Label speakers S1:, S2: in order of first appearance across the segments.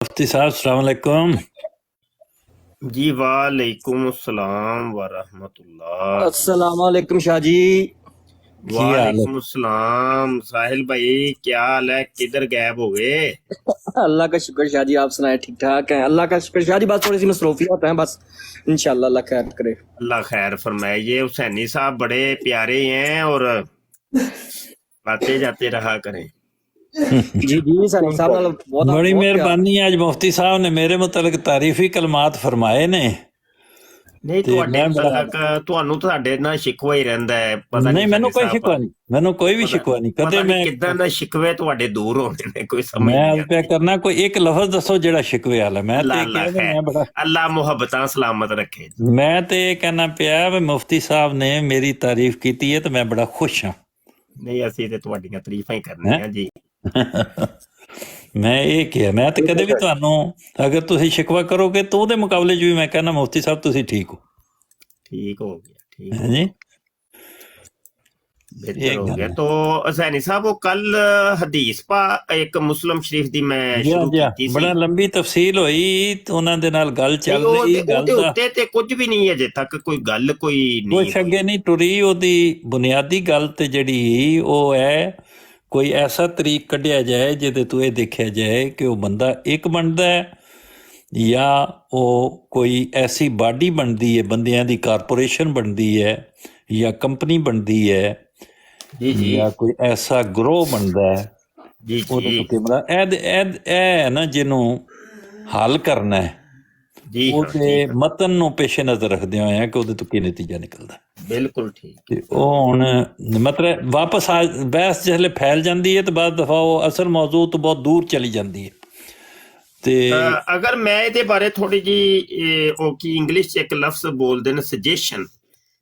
S1: मुफ्ती साहब अस्सलाम वालेकुम।
S2: जी वालेकुम अस्सलाम वरहमतुल्लाह।
S3: अस्सलाम वालेकुम शाह जी।
S1: की हाल है?
S2: वालेकुम अस्सलाम साहिल भाई, क्या हाल है? किधर गायब हो गए?
S3: अल्लाह का शुक्र शाह जी, आप सुनाए ठीक ठाक हैं? अल्लाह का शुक्र शाह जी, बस थोड़ी सी मसरूफियत है, बस इंशाल्लाह अल्लाह खैर करे।
S2: अल्लाह खैर फरमाए। ये हुसैनी साहब बड़े प्यारे हैं और आते जाते रहा करें।
S3: जी जी सनी साहब नाल बहुत
S1: बड़ी
S3: बहुत प्यार।
S1: मेहरबानी। अज मुफ्ती साहब ने मेरे मुतलक तारीफी कलमात फरमाए ने
S2: नहीं
S1: ते
S2: ਤੁਹਾਡੇ
S1: मैं बड़ा
S2: ਮੁਤਲਕ ਤੁਹਾਨੂੰ ਤੁਹਾਡੇ ਨਾਲ ਸ਼ਿਕਵਾ ਹੀ ਰਹਿੰਦਾ ਹੈ। ਪਤਾ
S1: नहीं,
S2: नहीं
S1: मैनू
S2: सानी
S1: कोई
S2: साहब
S1: शिकवा नहीं, मैनू कोई भी
S2: पता
S1: शिकवा नहीं कदे।
S2: पता
S1: मैं
S2: नहीं किदाਂ ਦਾ ਸ਼ਿਕਵੇ ਤੁਹਾਡੇ ਦੂਰ ਹੋਣੇ ਨੇ, ਕੋਈ ਸਮਝ
S1: मैं
S2: नहीं
S1: पे
S2: आती।
S1: करना कोई एक लफज दसो जेड़ा शिकवे वाला। मैं ते
S2: अल्लाह
S1: क्या
S2: अल्लाह
S1: मैं बड़ा
S2: खैर, अल्लाह मुहब्बतां सलामत रखे।
S1: मैं ते कहना पिया भी मुफ्ती साहब ने मेरी तारीफ की है तो मैं बड़ा खुश हाँ।
S2: नहीं ਅਸੀਂ ਤੇ ਤੁਹਾਡੀਆਂ ਤਾਰੀਫਾਂ ਹੀ ਕਰਨੀਆਂ ਜੀ।
S1: मैं ये किया, मैं तो कदे भी ਤੁਹਾਨੂੰ अगर तुसी शिकवा करोगे तो ਉਹਦੇ ਮੁਕਾਬਲੇ 'ਚ ਵੀ मैं कहना मुफ्ती साहब तुसी ठीक हो।
S2: ठीक हो गया, ठीक
S1: हैं
S2: हो
S1: जी,
S2: बेहतर
S1: ये
S2: हो
S1: गल
S2: गया।
S1: है।
S2: तो हुसैनी साहब वो कल हदीस पा एक मुस्लिम शरीफ दी मैं
S1: जी हाँ
S2: शुरू
S1: जी हाँ,
S2: ਕੀਤੀ ਸੀ।
S1: बड़ा लंबी तफसील होई तो ਉਹਨਾਂ ਦੇ ਨਾਲ ਗੱਲ
S2: ਨਹੀਂ
S1: ਚੱਲ ਰਹੀ ਗੱਲ
S2: ਉਹਦੇ
S1: ਦਾ
S2: ਉੱਤੇ ਤੇ ਕੁਝ ਵੀ ਨਹੀਂ ਅਜੇ ਤੱਕ ਕੋਈ ਗੱਲ ਕੋਈ ਨਹੀਂ
S1: ਕੁਛ ਅੱਗੇ ਨਹੀਂ ਟੁਰੀ। ਉਹਦੀ ਬੁਨਿਆਦੀ ਗੱਲ ਤੇ ਜਿਹੜੀ ਉਹ ਹੈ ਕੋਈ ਐਸਾ ਤਰੀਕ ਕੱਢਿਆ ਜਾਏ ਜਿਹਦੇ ਤੋਂ ਇਹ ਦੇਖਿਆ ਜਾਏ ਕਿ ਉਹ ਬੰਦਾ ਇੱਕ ਬਣਦਾ ਹੈ ਜਾਂ ਉਹ ਕੋਈ ਐਸੀ ਬਾਡੀ ਬਣਦੀ ਹੈ, ਬੰਦਿਆਂ ਦੀ ਕਾਰਪੋਰੇਸ਼ਨ ਬਣਦੀ ਹੈ ਜਾਂ ਕੰਪਨੀ ਬਣਦੀ ਹੈ
S2: ਜੀ ਜੀ
S1: ਜਾਂ ਕੋਈ ਐਸਾ ਗਰੋਹ ਬਣਦਾ ਹੈ।
S2: ਜੀ
S1: ਉਹਦੇ
S2: ਜੀ
S1: ਤੋਂ ਕਿਮਰਾ ਇਹ ਹੈ ਨਾ ਜਿਹਨੂੰ ਹੱਲ ਕਰਨਾ ਹੈ।
S2: ਜੀ ਹਾਂ
S1: ਉਹਦੇ
S2: ਠੀਕ
S1: ਮਤਨ ਨੂੰ ਪੇਸ਼ ਨਜ਼ਰ ਰੱਖਦੇ ਹੋਏ ਕਿ ਉਹਦੇ ਤੋਂ ਕੀ ਨਤੀਜਾ ਨਿਕਲਦਾ।
S2: ਬਿਲਕੁਲ ਠੀਕ।
S1: ਤੇ ਉਹ ਹੁਣ ਮਤਲਬ ਵਾਪਸ ਆ ਬਹਿਸ ਜਿਹਲੇ ਫੈਲ ਜਾਂਦੀ ਹੈ ਤੇ ਬਾਅਦ ਦਫਾ ਉਹ ਅਸਲ ਮੌਜੂ ਤੋਂ ਬਹੁਤ ਦੂਰ ਚਲੀ ਜਾਂਦੀ ਹੈ। ਤੇ
S2: ਅਗਰ ਮੈਂ ਇਹਦੇ ਬਾਰੇ ਥੋੜੀ ਜੀ ਉਹ ਕੀ ਇੰਗਲਿਸ਼ ਚ ਇੱਕ ਲਫ਼ਜ਼ ਬੋਲਦੇ ਨੇ ਸੁਜੈਸ਼ਨ,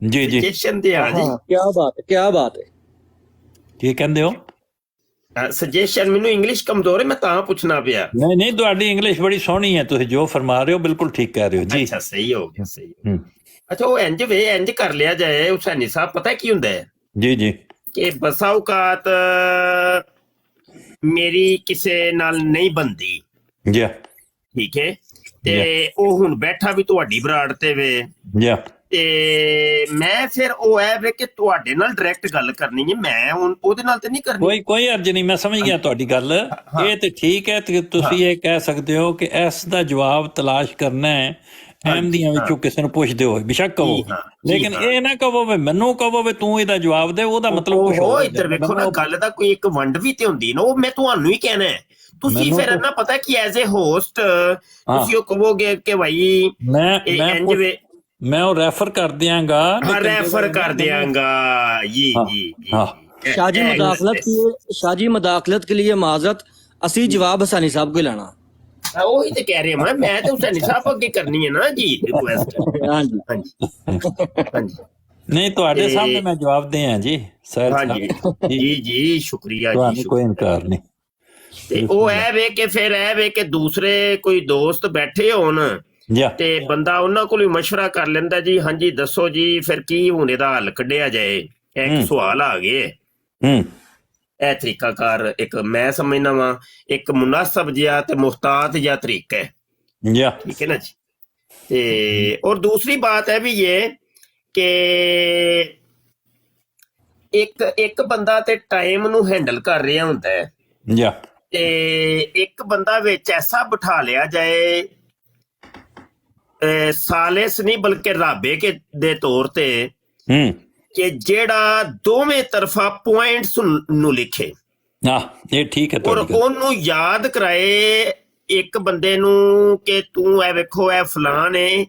S1: ਜੀ ਜੀ
S2: ਸੁਜੈਸ਼ਨ ਦੇ ਆ ਜੀ।
S3: हाँ, क्या बात है।
S1: ਕੀ ਕਹਿੰਦੇ ਹੋ?
S2: ਸੁਜੈਸ਼ਨ ਮੈਨੂੰ ਇੰਗਲਿਸ਼ ਕਮਜ਼ੋਰ ਹੈ, ਮੈਂ ਤਾਂ ਪੁੱਛਣਾ ਪਿਆ।
S1: ਨਹੀਂ ਨਹੀਂ, ਤੁਹਾਡੀ ਇੰਗਲਿਸ਼ ਬੜੀ ਸੋਹਣੀ ਹੈ, ਤੁਸੀਂ ਜੋ ਫਰਮਾ ਰਹੇ ਹੋ ਬਿਲਕੁਲ ਠੀਕ ਕਹਿ ਰਹੇ ਹੋ ਜੀ।
S2: ਅੱਛਾ ਸਹੀ ਹੋ ਗਿਆ, ਸਹੀ ਹੋ ਗਿਆ। ਅੱਛਾ ਉਹ ਇੰਜ ਕਰ ਲਿਆ ਜਾਏ ਹੁਸੈਨੀ ਸਾਹਿਬ, ਪਤਾ ਕੀ ਹੁੰਦਾ ਹੈ
S1: ਜੀ ਜੀ
S2: ਕਿ ਬਸਾ ਔਕਾਤ ਮੇਰੀ ਕਿਸੇ ਨਾਲ ਨਹੀਂ ਬਣਦੀ,
S1: ਜੀ
S2: ਠੀਕ ਹੈ, ਤੇ ਉਹ ਹੁਣ ਬੈਠਾ ਵੀ ਤੁਹਾਡੀ ਬਰਾੜ ਤੇ ਵੇ,
S1: ਜੀ
S2: ਤੇ ਮੈਂ ਫਿਰ ਉਹ ਹੈ ਵੇ ਕਿ ਤੁਹਾਡੇ ਨਾਲ ਡਾਇਰੈਕਟ ਗੱਲ ਕਰਨੀ ਹੈ, ਮੈਂ ਹੁਣ ਉਹਦੇ ਨਾਲ ਤੇ ਨਹੀਂ ਕਰਨੀ।
S1: ਕੋਈ ਅਰਜ਼ ਨਹੀਂ, ਮੈਂ ਸਮਝ ਗਿਆ ਤੁਹਾਡੀ ਗੱਲ। ਇਹ ਤੇ ਠੀਕ ਹੈ ਤੇ ਤੁਸੀਂ ਇਹ ਕਹਿ ਸਕਦੇ ਹੋ ਕਿ ਇਸ ਦਾ ਜਵਾਬ ਤਲਾਸ਼ ਕਰਨਾ ਹੈ ਅਹਿਮਦੀਆਂ ਵਿੱਚੋਂ ਕਿਸੇ ਨੂੰ ਪੁੱਛਦੇ ਹੋ, ਬੇਸ਼ੱਕ ਕਹੋ, ਲੇਕਿਨ ਇਹ ਨਾ ਕਹੋ ਵੀ ਮੈਨੂੰ ਕਹੋ ਵੀ ਤੂੰ ਇਹਦਾ ਜਵਾਬ ਦੇ, ਉਹਦਾ ਮਤਲਬ ਕੁਝ ਹੋਰ।
S2: ਇੱਧਰ ਵੇਖੋ ਨਾ, ਗੱਲ ਦਾ ਕੋਈ ਇੱਕ ਵੰਡ ਵੀ ਤੇ ਹੁੰਦੀ ਨਾ, ਉਹ ਮੈਂ ਤੁਹਾਨੂੰ ਹੀ ਕਹਿਣਾ ਹੈ। ਤੁਸੀਂ ਫਿਰ ਨਾ ਪਤਾ ਕਿ ਐਜ਼ ਏ ਹੋਸਟ ਤੁਸੀਂ ਉਹ ਕਹੋਗੇ ਕਿ ਭਾਈ
S1: ਮੈਂ ਉਹ ਰੈਫਰ ਕਰ ਦਿਆਂਗਾ,
S2: ਰੈਫਰ ਕਰ ਦਿਆਂਗਾ। ਜੀ ਜੀ
S3: शाह जी मुदाखलत के लिए माजरत, असी जवाब हसानी साहब को लेना।
S2: ਉਹੀ ਤੇ ਕਹਿ ਰਿਹਾ ਮੈਂ ਤੇ ਹੁਸੈਨੀ ਸਾਹਿਬ ਅੱਗੇ ਕਰਨੀ ਹੈ ਨਾ ਜੀ ਰਿਕੁਐਸਟ।
S3: ਹਾਂਜੀ
S2: ਹਾਂਜੀ ਹਾਂਜੀ
S1: ਨਹੀਂ ਤੁਹਾਡੇ ਸਾਹਮਣੇ ਮੈਂ ਜਵਾਬ ਦੇ ਆ ਜੀ ਸਰ।
S2: ਹਾਂਜੀ ਜੀ ਜੀ ਸ਼ੁਕਰੀਆ ਜੀ,
S1: ਤੁਹਾਨੂੰ ਕੋਈ ਇਨਕਾਰ ਨਹੀਂ।
S2: ਤੇ ਉਹ ਐ ਵੇ ਕਿ ਫਿਰ ਐ ਵੇ ਕਿ ਦੂਸਰੇ ਕੋਈ ਦੋਸਤ ਬੈਠੇ ਹੋਣ ਤੇ ਬੰਦਾ ਉਹਨਾਂ ਕੋਲ ਵੀ ਮਸ਼ਵਰਾ ਕਰ ਲੈਂਦਾ ਜੀ, ਹਾਂਜੀ ਦੱਸੋ ਜੀ ਫਿਰ ਕੀ ਹੁਣ ਇਹਦਾ ਹੱਲ ਕੱਢਿਆ ਜਾਏ, ਇੱਕ ਸਵਾਲ ਆ ਗਏ। ਇਹ ਤਰੀਕਾਕਾਰ ਇੱਕ ਮੈਂ ਸਮਝਦਾ ਵਾਂ ਇੱਕ ਮੁਨਾਸਬ ਜਿਹਾ ਤੇ ਮੁਹਤਾਤ ਜਿਹਾ ਤਰੀਕਾ ਹੈ, ਠੀਕ ਹੈ ਨਾ ਜੀ। ਤੇ ਔਰ ਦੂਸਰੀ ਬਾਤ ਹੈ ਵੀ ਇਹ ਕਿ ਇੱਕ ਬੰਦਾ ਤੇ ਟਾਈਮ ਨੂੰ ਹੈਂਡਲ ਕਰ ਰਿਹਾ ਹੁੰਦਾ ਹੈ ਤੇ ਇੱਕ ਬੰਦਾ ਵਿੱਚ ਐਸਾ ਬਿਠਾ ਲਿਆ ਜਾਏ ਸਾਲਿਸ ਨਹੀਂ ਬਲਕਿ ਰਾਬੇ ਦੇ ਤੌਰ ਤੇ ਕਿ ਜਿਹੜਾ ਦੋਵੇਂ ਤਰਫਾ ਪੁਆਇੰਟਸ ਨੂੰ ਲਿਖੇ
S1: ਇਹ ਠੀਕ ਹੈ
S2: ਔਰ ਉਹਨੂੰ ਯਾਦ ਕਰਾਏ ਇੱਕ ਬੰਦੇ ਨੂੰ ਕਿ ਤੂੰ ਇਹ ਵੇਖੋ ਇਹ ਫਲਾਨ ਹੈ,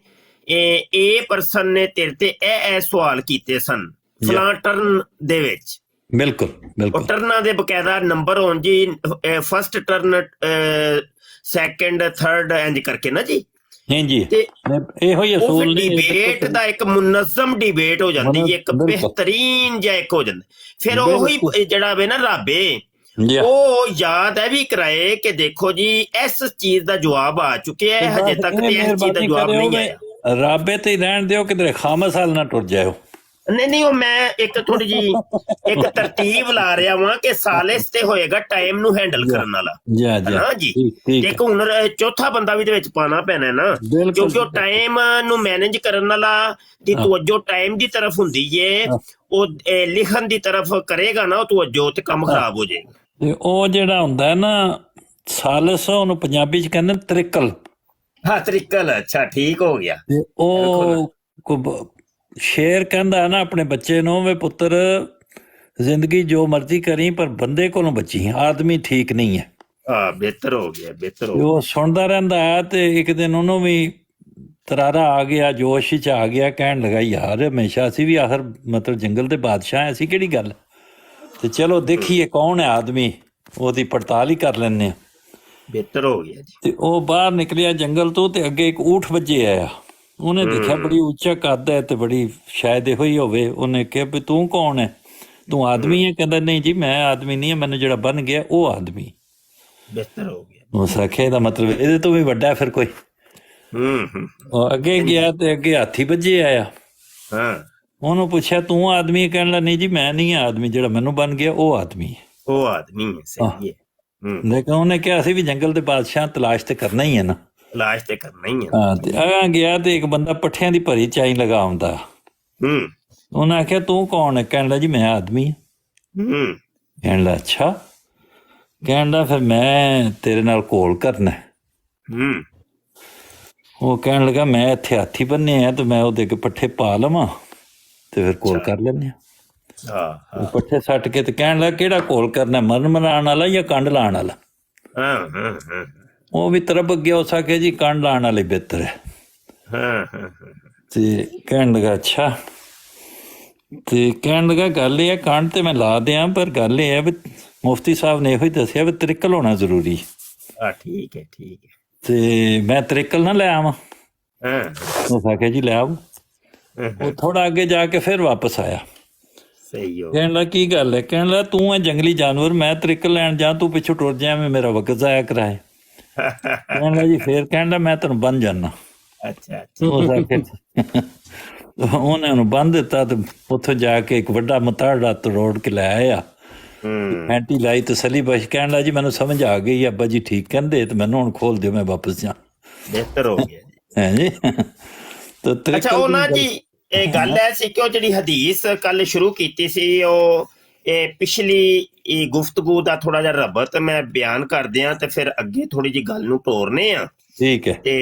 S2: ਇਹ ਪਰਸਨ ਨੇ ਤੇਰੇ ਤੇ ਇਹ ਸਵਾਲ ਕੀਤੇ ਸਨ ਫਲਾਂ ਟਰਨ ਦੇ ਵਿੱਚ।
S1: ਬਿਲਕੁਲ ਬਿਲਕੁਲ
S2: ਟਰਨਾਂ ਦੇ ਬਕਾਇਦਾ ਨੰਬਰ ਹੋਣ ਜੀ, ਫਸਟ ਟਰਨ, ਸੈਕੰਡ, ਥਰਡ, ਇੰਜ ਕਰਕੇ ਨਾ ਜੀ।
S1: ਜੀ ਇਹੋ ਹੀ ਅਸੂਲ ਨੇ।
S2: ਡਿਬੇਟ ਦਾ ਇੱਕ ਮੁਨਜ਼ਮ ਡਿਬੇਟ ਹੋ ਜਾਂਦੀ ਹੈ, ਇੱਕ ਬਿਹਤਰੀਨ ਜਿਹਾ ਇੱਕ ਹੋ ਜਾਂਦਾ। ਫਿਰ ਉਹੀ ਜਿਹੜਾ ਵੇ ਨਾ ਰਾਬੇ ਉਹ ਯਾਦ ਹੈ ਵੀ ਕਰਾਏ ਕਿ ਦੇਖੋ ਜੀ ਇਸ ਚੀਜ਼ ਦਾ ਜਵਾਬ ਆ ਚੁੱਕਿਆ ਹੈ, ਹਜੇ ਤੱਕ ਤੇ ਇਸ ਚੀਜ਼ ਦਾ ਜਵਾਬ ਨਹੀਂ ਆਇਆ।
S1: ਰਾਬੇ ਤੇ ਹੀ ਰਹਿਣ ਦਿਓ, ਕਿਧਰੇ ਖਾਮਸਾਲ ਨਾ ਟੁੱਟ ਜਾਓ।
S2: ਨਹੀਂ ਉਹ ਮੈਂ ਇੱਕ ਥੋੜੀ ਜੀ ਇੱਕ ਤਰਤੀਬ ਲਾ ਰਿਹਾ ਵਾਂ ਕਿ ਸਾਲਿਸ ਤੇ ਹੋਏਗਾ ਟਾਈਮ ਨੂੰ ਹੈਂਡਲ ਕਰਨ ਵਾਲਾ। ਹਾਂ ਜੀ, ਇੱਕ ਹੁਣ ਚੌਥਾ ਬੰਦਾ ਵੀ ਇਹਦੇ ਵਿੱਚ ਪਾਣਾ ਪੈਣਾ ਨਾ, ਕਿਉਂਕਿ ਉਹ ਟਾਈਮ ਨੂੰ ਮੈਨੇਜ ਕਰਨ ਵਾਲਾ ਦੀ ਤਵੱਜੋ ਟਾਈਮ ਦੀ ਤਰਫ ਹੁੰਦੀ ਏ, ਉਹ ਲਿਖਣ ਦੀ ਤਰਫ ਕਰੇਗਾ ਨਾ ਉਹ ਤਵੱਜੋ ਤੇ ਕੰਮ ਖਰਾਬ ਹੋ ਜਾਏਗਾ।
S1: ਤੇ ਉਹ ਜਿਹੜਾ ਹੁੰਦਾ ਨਾ ਸਾਲਿਸ, ਉਹਨੂੰ ਪੰਜਾਬੀ ਚ ਕਹਿੰਦੇ ਤ੍ਰਿਕਲ।
S2: ਹਾਂ ਤ੍ਰਿਕਲ, ਅੱਛਾ ਠੀਕ ਹੋ ਗਿਆ।
S1: ਤੇ ਉਹ ਸ਼ੇਰ ਕਹਿੰਦਾ ਹੈ ਨਾ ਆਪਣੇ ਬੱਚੇ ਨੂੰ, ਵੇ ਪੁੱਤਰ ਜ਼ਿੰਦਗੀ ਜੋ ਮਰਜ਼ੀ ਕਰੀ ਪਰ ਬੰਦੇ ਕੋਲੋਂ ਬਚੀ, ਆਦਮੀ ਠੀਕ ਨਹੀਂ ਹੈ।
S2: ਹਾਂ ਬਿਹਤਰ ਹੋ ਗਿਆ, ਬਿਹਤਰ ਹੋ ਗਿਆ।
S1: ਉਹ ਸੁਣਦਾ ਰਹਿੰਦਾ ਹੈ ਤੇ ਇੱਕ ਦਿਨ ਉਹਨੂੰ ਵੀ ਤਰਾਰਾ ਆ ਗਿਆ, ਜੋਸ਼ ਚ ਆ ਗਿਆ, ਕਹਿਣ ਲੱਗਾ ਯਾਰ ਹਮੇਸ਼ਾ ਅਸੀਂ ਵੀ ਆਖਰ ਮਤਲਬ ਜੰਗਲ ਦੇ ਬਾਦਸ਼ਾਹ ਅਸੀਂ ਕਿਹੜੀ ਗੱਲ, ਤੇ ਚਲੋ ਦੇਖੀਏ ਕੌਣ ਹੈ ਆਦਮੀ, ਉਹਦੀ ਪੜਤਾਲ ਹੀ ਕਰ ਲੈਂਦੇ ਆ।
S2: ਬਿਹਤਰ ਹੋ ਗਿਆ ਜੀ।
S1: ਤੇ ਉਹ ਬਾਹਰ ਨਿਕਲਿਆ ਜੰਗਲ ਤੋਂ ਤੇ ਅੱਗੇ ਇੱਕ ਊਠ ਵੱਜੇ ਆਇਆ। ਉਹਨੇ ਦੇਖਿਆ ਬੜੀ ਉੱਚਾ ਕੱਦ ਹੈ ਤੇ ਬੜੀ ਸ਼ਾਇਦ ਇਹੋ ਹੀ ਹੋਵੇ। ਉਹਨੇ ਕਿਹਾ ਵੀ ਤੂੰ ਕੌਣ ਹੈ, ਤੂੰ ਆਦਮੀ ਹੈ? ਕਹਿੰਦਾ ਨਹੀਂ ਜੀ ਮੈਂ ਆਦਮੀ ਨਹੀਂ ਹਾਂ, ਮੈਨੂੰ ਜਿਹੜਾ ਬਣ ਗਿਆ ਉਹ ਆਦਮੀ।
S2: ਬਿਹਤਰ ਹੋ ਗਿਆ।
S1: ਉਸ ਆਖਿਆ ਦਾ ਮਤਲਬ ਇਹਦੇ ਤੋਂ ਵੀ ਵੱਡਾ ਫਿਰ ਕੋਈ। ਉਹ ਅੱਗੇ ਗਿਆ ਤੇ ਅੱਗੇ ਹਾਥੀ ਵੱਜੇ ਆਇਆ। ਉਹਨੂੰ ਪੁੱਛਿਆ ਤੂੰ ਆਦਮੀ? ਕਹਿਣ ਲੱਗਾ ਨਹੀਂ ਜੀ ਮੈਂ ਨਹੀਂ ਆਦਮੀ, ਜਿਹੜਾ ਮੈਨੂੰ ਬਣ ਗਿਆ ਉਹ ਆਦਮੀ ਹੈ।
S2: ਉਹ ਆਦਮੀ ਹੈ, ਸਹੀ ਹੈ।
S1: ਲੇਕਿਨ ਉਹਨੇ ਕਿਹਾ ਅਸੀਂ ਵੀ ਜੰਗਲ ਦੇ ਬਾਦਸ਼ਾਹ ਤਲਾਸ਼ ਤੇ ਕਰਨਾ ਹੀ ਹੈ ਨਾ,
S2: ਤਲਾਸ਼ ਤੇ ਕਰਨਾ ਹੀ ਹੈ।
S1: ਹਾਂ ਤੇ ਆ ਗਿਆ ਤੇ ਇੱਕ ਬੰਦਾ ਪੱਠਿਆਂ ਦੀ ਭਰੀ ਚਾਈ ਲਗਾ ਆਉਂਦਾ। ਉਹਨੇ ਆਖਿਆ ਤੂੰ ਕੌਣ ਹੈ? ਕਹਿਣ ਲੱਗਾ ਜੀ ਮੈਂ ਆਦਮੀ ਹਾਂ। ਕਹਿਣ ਲੱਗਾ ਅੱਛਾ। ਕਹਿਣ ਲੱਗਾ ਫਿਰ ਮੈਂ ਤੇਰੇ ਨਾਲ ਘੋਲ ਕਰਨਾ। ਉਹ ਕਹਿਣ ਲੱਗਾ ਮੈਂ ਇੱਥੇ ਹਾਥੀ ਬੰਨੇ ਆ ਤੇ ਮੈਂ ਉਹਦੇ ਅੱਗੇ ਪੱਠੇ ਪਾ ਲਵਾਂ ਤੇ ਫਿਰ ਘੋਲ ਕਰ ਲੈਂਦੇ ਆ। ਉਹ ਪੱਠੇ ਸੱਟ ਕੇ ਤੇ ਕਹਿਣ ਲੱਗਾ ਕਿਹੜਾ ਘੋਲ ਕਰਨਾ, ਮਰਨ ਮਰਾਉਣ ਵਾਲਾ ਜਾਂ ਕੰਡ ਲਾਉਣ ਵਾਲਾ? ਉਹ ਵੀ ਤਰਬ ਗਿਆ, ਉਸ ਆਖਿਆ ਜੀ ਕੰਡ ਲਾਉਣ ਵਾਲੇ ਬਿਹਤਰ ਹੈ। ਤੇ ਕਹਿਣ ਲੱਗਾ ਅੱਛਾ। ਤੇ ਕਹਿਣ ਲੱਗਾ ਗੱਲ ਇਹ ਹੈ ਕੰਡ ਤੇ ਮੈਂ ਲਾ ਦਿਆਂ, ਪਰ ਗੱਲ ਇਹ ਹੈ ਵੀ ਮੁਫਤੀ ਸਾਹਿਬ ਨੇ ਇਹੋ ਹੀ ਦੱਸਿਆ ਵੀ ਤ੍ਰਿਕਲ ਹੋਣਾ ਜ਼ਰੂਰੀ।
S2: ਠੀਕ ਹੈ, ਠੀਕ ਹੈ।
S1: ਤੇ ਮੈਂ ਤ੍ਰਿਕਲ ਨਾ ਲੈ ਆਵਾਂ? ਉਸ ਆਖਿਆ ਜੀ ਲੈ ਆਓ। ਉਹ ਥੋੜਾ ਅੱਗੇ ਜਾ ਕੇ ਫਿਰ ਵਾਪਸ ਆਇਆ।
S2: ਸਹੀ ਹੋ।
S1: ਕਹਿਣ ਲੱਗਾ ਕੀ ਗੱਲ ਹੈ? ਕਹਿਣ ਲੱਗਾ ਤੂੰ ਹੈ ਜੰਗਲੀ ਜਾਨਵਰ, ਮੈਂ ਤ੍ਰਿਕਲ ਲੈਣ ਜਾ, ਤੂੰ ਪਿੱਛੋਂ ਟੁਰ ਜਾਵੇਂ, ਮੇਰਾ ਵਕਤ ਜ਼ਾਇਆ ਕਰਾਏ। ਕਹਿਣ ਲੱਗਾ ਜੀ ਫੇਰ? ਕਹਿਣ ਲੱਗਾ ਮੈਂ ਤੈਨੂੰ ਬੰਨ ਜਾਣਾ।
S2: ਅੱਛਾ।
S1: ਉਹਨੇ ਉਹਨੂੰ ਬੰਨ ਦਿੱਤਾ ਤੇ ਉੱਥੋਂ ਜਾ ਕੇ ਇੱਕ ਵੱਡਾ ਮਤਾੜਾ ਤੋੜ ਕੇ ਲੈ ਆਇਆ। ਐਂਟੀ ਲਾਈ ਤਸੱਲੀ ਬਖਸ਼। ਕਹਿਣ ਲੱਗਾ ਜੀ ਮੈਨੂੰ ਸਮਝ ਆ ਗਈ, ਅੱਬਾ ਜੀ ਠੀਕ ਕਹਿੰਦੇ, ਤੇ ਮੈਨੂੰ ਹੁਣ ਖੋਲ ਦਿਓ, ਮੈਂ ਵਾਪਸ ਜਾ।
S2: ਬਿਹਤਰ ਹੋ ਗਿਆ
S1: ਹੈ ਜੀ।
S2: ਅੱਛਾ ਉਹ ਨਾ ਜੀ ਇਹ ਗੱਲ ਐ ਸੀ ਕਿ ਉਹ ਜਿਹੜੀ ਹਦੀਸ ਕੱਲ ਸ਼ੁਰੂ ਕੀਤੀ ਸੀ, ਉਹ ਇਹ ਪਿਛਲੀ ਗੁਫ਼ਤਗੂ ਦਾ ਥੋੜਾ ਜਿਹਾ ਰਬਤ ਮੈਂ ਬਿਆਨ ਕਰਦੇ ਆ ਤੇ ਫਿਰ ਅੱਗੇ ਥੋੜੀ ਜਿਹੀ ਗੱਲ ਨੂੰ ਤੋਰਨੇ ਆ।
S1: ਠੀਕ ਹੈ।
S2: ਤੇ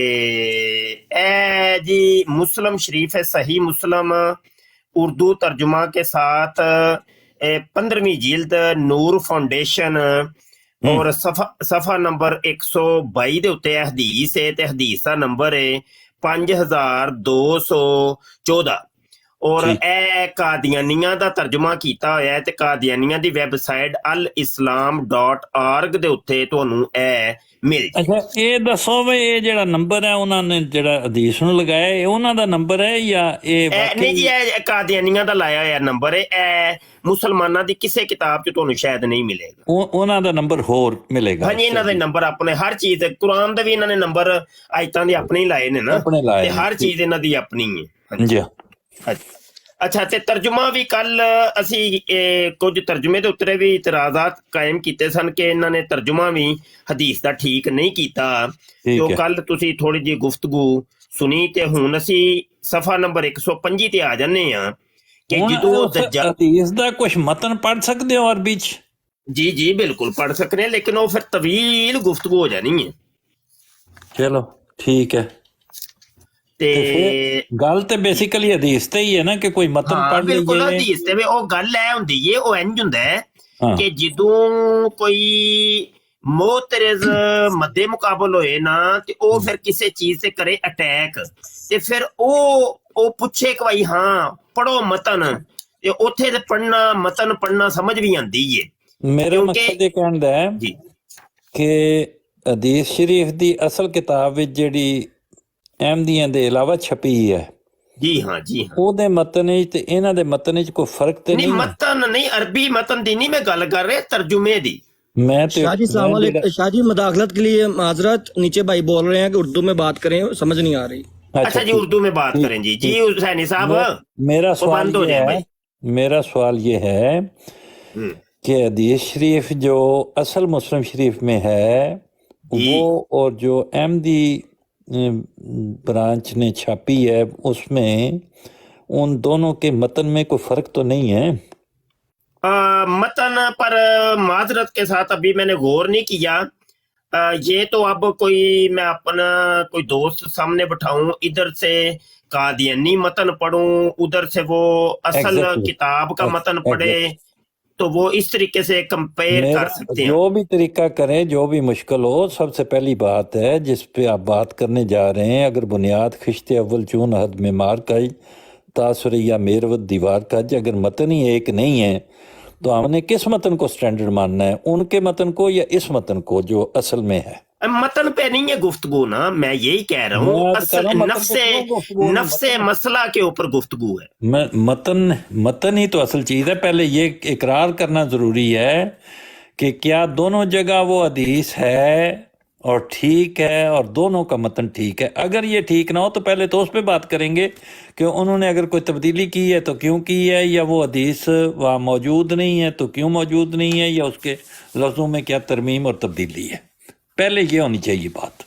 S2: ਇਹ ਜੀ ਮੁਸਲਮ ਸ਼ਰੀਫ ਹੈ, ਸਹੀ ਮੁਸਲਮ उर्दू तर्जुमा के साथ 15वीं जिल्द नूर फाउंडेशन और सफा नंबर 122 ਦੇ ਉੱਤੇ ਹਦੀਸ ਹੈ ਤੇ ਹਦੀਸ ਦਾ ਨੰਬਰ ਹੈ 5214 ਔਰ ਇਹ ਕਾਦੀਆਨੀਆਂ ਦਾ ਤਰਜਮਾ ਕੀਤਾ ਹੋਇਆ ਹੈ ਤੇ ਕਾਦੀਆਨੀਆਂ ਦੀ ਵੈਬਸਾਈਟ alislam.org ਦੇ ਉੱਤੇ ਤੁਹਾਨੂੰ ਇਹ ਮਿਲ ਜਾਏ।
S1: ਅੱਛਾ ਇਹ ਦੱਸੋ ਵੀ ਇਹ ਜਿਹੜਾ ਨੰਬਰ ਹੈ ਉਹਨਾਂ ਨੇ ਜਿਹੜਾ ਹਦੀਸ ਨੂੰ ਲਗਾਇਆ ਇਹ ਉਹਨਾਂ ਦਾ ਨੰਬਰ ਹੈ ਜਾਂ ਇਹ
S2: ਨਹੀਂ ਜੀ ਇਹ ਕਾਦੀਆਨੀਆਂ ਦਾ ਲਾਇਆ ਹੋਇਆ ਨੰਬਰ ਹੈ। ਇਹ ਮੁਸਲਮਾਨਾਂ ਦੀ ਕਿਸੇ ਕਿਤਾਬ 'ਚ ਤੁਹਾਨੂੰ ਸ਼ਾਇਦ ਨਹੀਂ ਮਿਲੇਗਾ।
S1: ਉਹਨਾਂ ਦਾ ਨੰਬਰ ਹੋਰ ਮਿਲੇਗਾ?
S2: ਹਾਂਜੀ ਇਹਨਾਂ ਦੇ ਨੰਬਰ ਆਪਣੇ, ਹਰ ਚੀਜ਼ ਕੁਰਾਨ ਦੇ ਵੀ ਇਹਨਾਂ ਨੇ ਨੰਬਰ ਆਇਤਾਂ ਦੇ ਆਪਣੇ ਹੀ ਲਾਏ ਨੇ ਨਾ, ਤੇ ਹਰ ਚੀਜ਼ ਇਹਨਾਂ ਦੀ ਆਪਣੀ ਹੈ। ਹਾਂਜੀ ਅੱਛਾ ਤੇ ਤਰਜੁਮਾ ਵੀ ਕੱਲ ਅਸੀਂ ਕੁਝ ਤਰਜੁਮੇ ਦੇ ਉੱਤੇ ਵੀ ਇਤਰਾਜ਼ਾਤ ਕਾਇਮ ਕੀਤੇ ਸਨ ਕਿ ਇਹਨਾਂ ਨੇ ਤਰਜੁਮਾ ਵੀ ਹਦੀਸ ਦਾ ਠੀਕ ਨਹੀਂ ਕੀਤਾ। ਜੋ ਕੱਲ ਤੁਸੀਂ ਥੋੜੀ ਜਿਹੀ ਗੁਫ਼ਤਗੂ ਸੁਣੀ ਤੇ ਹੁਣ ਅਸੀਂ ਸਫਾ ਨੰਬਰ 125 ਤੇ ਆ ਜਾਂਦੇ ਆ ਕਿ ਜਦੋਂ
S1: ਹਦੀਸ ਦਾ ਕੁਝ ਮਤਨ ਪੜ੍ਹ ਸਕਦੇ ਹੋ ਅਰਬੀ ਚ?
S2: ਜੀ ਜੀ ਬਿਲਕੁਲ ਪੜ੍ਹ ਸਕਦੇ ਹਾਂ, ਲੇਕਿਨ ਉਹ ਫਿਰ ਤਵੀਲ ਗੁਫ਼ਤਗੂ ਹੋ ਜਾਣੀ ਹੈ।
S1: ਚਲੋ ਠੀਕ ਹੈ। ਤੇ ਗੱਲ ਤੇ ਬੇਸਿਕਲੀ ਹਦੀਸ ਤੇ ਹੀ ਹੈ ਨਾ ਕਿ ਕੋਈ ਮਤਨ ਪੜ੍ਹ ਲਈਏ।
S2: ਬਿਲਕੁਲ ਹਦੀਸ ਤੇ ਵੀ ਉਹ ਗੱਲ ਐ ਹੁੰਦੀ ਏ, ਉਹ ਇੰਜ ਹੁੰਦਾ ਹੈ ਕਿ ਜਦੋਂ ਕੋਈ ਮੋਤਰਜ਼ ਮੱਦੇ ਮੁਕਾਬਲ ਹੋਏ ਨਾ ਤੇ ਉਹ ਫਿਰ ਕਿਸੇ ਚੀਜ਼ ਤੇ ਕਰੇ ਅਟੈਕ ਤੇ ਫਿਰ ਉਹ ਪੁੱਛੇ ਕਿ ਭਾਈ ਹਾਂ ਪੜੋ ਮਤਨ, ਤੇ ਉੱਥੇ ਤੇ ਪੜਨਾ ਮਤਨ ਪੜਨਾ ਸਮਝ ਵੀ ਆਉਂਦੀ ਏ।
S1: ਮੇਰਾ ਮਕਸਦ ਇਹ ਕਹਿਣ ਦਾ ਹੈ ਕਿ ਹਦੀਸ ਸ਼ਰੀਫ ਦੀ ਅਸਲ ਕਿਤਾਬ ਵਿੱਚ ਜਿਹੜੀ ਅਹਿਮਦੀਆਂ ਦੇ ਇਲਾਵਾ ਛਪੀ ਹੈ, ਜੀ ਹਾਂ ਉਹਦੇ ਮਤਨ ਵਿੱਚ ਤੇ ਇਹਨਾਂ ਦੇ ਮਤਨ ਵਿੱਚ ਕੋਈ ਫਰਕ ਤੇ ਨਹੀਂ?
S2: ਮਤਨ ਨਹੀਂ, ਅਰਬੀ ਮਤਨ ਦੀ ਨਹੀਂ मैं ਗੱਲ कर रहा, तर्जुमे दी।
S3: शाह जी शाह जी मदाखलत के लिए माजरत, नीचे भाई बोल रहे हैं कि उर्दू में बात करें, समझ नहीं आ रही।
S2: अच्छा जी, उर्दू में बात करें जी। जी हुसैनी साहब,
S1: मेरा
S2: वो
S1: सवाल
S2: बंद हो
S1: ये
S2: जाए
S1: है,
S2: भाई।
S1: मेरा सवाल ये है
S2: हम्म,
S1: कि हदीस शरीफ जो असल मुस्लिम शरीफ में है
S2: जी
S1: वो और जो अहमदी ब्रांच ने छापी है उसमें उन दोनों के मतन में कोई फर्क तो नहीं है?
S2: मतन पर माजरत के साथ अभी मैंने गौर नहीं किया। ये तो अब कोई मैं अपना कोई दोस्त सामने बिठाऊं, इधर से कादियानी मतन पढ़ूं, उधर से वो असल
S1: एग्जैक्टली
S2: किताब का मतन पढ़े,
S1: एग्जैक्टली
S2: तो वो इस तरीके से कंपेयर कर
S1: मेरा
S2: सकते हैं।
S1: जो भी तरीका करें, जो भी मुश्किल हो, सबसे पहली बात है जिस पे आप बात करने जा रहे हैं, अगर बुनियाद खिश्ते अव्वल चून हद में मार का तासुर या मेरवत दीवार का, अगर मतन ही एक नहीं है तो हमने किस मतन को स्टैंडर्ड मानना है, उनके मतन को या इस मतन को जो असल में है?
S2: मतन पे नहीं है गुफ्तगू ना, मैं यही कह रहा हूँ,
S1: मैं
S2: असल
S1: मतन को क्यों गुफ्तगू नहीं,
S2: नफ्से मसला के ऊपर गुफ्तगू है।
S1: मतन ही तो असल चीज है। पहले ये इकरार करना जरूरी है कि क्या दोनों जगह वो हदीस है और ठीक है और दोनों का मतन ठीक है। अगर ये ठीक ना हो तो पहले तो उस पर बात करेंगे कि उन्होंने अगर कोई तब्दीली की है तो क्यों की है, या वो हदीस वहाँ मौजूद नहीं है तो क्यों मौजूद नहीं है, या उसके लफ्ज़ों में क्या तरमीम और तब्दीली है। पहले ये होनी चाहिए बात।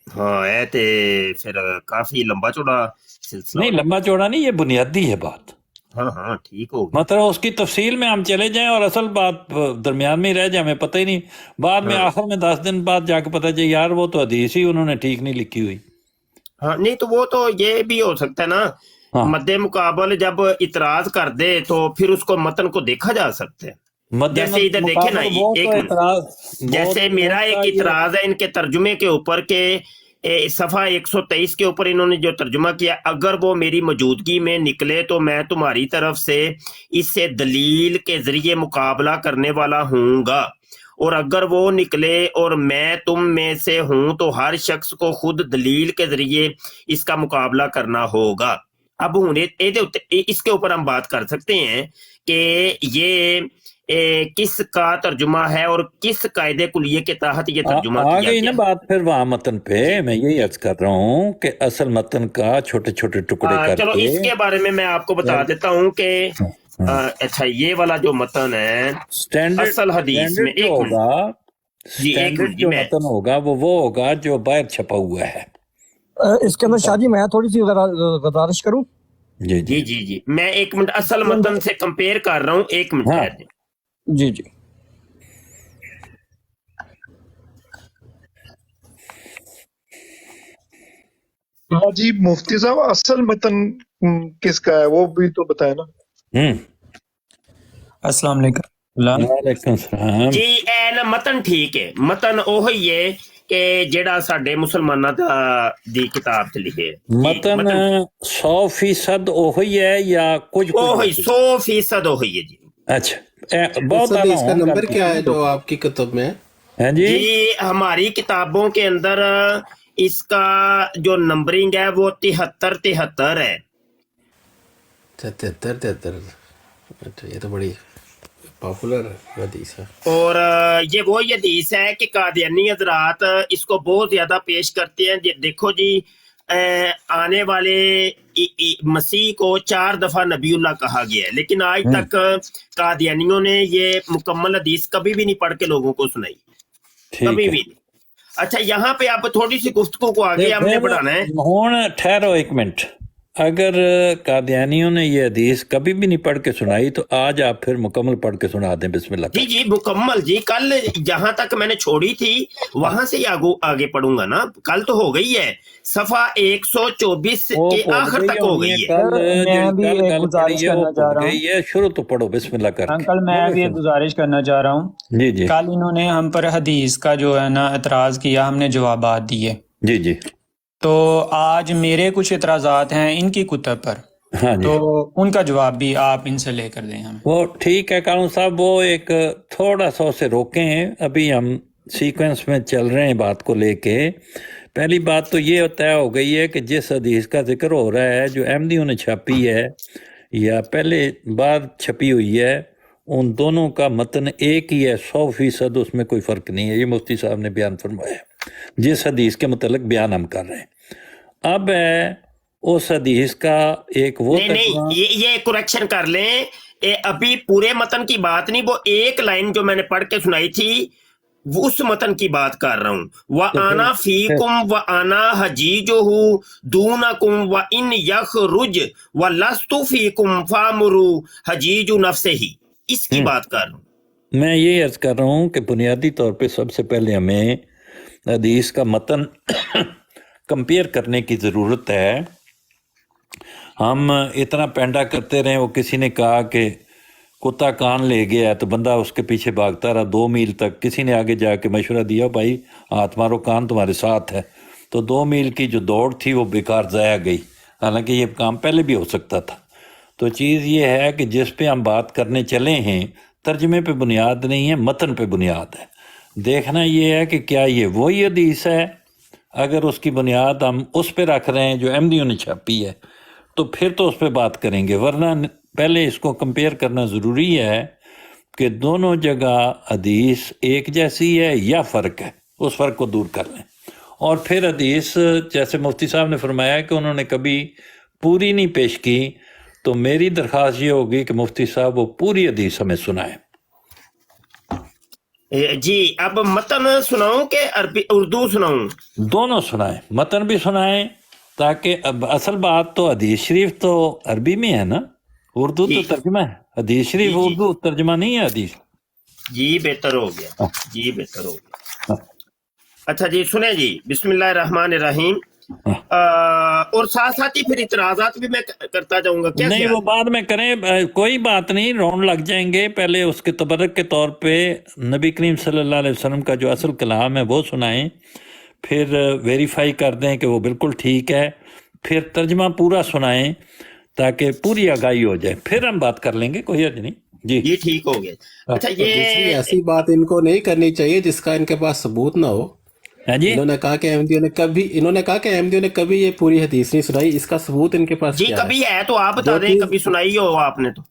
S2: हाँ, है ते फिर काफी लंबा चौड़ा सिलसिला
S1: नहीं, लंबा चौड़ा नहीं, ये बुनियादी है बात।
S2: हाँ हाँ, ठीक हो गया।
S1: मतलब उसकी तफसील में हम चले जाएं और असल बात दरमियान में ही रह जाए, हमें पता ही नहीं, बाद में आखिर में 10 दिन बाद जाके पता चले यार वो तो हदीस ही उन्होंने ठीक नहीं लिखी हुई।
S2: हाँ, नहीं तो वो तो ये भी हो सकता है ना,
S1: हाँ,
S2: मद्दे मुकाबल जब इतराज कर दे तो फिर उसको मतन को देखा जा सकता है। जैसे इधर देखे ना, एक मिनट, जैसे मेरा एक इतराज है इनके तर्जुमे के ऊपर के सफा 123 के ऊपर इन्होंने जो तर्जुमा किया, अगर वो मेरी मौजूदगी में निकले तो मैं तुम्हारी तरफ से इससे दलील के जरिए मुकाबला करने वाला हूँगा, और अगर वो निकले और मैं तुम में से हूं तो हर शख्स को खुद दलील के जरिए इसका मुकाबला करना होगा। अब इसके ऊपर हम बात कर सकते हैं कि ये किस का तर्जुमा है और किस कायदे कुलिये के तहत ये तर्जुमा
S1: आ
S2: किया
S1: गई
S2: गया।
S1: ना बात फिर वहां मतन पे। मैं यही अर्ज कर रहा हूँ कि असल मतन का छोटे छोटे टुकड़े करके,
S2: चलो इसके बारे में मैं आपको बता देता हूँ कि अच्छा, ये वाला जो मतन है
S1: स्टैंडर्ड
S2: असल हदीस में,
S1: जो होगा, स्टैंडर्ड जो मतन होगा वो होगा जो बाहर छपा हुआ है।
S3: इसके अंदर शादी मैं थोड़ी सी गुजारिश करूं।
S1: जी
S2: जी जी जी, मैं एक मिनट असल मतन से कंपेयर कर रहा हूँ, एक मिनट।
S1: हाँ
S3: जी जी,
S4: हाँ जी मुफ्ती साहब, असल मतन किसका है वो भी तो बताए ना।
S5: अस्सलाम वालेकुम।
S1: वालेकुम सलाम
S2: जी। ए ना मतन ठीक है, मतन ਉਹੀ ਹੈ ਕਿ ਜਿਹੜਾ ਸਾਡੇ ਮੁਸਲਮਾਨਾਂ ਦੀ ਕਿਤਾਬ ਚ ਲਿਖੇ
S1: मतन 100% ਉਹੀ है या कुछ
S2: ਉਹੀ 100% ਉਹੀ है जी।
S1: अच्छा, बहुत आला
S6: इसका नंबर क्या है जो आपकी किताब में है?
S1: है जी?
S2: जी, हमारी किताबों के अंदर इसका जो नंबरिंग है वो 73 है।
S6: 73। अच्छा, ये तो बड़ी पॉपुलर हदीस है।
S2: और ये वो हदीस है कि कादियानी हजरात इसको बहुत ज्यादा पेश करते हैं। देखो जी, आने वाले मसीह को 4 दफा नबीउल्लाह कहा गया है, लेकिन आज तक कादियानियों ने ये मुकम्मल हदीस कभी भी नहीं पढ़ के लोगों को सुनाई, कभी भी नहीं। अच्छा, यहाँ पे आप थोड़ी सी गुफ्तगू को आगे हमने बढ़ाना है।
S1: हुण ठहरो एक मिनट, अगर कादियानियों ने ये हदीस कभी भी नहीं पढ़ के सुनाई तो आज आप फिर मुकम्मल पढ़ के सुना दें। बिस्मिल्लाह।
S2: जी जी, मुकम्मल जी। कल जहां तक मैंने छोड़ी थी वहां से ही आगे पढ़ूंगा ना। कल तो हो गई है, सफा 124 के आखिर तक हो गई है।
S5: मैं भी एक गुजारिश करना चाह रहा हूँ।
S1: शुरू तो पढ़ो बिस्मिल्लाह करके।
S5: अंकल, मैं भी एक गुजारिश करना चाह रहा हूँ।
S1: जी जी,
S5: कल इन्होंने हम पर हदीस का जो है ना एतराज किया, हमने जवाबात दिए।
S1: जी जी,
S5: तो आज मेरे कुछ एतराज़ात हैं इनकी कुतब पर,
S1: हाँ जी,
S5: तो उनका जवाब भी आप इनसे लेकर दें हमें।
S1: वो ठीक है कानून साहब, वो एक थोड़ा सा उसे रोकें, अभी हम सीक्वेंस में चल रहे हैं बात को लेके। पहली बात तो ये तय हो गई है कि जिस हदीस का जिक्र हो रहा है जो अहमदियों ने छापी है या पहले बाद छपी हुई है, उन दोनों का मतन एक ही है, 100%, उसमें कोई फ़र्क नहीं है। ये मुफ्ती साहब ने बयान फरमाया जिस हदीस के मतलब बयान हम कर रहे हैं। अब है उस हदीस का एक वो
S2: नहीं नहीं, ये करेक्शन कर लें, अभी पूरे मतन की बात नहीं, वो एक लाइन जो मैंने पढ़ के सुनाई थी वो उस मतन की बात कर रहा हूं। व आना फीकुम व आना हजीजुहु दूनकुम व इन यखरुज व लस्तु फीकुम फामुरु हजीजु नफ्सिही, इसकी बात कर रहा हूं।
S1: मैं ये अर्ज कर रहा हूँ कि बुनियादी तौर पे सबसे पहले हमें हदीस का मतन कंपेयर करने की ज़रूरत है। हम इतना पैंडा करते रहे, वो किसी ने कहा कि कुत्ता कान ले गया है तो बंदा उसके पीछे भागता रहा 2 मील तक, किसी ने आगे जाके मशवरा दिया भाई हाथ मारो कान तुम्हारे साथ है, तो 2 मील की जो दौड़ थी वो बेकार ज़ाया गई, हालांकि ये काम पहले भी हो सकता था। तो चीज़ ये है कि जिस पे हम बात करने चले हैं तर्जमे पे बुनियाद नहीं है, मतन पे बुनियाद है। देखना ये है कि क्या ये वही हदीस है, अगर उसकी बुनियाद हम उस पे रख रहे हैं जो अहमदियों ने छापी है तो फिर तो उस पे बात करेंगे, वरना पहले इसको कंपेयर करना ज़रूरी है कि दोनों जगह हदीस एक जैसी है या फ़र्क है, उस फ़र्क को दूर कर लें। और फिर हदीस जैसे मुफ्ती साहब ने फरमाया कि उन्होंने कभी पूरी नहीं पेश की, तो मेरी दरख्वास्त ये होगी कि मुफ्ती साहब वो पूरी हदीस हमें सुनाएं।
S2: जी, अब मतन सुनाऊं कि अरबी उर्दू सुनाऊं?
S1: दोनों सुनाएं, मतन भी सुनाएं, ताकि अब असल बात तो हदीस शरीफ तो अरबी में है ना, उर्दू तो तर्जमा है, हदीस शरीफ उर्दू तर्जमा नहीं है हदीस।
S2: जी बेहतर हो गया, जी बेहतर हो गया। अच्छा जी सुने जी, बिस्मिल्लाहिर्रहमानिर्रहीम। और साथ साथ ही फिर इतराजात भी मैं करता जाऊंगा, क्या
S1: नहीं वो बाद में करें, कोई बात नहीं, राउंड लग जाएंगे। पहले उसके तबरक के तौर पे नबी करीम सल्लल्लाहु अलैहि वसल्लम का जो असल कलाम है वो सुनाएं, फिर वेरीफाई कर दें कि वो बिल्कुल ठीक है, फिर तर्जमा पूरा सुनाएं ताकि पूरी आगाही हो जाए, फिर हम बात कर लेंगे, कोई हर्ज नहीं जी।
S2: ये ठीक हो गया। अच्छा
S6: दूसरी
S2: ये
S6: ऐसी बात इनको नहीं करनी चाहिए जिसका इनके पास सबूत ना हो।
S1: हाँ जी,
S6: इन्होंने कहा कि अहमदियों ने कभी ये पूरी हदीस नहीं सुनाई, इसका सबूत इनके पास
S2: जी
S6: क्या
S2: कभी है तो आप बता दें, कभी सुनाई हो आपने तो।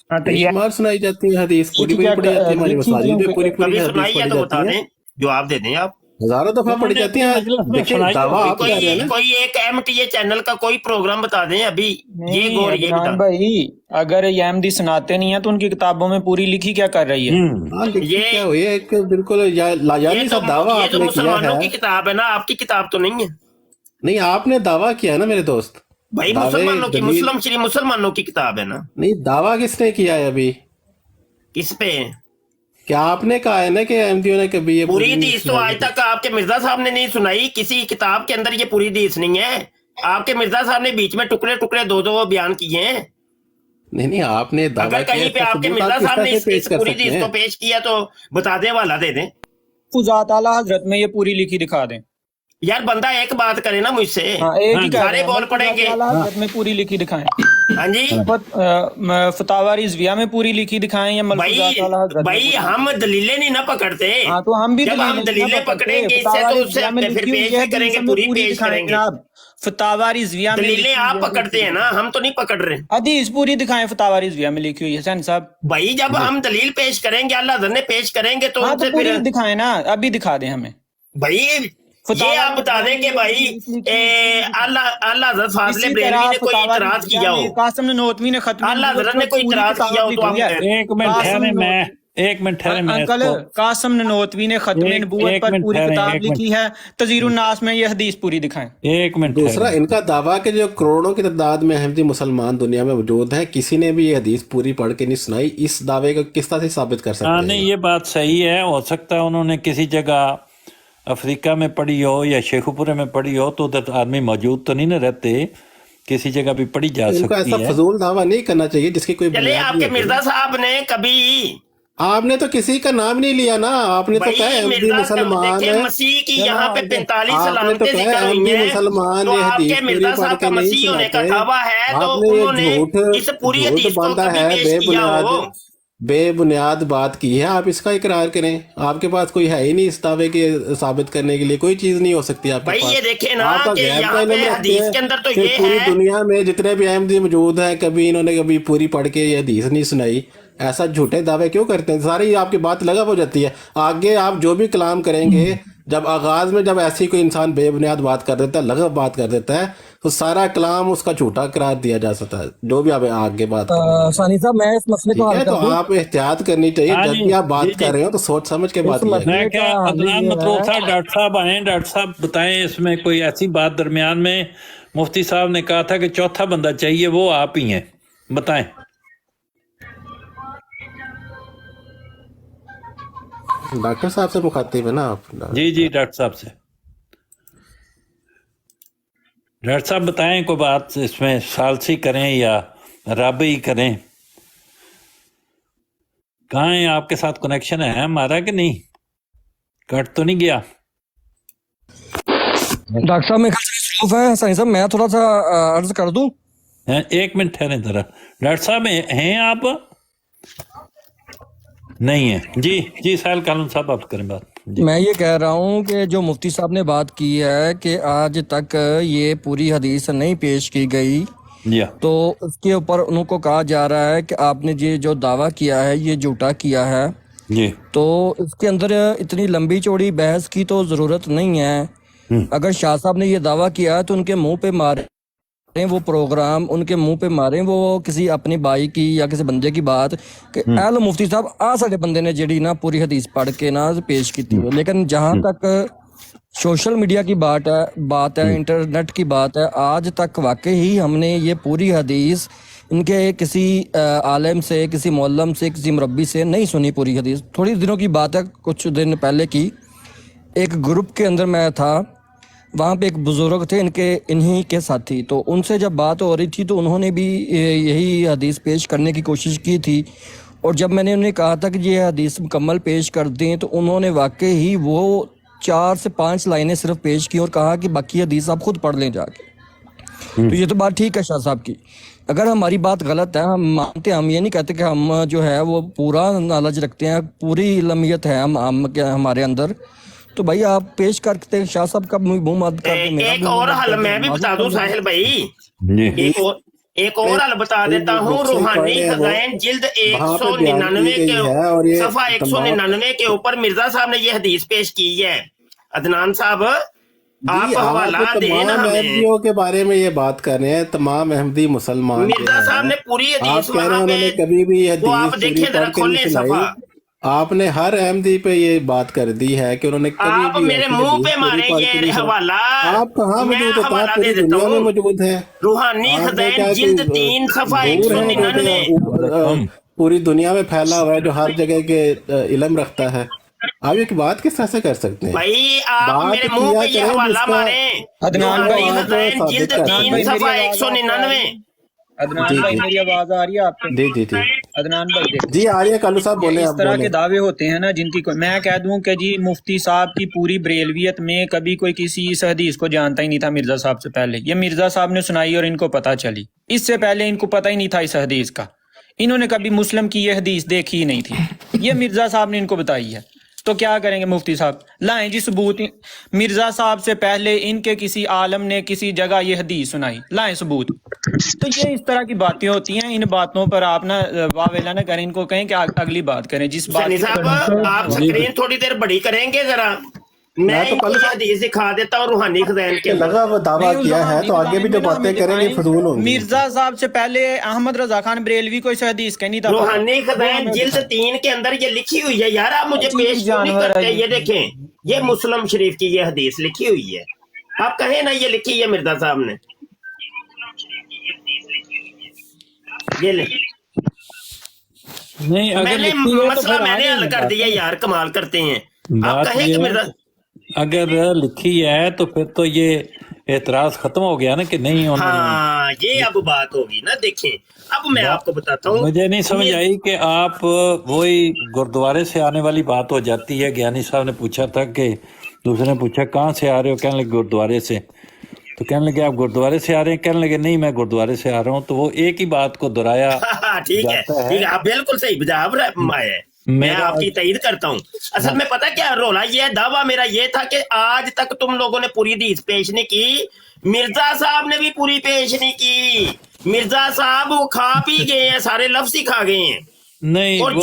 S5: हाँ तो ये
S6: बेशुमार सुनाई जाती है हदीस, पूरी पूरी पढ़ी जाती है, हमारी मसाजिद में पूरी पूरी
S2: कभी
S6: हदीस
S2: सुनाई है
S6: पढ़ी
S2: तो बता
S6: जाती है,
S2: दें, जवाब दे दें आप।
S6: हजारों दफा पढ़ी जाती है। देखिए दावा आप कर रहे हैं ना,
S2: कोई एक एमटीए चैनल का कोई प्रोग्राम बता दें अभी, ये
S5: नहीं
S2: गौर ये
S5: अदनान
S2: बता।
S5: भाई, अगर ये अहमदी सुनाते नहीं है तो उनकी किताबों में पूरी लिखी क्या कर रही है?
S6: हाँ देखिए क्या हुई है, एक बिल्कुल लाजानी सा दावा
S2: ये तो
S6: आपने किया
S2: मुसलमानों की
S6: है।
S2: किताब है ना, आपकी किताब तो नहीं है
S6: नहीं आपने दावा किया है ना मेरे दोस्त,
S2: भाई,
S6: दावे
S2: मुसलमानों की किताब है ना।
S6: नहीं दावा किसने किया है अभी?
S2: किस पे?
S6: क्या आपने कहा है ना कि अहमदियों ने कभी ये
S2: पूरी हदीस तो आज तक आपके मिर्जा साहब ने नहीं सुनाई, किसी किताब के अंदर ये पूरी हदीस नहीं है। आपके मिर्जा साहब ने बीच में टुकड़े टुकड़े दो बयान किए हैं।
S6: नहीं आपने दावा
S2: अगर
S6: किया,
S2: कहीं पे
S6: इसका
S2: आपके
S6: सबूत
S2: मिर्जा
S6: आप किस
S2: साहब
S6: तरह
S2: ने
S6: से
S2: इस
S6: पेश कर
S2: पूरी
S6: सकते
S2: हदीस को
S6: हैं?
S2: पेश किया तो बता दे, वाला दे दें।
S5: फुजात आला हजरत में ये पूरी लिखी दिखा दें।
S2: यार बंदा एक बात करे ना मुझसे,
S5: हाँ एक ही कह रहे
S2: सारे
S5: हैं,
S2: बोल पड़ेंगे।
S5: फुजात आला हजरत में पूरी लिखी दिखाएं,
S2: हाँ जी
S5: फतावा रिजविया में पूरी लिखी दिखाएं, या मलफूजात आला हजरत में
S2: भाई
S5: पूरी?
S2: हम दलीलें नहीं ना पकड़ते।
S5: हाँ तो हम भी
S2: जब हम दलीलें पकड़ेंगे इससे तो उससे फिर पेश भी करेंगे, पूरी पेश करेंगे।
S5: फतावा रिजविया में
S2: दलीलें आप पकड़ते हैं ना, हम तो नहीं पकड़ रहे।
S5: हदीस पूरी दिखाएं, फतावा रिजविया में लिखी हुई है हसैन साहब।
S2: भाई जब हम दलील पेश करेंगे, अल्लाह ने पेश करेंगे तो
S5: हाँ
S2: उनसे
S5: तो पूरी
S2: फिर
S5: दिखाएं ना, अभी दिखा दें हमें।
S2: भाई ये आप बता दें कि भाई अल्लाह हज़रत फाज़िल बरेलवी ने कोई इतराज किया हो,
S5: कासिम ननोतवी ने खत्म
S2: अल्लाह हज़रत ने कोई इतराज किया हो तो हम
S1: एक मिनट ठहरे, मैं
S5: अंकल कासिम ननोतवी ने खत्म नबूवत पर पूरी किताब लिखी है, तज़ीरुन नास में ये हदीस पूरी दिखाएं।
S1: एक मिनट।
S6: दूसरा इनका दावा कि जो करोड़ों की तादाद में अहमदी मुसलमान दुनिया में मौजूद हैं, किसी ने भी ये हदीस पूरी पढ़ के नहीं सुनाई, इस दावे को किस तरह से साबित कर सकते हैं?
S1: नहीं ये बात सही है, हो सकता है उन्होंने किसी जगह अफ्रीका में पढ़ी हो या शेखुपुरे में पढ़ी हो, तो उधर आदमी मौजूद तो नहीं ना रहते, किसी जगह भी पढ़ी जा
S6: इनको
S1: सकती
S6: ऐसा
S1: है।
S6: फजूल दावा नहीं करना चाहिए जिसकी कोई
S2: चले।
S6: बुनियाद
S2: आपके
S6: नहीं होती।
S2: मिर्जा साहब ने कभी,
S6: आपने तो किसी का नाम नहीं लिया ना, आपने तो कहा अहमदी मुसलमान
S2: देखिए
S6: है,
S2: मसीह की यहाँ पे 45
S6: आपने तो
S2: सलामतें
S6: कहा
S2: जिक्र हुई
S6: अहमदी
S2: हैं,
S6: मुसलमान
S2: तो
S6: ये हदीस
S2: आपके
S6: पूरी
S2: मिर्जा
S6: पढ़
S2: साहब
S6: के
S2: का
S6: नहीं
S2: मसीह होने का
S6: सुनाते।
S2: दावा है, तो
S6: आपने ये
S2: उन्होंने इस पूरी हदीस को
S6: बंदा
S2: कभी
S6: है,
S2: पेश किया हो?
S6: बेबुनियाद बात की है, आप इसका इकरार करें। आपके पास कोई है ही नहीं इस दावे के साबित करने के लिए, कोई चीज नहीं हो सकती आपके
S2: भाई
S6: पास।
S2: ये देखें ना
S6: आप तो
S2: कि
S6: गैर
S2: यहाँ
S6: का
S2: पे
S6: इल्म रखते
S2: हदीस
S6: हैं
S2: के अंदर तो
S6: कि
S2: ये
S6: पूरी
S2: है,
S6: दुनिया में जितने भी अहमदी मौजूद हैं कभी इन्होंने कभी पूरी पढ़ के ये हदीस नहीं सुनाई। ऐसा झूठे दावे क्यों करते हैं? सारी आपकी बात लगा हो जाती है। आगे आप जो भी कलाम करेंगे, जब आगाज में जब ऐसी कोई इंसान बेबुनियाद बात कर देता है, लग़व बात कर देता है, तो सारा कलाम उसका झूठा करार दिया जा सकता है, जो भी आप आगे बात कर रहे हैं।
S3: सानी साहब मैं इस मसले को
S6: ठीक
S3: हल
S6: है,
S3: कर
S6: तो
S3: दूं।
S6: आप एहतियात करनी चाहिए जब भी आप बात कर रहे हो, तो सोच समझ के बात कीजिए।
S1: मैं क्या अदनान मतरूफ साहब, डॉक्टर साहब आए, डॉक्टर साहब बताएं इसमें कोई ऐसी बात दरमियान में मुफ्ती साहब ने कहा था कि चौथा बंदा चाहिए, वो आप ही हैं, बताएं।
S6: डॉक्टर साहब से मुखातिब है ना आप?
S1: जी जी डॉक्टर साहब से। डॉक्टर साहब बताएं कोई बात इसमें, सालसी करें या राबी करें। कहाँ है आपके साथ कनेक्शन है हमारा कि नहीं, कट तो नहीं गया?
S3: डॉक्टर साहब मेरे ख्याल से मसरूफ है। सानी साहब मैं थोड़ा सा अर्ज कर दूं।
S1: एक मिनट ठहरे जरा। डॉक्टर साहब हैं आप? नहीं है जी। जी साहिल कानून साहब आप करें बात जी।
S3: मैं ये कह रहा हूँ कि जो मुफ्ती साहब ने बात की है कि आज तक ये पूरी हदीस नहीं पेश की गई,
S1: जी
S3: तो उसके ऊपर उनको कहा जा रहा है कि आपने ये जो दावा किया है ये झूठा किया है।
S1: जी
S3: तो इसके अंदर इतनी लंबी चौड़ी बहस की तो ज़रूरत नहीं है। अगर शाह साहब ने ये दावा किया है तो उनके मुंह पे मारे वो प्रोग्राम, उनके मुंह पे मारे वो किसी अपनी बाई की या किसी बंदे की बात कि एल मुफ्ती साहब आ साडे बंदे ने जेड़ी ना पूरी हदीस पढ़ के ना पेश की थी। लेकिन जहां तक सोशल मीडिया की बात है, इंटरनेट की बात है, आज तक वाकई ही हमने ये पूरी हदीस इनके किसी आलिम से, किसी मौलम से, किसी मुरब्बी से नहीं सुनी पूरी हदीस। थोड़ी दिनों की बात है, कुछ दिन पहले की, एक ग्रुप के अंदर मैं था, वहाँ पे एक बुजुर्ग थे इन्हीं के साथी, तो उनसे जब बात हो रही थी तो उन्होंने भी यही हदीस पेश करने की कोशिश की थी। और जब मैंने उन्हें कहा था कि ये हदीस मुकम्मल पेश कर दें तो उन्होंने वाकई ही वो 4 से 5 लाइनें सिर्फ पेश की और कहा कि बाकी हदीस आप खुद पढ़ लें जाके। तो ये तो बात ठीक है शाह साहब की। अगर हमारी बात गलत है, हम मानते हैं, हम ये नहीं कहते कि हम जो है वो पूरा नॉलेज रखते हैं, पूरी इल्मियत है हमारे अंदर, तो भाई आप पेश करते शाह साहब का मुंह मत कर।
S2: एक और हल मैं भी बता दूं साहिल भाई, एक और हल बता देता हूँ। रूहानी खजाइन जिल्द 199 के सफा 199 के ऊपर मिर्जा साहब ने ये हदीस पेश की है। अदनान साहब आप हवाला देना
S6: अहमदियों के बारे में ये बात कर रहे हैं, तमाम अहमदी मुसलमान
S2: मिर्जा साहब ने पूरी हदीस
S6: आप कह रहे हैं उन्होंने कभी भी ये
S2: आप देखिए जरा खोले सफा।
S6: आपने हर अहमदी पे ये बात कर दी है कि उन्होंने कभी
S2: आप
S6: भी
S2: मेरे मुंह पे मारे ये हवाला।
S6: आप कहाँ मौजूद है?
S2: हवाला
S6: पूरी
S2: दे देता
S6: दुनिया में
S2: हूँ।
S6: मौजूद है।
S2: रूहानी खजाइन जिल्द 3 सफा 199
S6: पूरी दुनिया में फैला हुआ है, जो हर जगह के इल्म रखता है। आप एक बात किस तरह से कर सकते हैं
S2: भाई? आप मेरे मुंह पे ये हवाला मारे।
S5: अदनान भाई,
S2: रूहानी खजाइन जिल्द 3 सफा 199।
S5: अदनान भाई मेरी आवाज आ रही है आपको?
S6: जी जी जी
S5: अदनान भाई
S6: जी आ रही है। कालू साहब बोले।
S5: इस
S6: आप
S5: तरह
S6: बोले।
S5: के दावे होते हैं ना जिनकी मैं कह दूं कि जी मुफ्ती साहब की पूरी बरेलवियत में कभी कोई किसी इस हदीस को जानता ही नहीं था मिर्जा साहब से पहले। ये मिर्जा साहब ने सुनाई और इनको पता चली, इससे पहले इनको पता ही नहीं था इस हदीस का। इन्होंने कभी मुस्लिम की ये हदीस देखी ही नहीं थी, ये मिर्जा साहब ने इनको बताई है। तो क्या करेंगे मुफ्ती साहब? लाएं जी सबूत। मिर्जा साहब से पहले इनके किसी आलम ने किसी जगह ये हदीस सुनाई, लाएं सबूत। तो ये इस तरह की बातें होती हैं, इन बातों पर आप ना वावेला ना करें, इनको कहें कि अगली बात करें जिस बात
S2: साहब आप स्क्रीन थोड़ी देर बड़ी करेंगे जरा, मैं तो कल हदीस दिखा देता हूँ रूहानी खजाइन के
S6: लगा वो दावा किया है, तो आगे भी जो बातें करेंगे फजूल होंगी।
S5: मिर्जा साहब से पहले अहमद रजा खान बरेलवी को इस हदीस का नहीं था।
S2: रूहानी खजाइन जिल्द 3 के अंदर ये लिखी हुई है यार, आप मुझे पेश क्यों नहीं करते? ये देखें, ये मुस्लिम शरीफ की ये हदीस लिखी हुई है, आप कहें ना ये लिखी है मिर्जा साहब ने, ये ले
S1: नहीं
S2: मैंने मसला मैंने हल कर दिया यार, कमाल करते हैं। आप कहें कि मिर्जा
S1: अगर लिखी है तो फिर तो ये एतराज खत्म हो गया ना कि नहीं होना।
S2: हाँ ये अब बात होगी ना। देखें अब मैं आपको बताता हूँ,
S1: मुझे नहीं समझ आई कि आप वही गुरुद्वारे से आने वाली बात हो जाती है। ज्ञानी साहब ने पूछा था कि दूसरे ने पूछा कहाँ से आ रहे हो, कहने लगे गुरुद्वारे से, तो कहने लगे आप गुरुद्वारे से आ रहे हैं, कहने लगे नहीं मैं गुरुद्वारे से आ रहा हूँ। तो वो एक ही बात को दोहराया।
S2: ठीक है ठीक है, आप बिल्कुल सही जवाब है, मैं आपकी तईद करता हूँ। असल में पता क्या रोला, ये दावा मेरा ये था कि आज तक तुम लोगों ने पूरी हदीस पेश नहीं की, मिर्जा साहब ने भी पूरी पेश नहीं की। मिर्जा साहब वो खा पी गए हैं, सारे लफ्ज ही खा गए हैं।
S1: नहीं
S2: और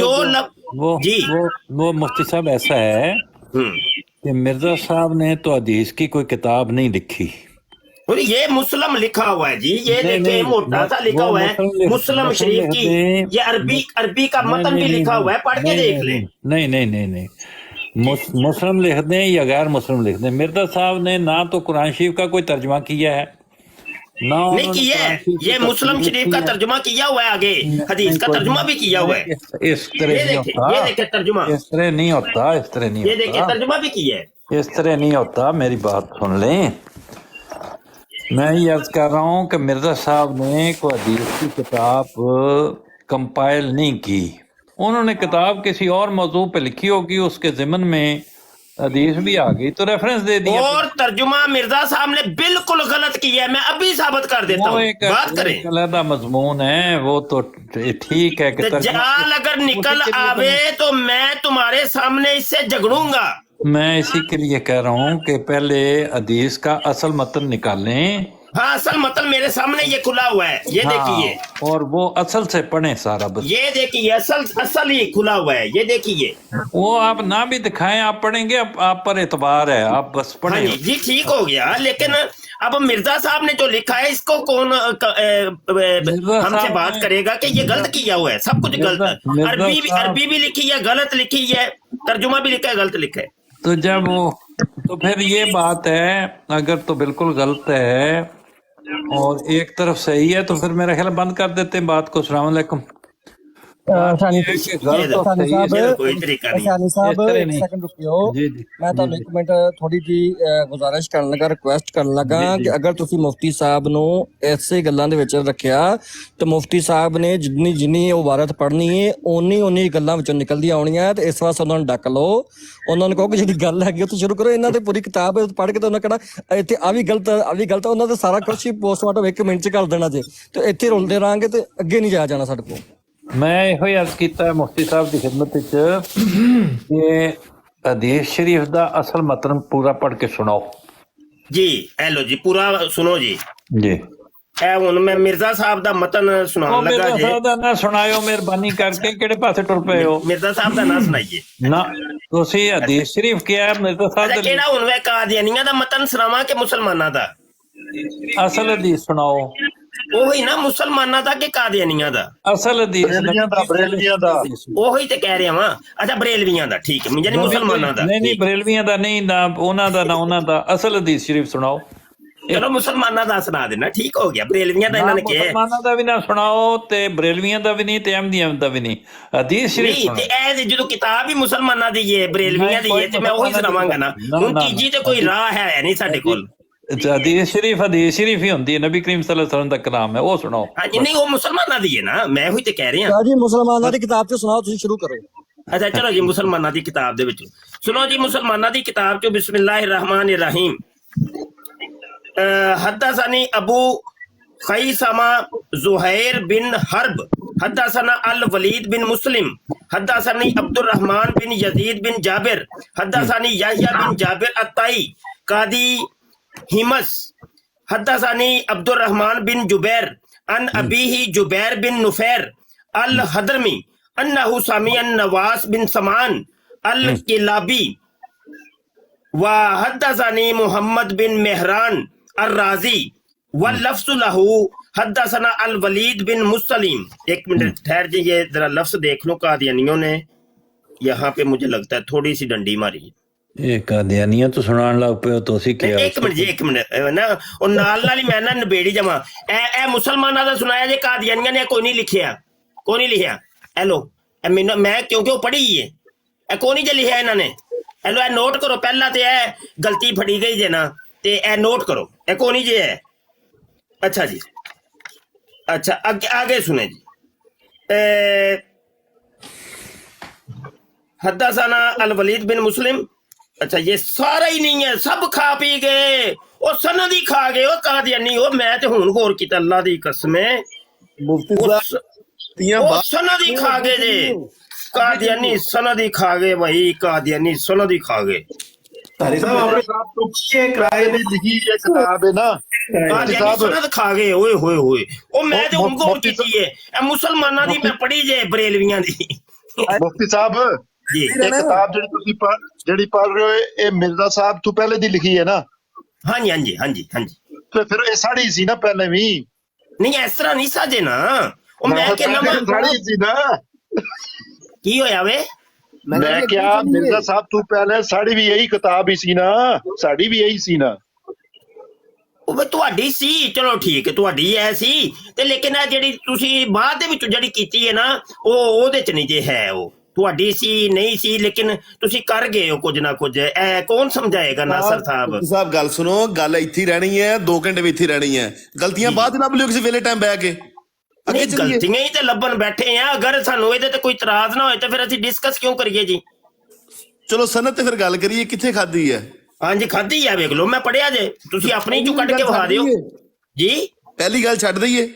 S1: वो मुफ्ती साहब ऐसा है کہ مرزا صاحب نے تو حدیث کی کوئی کتاب نہیں لکھی.
S2: اور یہ مسلم لکھا ہوا ہے جی, یہ دیکھیں موٹا سا لکھا ہوا ہے مسلم شریف کی, یہ عربی کا متن بھی لکھا ہوا ہے, پڑھ کے دیکھ لیں.
S1: نہیں, مسلم لکھ دیں یا غیر مسلم لکھ دیں, مرزا صاحب نے نہ تو قرآن شریف کا کوئی ترجمہ کیا ہے
S2: نہیں کیا ہے, یہ مسلم شریف کا ترجمہ کیا ہوا ہے, آگے حدیث کا ترجمہ بھی کیا ہوا ہے.
S1: اس طرح
S2: یہ دیکھیں ترجمہ,
S1: اس طرح نہیں ہوتا, اس طرح نہیں
S2: یہ دیکھیں
S1: ہوتا,
S2: ترجمہ بھی کیا ہے.
S1: اس طرح نہیں ہوتا. میری بات سن لیں, میں یہ عرض کر رہا ہوں کہ مرزا صاحب نے کوئی حدیث کی کتاب کمپائل نہیں کی, انہوں نے کتاب کسی اور موضوع پہ لکھی ہوگی, اس کے ضمن میں حدیث بھی آ گئی تو ریفرنس دے دیا.
S2: اور ترجمہ مرزا صاحب نے بالکل غلط کیا ہے, میں ابھی ثابت کر دیتا ہوں, بات کریں.
S1: علیحدہ مضمون ہے وہ تو ٹھیک ہے کہ
S2: دجال اگر نکل آوے تو میں تمہارے سامنے اس سے جھگڑوں گا.
S1: میں اسی کے لیے کہہ رہا ہوں کہ پہلے حدیث کا اصل متن نکالیں.
S2: ہاں اصل متن میرے سامنے یہ کھلا ہوا ہے, یہ دیکھیے,
S1: اور وہ اصل سے پڑھیں سارا, بس
S2: یہ دیکھیے اصل ہی کھلا ہوا ہے, یہ دیکھیے.
S1: وہ آپ نہ بھی دکھائیں, آپ پڑھیں گے, آپ پر اعتبار ہے, آپ بس پڑھیں.
S2: جی ٹھیک ہو گیا, لیکن اب مرزا صاحب نے جو لکھا ہے اس کو کون ہم سے بات کرے گا کہ یہ غلط کیا ہوا ہے, سب کچھ غلط ہے. عربی بھی لکھی ہے غلط لکھی ہے, ترجمہ بھی لکھا ہے غلط لکھا ہے.
S1: تو جب وہ تو پھر یہ بات ہے, اگر تو بالکل غلط ہے اور ایک طرف صحیح ہے تو پھر میرا خیال بند کر دیتے ہیں بات کو. السلام علیکم.
S3: میں ਤੁਹਾਨੂੰ ਇੱਕ ਮਿੰਟ ਥੋੜੀ ਜੀ ਗੁਜ਼ਾਰਿਸ਼ ਕਰਨ ਲੱਗਾ, ਰਿਕੁਐਸਟ ਕਰਨ ਲੱਗਾ ਕਿ ਅਗਰ ਤੁਸੀਂ ਮੁਫਤੀ ਸਾਹਿਬ ਨੂੰ ਐਸੇ ਗੱਲਾਂ ਦੇ ਵਿੱਚ ਰੱਖਿਆ ਤੇ ਮੁਫਤੀ ਸਾਹਿਬ ਨੇ ਜਿੰਨੀ ਉਹ ਇਬਾਰਤ ਪੜ੍ਹਨੀ ਹੈ ਓਨੀ ਗੱਲਾਂ ਵਿੱਚੋਂ ਨਿਕਲਦੀਆਂ ਆਉਣੀਆਂ, ਤੇ ਇਸ ਵਾਸਤੇ ਉਹਨਾਂ ਨੂੰ ਡੱਕ ਲਓ, ਉਹਨਾਂ ਨੂੰ ਕਹੋ ਕਿ ਜਿਹੜੀ ਗੱਲ ਹੈਗੀ ਉਹ ਸ਼ੁਰੂ ਕਰੋ. ਇਹਨਾਂ ਦੀ ਪੂਰੀ ਕਿਤਾਬ ਪੜ੍ਹ ਕੇ ਤਾਂ ਉਹਨਾਂ ਕਹਿਣਾ ਇੱਥੇ ਆ ਵੀ ਗਲਤ ਉਹਨਾਂ ਦਾ ਸਾਰਾ ਕੁਛ ਹੀ ਪੋਸਟਮਾਰਟਮ 1 ਮਿੰਟ 'ਚ ਕਰ ਦੇਣਾ ਜੇ, ਤੇ ਇੱਥੇ ਰੁਲਦੇ ਰਹਾਂਗੇ ਤੇ ਅੱਗੇ ਨਹੀਂ ਜਾਇਆ ਜਾਣਾ ਸਾਡੇ ਕੋਲ.
S1: ਮੈਂ ਇਹੋ ਹੀ ਅਰਜ਼ ਕੀਤਾ ਹੈ ਮੁਫਤੀ ਸਾਹਿਬ ਦੀ ਖਿਦਮਤ ਵਿੱਚ ਕਿ ਹਦੀਸ ਸ਼ਰੀਫ ਦਾ ਅਸਲ ਮਤਨ ਪੂਰਾ ਪੜ੍ਹ ਕੇ ਸੁਣਾਓ.
S2: ਜੀ ਇਹ ਲੋ ਜੀ, ਪੂਰਾ ਸੁਣੋ ਜੀ.
S1: ਜੀ
S2: ਇਹ ਹੁਣ ਮੈਂ ਮਿਰਜ਼ਾ ਸਾਹਿਬ ਦਾ ਮਤਨ ਸੁਣਾਉਣ ਲੱਗਾ ਜੀ.
S1: ਮਿਰਜ਼ਾ ਸਾਹਿਬ ਦਾ ਨਾ ਸੁਣਾਇਓ ਮਿਹਰਬਾਨੀ ਕਰਕੇ, ਕਿਹੜੇ ਪਾਸੇ ਟੁਰ ਪਏ ਹੋ?
S2: ਮਿਰਜ਼ਾ ਸਾਹਿਬ ਦਾ ਨਾ ਸੁਣਾਈਏ
S1: ਨਾ, ਤੁਸੀਂ ਹਦੀਸ ਸ਼ਰੀਫ ਕਿਹਾ ਮਿਰਜ਼ਾ ਸਾਹਿਬ ਦਾ
S2: ਕਿਹੜਾ? ਹੁਣ ਵੇ ਕਾਦੀਆਨੀਆਂ ਦਾ ਮਤਨ ਸੁਣਾਵਾਂ ਕਿ ਮੁਸਲਮਾਨਾਂ ਦਾ?
S1: ਅਸਲ ਹਦੀਸ ਸੁਣਾਓ.
S2: ਉਹੀ ਨਾ, ਮੁਸਲਮਾਨਾਂ ਦਾ ਕਿ ਕਾਦੀਆਨੀਆਂ ਦਾ?
S1: ਅਸਲ ਹਦੀਸ
S4: ਬਰੇਲਵੀਆਂ ਦਾ
S2: ਉਹੀ ਤੇ ਕਹਿ ਰਿਹਾ ਵਾਂ. ਅੱਛਾ ਬਰੇਲਵੀਆਂ ਦਾ, ਠੀਕ ਹੈ, ਯਾਨੀ ਮੁਸਲਮਾਨਾਂ ਦਾ
S1: ਨਹੀਂ, ਬਰੇਲਵੀਆਂ ਦਾ ਨਹੀਂ, ਨਾ ਉਹਨਾਂ ਦਾ ਨਾ ਉਹਨਾਂ ਦਾ, ਅਸਲ ਹਦੀਸ ਸ਼ਰੀਫ ਸੁਣਾਓ.
S2: ਚਲੋ ਮੁਸਲਮਾਨਾਂ ਦਾ ਸੁਣਾ ਦੇਣਾ, ਠੀਕ ਹੋ ਗਿਆ. ਬਰੇਲਵੀਆਂ ਦਾ ਇਹਨਾਂ ਨੇ ਕਿਹਾ,
S1: ਮੁਸਲਮਾਨਾਂ ਦਾ ਵੀ ਨਾ ਸੁਣਾਓ ਤੇ ਬਰੇਲਵੀਆਂ ਦਾ ਵੀ ਨਹੀਂ ਤੇ ਅਹਿਮਦੀਆਂ ਦਾ ਵੀ ਨਹੀਂ, ਹਦੀਸ ਸ਼ਰੀਫ
S2: ਨਹੀਂ. ਤੇ ਇਹ ਜਦੋਂ ਕਿਤਾਬ ਹੀ ਮੁਸਲਮਾਨਾਂ ਦੀ ਹੈ, ਬਰੇਲਵੀਆਂ ਦੀ ਹੈ, ਤੇ ਮੈਂ ਉਹੀ ਸੁਣਾਵਾਂਗਾ ਨਾ. ਹੁਣ ਤੀਜੀ ਤੇ ਕੋਈ ਰਾਹ ਹੈ ਨਹੀਂ ਸਾਡੇ ਕੋਲ.
S1: ਹਦੀਸ ਸ਼ਰੀਫ ਹੀ ਹੁੰਦੀ ਹੈ, ਨਬੀ ਕਰੀਮ ਸੱਲੱਲਾਹੁ ਅਲੈਹਿ ਵਸੱਲਮ ਦਾ ਕਲਾਮ ਹੈ, ਉਹ ਸੁਣਾਓ.
S2: ਹਾਂਜੀ, ਨਹੀਂ ਉਹ ਮੁਸਲਮਾਨਾਂ ਦੀ ਹੈ ਨਾ, ਮੈਂ ਉਹੀ ਤੇ ਕਹਿ ਰਿਹਾ
S3: ਜੀ. ਮੁਸਲਮਾਨਾਂ ਦੀ ਕਿਤਾਬ 'ਚ ਸੁਣਾਓ, ਤੁਸੀਂ ਸ਼ੁਰੂ ਕਰੋ.
S2: ਅੱਛਾ ਚਲੋ ਜੀ, ਮੁਸਲਮਾਨਾਂ ਦੀ ਕਿਤਾਬ ਦੇ ਵਿੱਚ ਸੁਣੋ ਜੀ. ਮੁਸਲਮਾਨਾਂ ਦੀ ਕਿਤਾਬ 'ਚੋਂ ਬਿਸਮਿल्लाहिर रहमान الرحیم. حدثني ابو خیثمہ زہیر بن حرب حدثنا الولید بن مسلم حدثني عبد الرحمن بن یزید بن جابر حدثني یحییٰ بن جابر الطائی قاضی ہمس حدثني عبد الرحمن بن جبیر عن ابیہ جبیر بن نفیر الحضرمی انہ سمع النواس بن سمعان الکلابی وحدثني محمد بن مہران الرازی واللفظ له حدثنا الولید بن مسلم. ایک منٹ ٹھہر جائیے ذرا لفظ دیکھ لو. قادیانیوں نے یہاں پہ مجھے لگتا ہے تھوڑی سی ڈنڈی ماری.
S1: ਇਹ ਕਾਦੀਆਨੀਆਂ ਤੋਂ ਸੁਣਾਉਣ ਲੱਗ ਪਏ ਹੋ ਤੁਸੀਂ ਕੀ?
S2: ਇੱਕ ਮਿੰਟ ਜੀ, ਇੱਕ ਮਿੰਟ ਨਾ, ਉਹ ਨਾਲ ਹੀ ਮੈਂ ਨਾ ਨਿਬੇੜੀ ਜਾਵਾਂ. ਇਹ ਮੁਸਲਮਾਨਾਂ ਦਾ ਸੁਣਾਇਆ ਜੇ, ਕਾਦੀਆਨੀਆਂ ਨੇ ਕੋਈ ਨਹੀਂ ਲਿਖਿਆ, ਕੋਈ ਨਹੀਂ ਲਿਖਿਆ. ਇਹ ਲੋ, ਇਹ ਮੈਨੂੰ ਮੈਂ ਕਿਉਂਕਿ ਉਹ ਪੜ੍ਹੀ ਹੈ, ਇਹ ਕੋਈ ਨਹੀਂ ਜੇ ਲਿਖਿਆ ਇਹਨਾਂ ਨੇ. ਇਹ ਲੋ, ਇਹ ਨੋਟ ਕਰੋ. ਪਹਿਲਾਂ ਤੇ ਇਹ ਗਲਤੀ ਫੜੀ ਗਈ ਜੇ ਨਾ, ਤੇ ਇਹ ਨੋਟ ਕਰੋ, ਇਹ ਕੋਈ ਨਹੀਂ ਜੇ ਹੈ. اچھا جی, اچھا آگے سنیں جی. حدثنا الولید بن مسلم. اچھا یہ سارا ہی نہیں ہے, سب کھا پی گئے, وہ سند ہی کھا گئے. وہ قادیانی ہو, میں تے ہون غور کیتا اللہ دی قسم, سند ہی کھا گئے جی. قادیانی سند ہی کھا گئے بھائی, قادیانی سند ہی کھا گئے. سند کھا گئے ہوئے ہوئے ہوئے. وہ میں تے ہون غور کیتی ہے, اے مسلماناں دی میں پڑھی جے, بریلویاں دی.
S4: مفتی صاحب
S2: ਜੀ
S4: ਇਹ ਕਿਤਾਬ ਜਿਹੜੀ ਪੜ੍ਹ ਰਹੇ ਹੋ ਇਹ ਮਿਰਜ਼ਾ ਸਾਹਿਬ ਤੋਂ ਪਹਿਲੇ ਦੀ ਲਿਖੀ ਹੈ ਨਾ?
S2: ਹਾਂਜੀ ਹਾਂਜੀ ਹਾਂਜੀ ਹਾਂਜੀ।
S4: ਤੇ ਫਿਰ ਇਹ ਸਾੜੀ ਸੀ ਨਾ ਪਹਿਲੇ ਵੀ?
S2: ਨਹੀਂ ਇਸ ਤਰ੍ਹਾਂ ਨਹੀਂ ਸਾਜੇ ਨਾ, ਉਹ ਮੈਂ ਕਹਿੰਦਾ
S4: ਸਾੜੀ ਸੀ ਨਾ।
S2: ਕੀ ਹੋਇਆ ਵੇ?
S4: ਮੈਂ ਕਿਹਾ ਮਿਰਜ਼ਾ ਸਾਹਿਬ ਤੋਂ ਪਹਿਲੇ ਸਾਡੀ ਵੀ ਇਹੀ ਕਿਤਾਬ ਹੀ ਸੀ ਨਾ, ਸਾਡੀ ਵੀ ਇਹੀ ਸੀ ਨਾ।
S2: ਉਹ ਵੀ ਤੁਹਾਡੀ ਸੀ, ਚਲੋ ਠੀਕ ਹੈ ਤੁਹਾਡੀ ਐ ਸੀ ਤੇ ਲੇਕਿਨ ਇਹ ਜਿਹੜੀ ਤੁਸੀਂ ਬਾਅਦ ਦੇ ਵਿੱਚ ਜਿਹੜੀ ਕੀਤੀ ਹੈ ਨਾ ਉਹ ਉਹਦੇ ਚ ਨਹੀਂ ਜੇ ਹੈ, ਉਹ ਤੁਹਾਡੀ ਸੀ ਨਹੀਂ ਸੀ, ਲੇਕਿਨ ਤੁਸੀਂ ਕਰ ਗਏ ਹੋ ਕੁਝ ਨਾ ਕੁਝ। ਇਹ ਕੌਣ ਸਮਝਾਏਗਾ ਨਾਸਰ ਸਾਹਿਬ?
S7: ਗੱਲ ਸੁਣੋ, ਗੱਲ ਇੱਥੇ ਹੀ ਰਹਿਣੀ ਹੈ, 2 ਘੰਟੇ ਵੀ ਇੱਥੇ ਹੀ ਰਹਿਣੀ ਹੈ। ਗਲਤੀਆਂ ਬਾਅਦ ਲੱਭ ਲਿਓ ਕਿਸੇ ਵੇਲੇ ਟਾਈਮ ਬਹਿ ਕੇ।
S2: ਨਹੀਂ ਗਲਤੀਆਂ ਹੀ ਤੇ ਲੱਭਣ ਬੈਠੇ ਆ, ਅਗਰ ਸਾਨੂੰ ਇਹਦੇ ਤੇ ਕੋਈ ਇਤਰਾਜ਼ ਨਾ ਹੋਏ ਤਾਂ ਫਿਰ ਅਸੀਂ ਡਿਸਕਸ ਕਿਉਂ ਕਰੀਏ ਜੀ?
S7: ਚਲੋ ਸਨਦ ਤੇ ਫਿਰ ਗੱਲ ਕਰੀਏ, ਕਿੱਥੇ ਖਾਦੀ ਹੈ?
S2: ਹਾਂਜੀ ਖਾਦੀ ਆ, ਵੇਖ ਲਓ ਮੈਂ ਪੜਿਆ ਜੇ, ਤੁਸੀਂ ਆਪਣੀ ਚੋਂ ਕੱਢ ਕੇ ਵਿਖਾ ਦਿਓ ਜੀ।
S7: ਪਹਿਲੀ ਗੱਲ ਛੱਡ ਦਈਏ।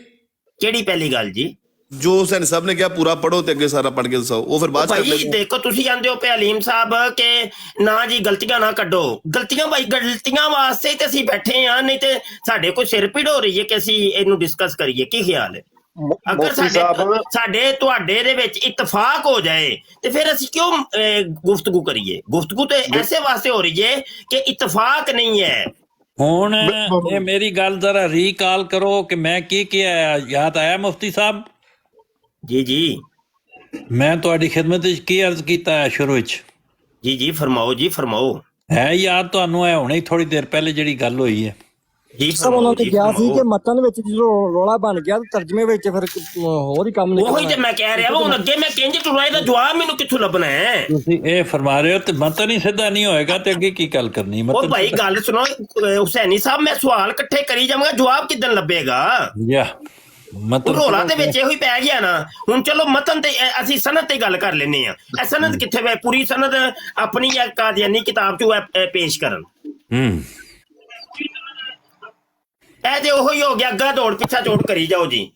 S2: ਕਿਹੜੀ ਪਹਿਲੀ ਗੱਲ ਜੀ?
S7: ਜੋ ਹੁਸੈਨ ਸਾਹਿਬ ਨੇ ਕਿਹਾ ਪੂਰਾ ਪੜੋ ਤੇ ਅੱਗੇ ਸਾਰਾ ਪੜ ਕੇ ਦੱਸੋ, ਉਹ ਫਿਰ ਬਾਅਦ ਚ
S2: ਭਾਈ ਦੇਖੋ ਤੁਸੀਂ ਆਂਦੇ ਹੋ ਹਲੀਮ ਸਾਹਿਬ ਕਿ ਨਾ ਜੀ ਗਲਤੀਆਂ ਨਾ ਕੱਢੋ। ਗਲਤੀਆਂ ਭਾਈ ਗਲਤੀਆਂ ਵਾਸਤੇ ਤੇ ਅਸੀਂ ਬੈਠੇ ਆ, ਨਹੀਂ ਤੇ ਸਾਡੇ ਕੋਈ ਸਿਰ ਪੀੜ ਹੋ ਰਹੀ ਹੈ ਕਿ ਅਸੀਂ ਇਹਨੂੰ ਡਿਸਕਸ ਕਰੀਏ। ਕੀ ਖਿਆਲ ਹੈ? ਅਗਰ ਸਾਡੇ ਤੁਹਾਡੇ ਦੇ ਵਿੱਚ ਇਤਫਾਕ ਹੋ ਜਾਏ ਤੇ ਫਿਰ ਅਸੀਂ ਕਿਉਂ ਗੁਫ਼ਤਗੂ ਕਰੀਏ? ਗੁਫ਼ਤਗੂ ਤੇ ਐਸੇ ਵਾਸਤੇ ਹੋ ਰਹੀ ਹੈ ਕਿ ਇਤਫਾਕ ਨਹੀਂ ਹੈ।
S1: ਹੁਣ ਇਹ ਮੇਰੀ ਗੱਲ ਜ਼ਰਾ ਰੀਕਾਲ ਕਰੋ ਕਿ ਮੈਂ ਕੀ ਕਿਹਾ, ਯਾਦ ਆਇਆ ਮੁਫਤੀ ਸਾਹਿਬ?
S2: ਜੀ ਜੀ
S1: ਮੈਂ ਤੁਹਾਡੀ ਖਿਦਮਤ ਵਿੱਚ ਕੀ ਅਰਜ਼ ਕੀਤਾ ਹੈ ਸ਼ੁਰੂ ਵਿੱਚ?
S2: ਜੀ ਜੀ ਫਰਮਾਓ ਜੀ ਫਰਮਾਓ।
S1: ਹੈ ਯਾਦ ਤੁਹਾਨੂੰ? ਹੈ ਹੁਣੇ ਥੋੜੀ ਦੇਰ ਪਹਿਲੇ ਜਿਹੜੀ ਗੱਲ ਹੋਈ ਹੈ
S2: ਜੀ
S3: ਸਭ ਉਹਨਾਂ ਨੇ ਕਿਹਾ ਸੀ ਕਿ ਮਤਨ ਵਿੱਚ ਜਦੋਂ ਰੌਲਾ ਬਣ ਗਿਆ ਤੇ ਤਰਜਮੇ ਵਿੱਚ ਫਿਰ ਹੋਰ ਹੀ ਕੰਮ ਨਿਕਲਣਾ।
S2: ਉਹੀ ਤੇ ਮੈਂ ਕਹਿ ਰਿਹਾ ਹੁਣ ਅੱਗੇ ਮੈਂ ਕਿੰਜ ਟੁਰਾਏ ਦਾ ਜਵਾਬ ਮੈਨੂੰ ਕਿੱਥੋਂ ਲੱਭਣਾ ਹੈ?
S1: ਤੁਸੀਂ ਇਹ ਫਰਮਾ ਰਹੇ ਹੋ ਤੇ ਮਤਨ ਹੀ ਸਿੱਧਾ ਨਹੀਂ ਹੋਏਗਾ ਤੇ ਅੱਗੇ ਕੀ ਗੱਲ ਕਰਨੀ?
S2: ਉਹ ਭਾਈ ਗੱਲ ਸੁਣੋ ਹੁਸੈਨੀ ਸਾਹਿਬ, ਮੈਂ ਸਵਾਲ ਇਕੱਠੇ ਕਰੀ ਜਾਵਾਂਗਾ, ਜਵਾਬ ਕਿੱਦਣ ਲੱਭੇਗਾ? ਰੋਲਾ ਦੇ ਵਿੱਚ ਇਹੋ ਹੀ ਪੈ ਗਿਆ ਨਾ। ਹੁਣ ਚਲੋ ਮਤਨ ਤੇ ਅਸੀਂ ਸਨਦ ਤੇ ਗੱਲ ਕਰ ਲੈਨੇ ਆ। ਇਹ ਸਨਦ ਕਿੱਥੇ ਵੇ? ਪੂਰੀ ਸਨਦ ਆਪਣੀ ਕਾਦੀਆਨੀ ਕਿਤਾਬ ਚੋਂ ਪੇਸ਼ ਕਰਨ। ਇਹ ਤੇ ਉਹੀ ਹੋ ਗਿਆ, ਅੱਗਾ ਦੌੜ ਪਿੱਛਾ ਚੋੜ ਕਰੀ ਜਾਓ ਜੀ।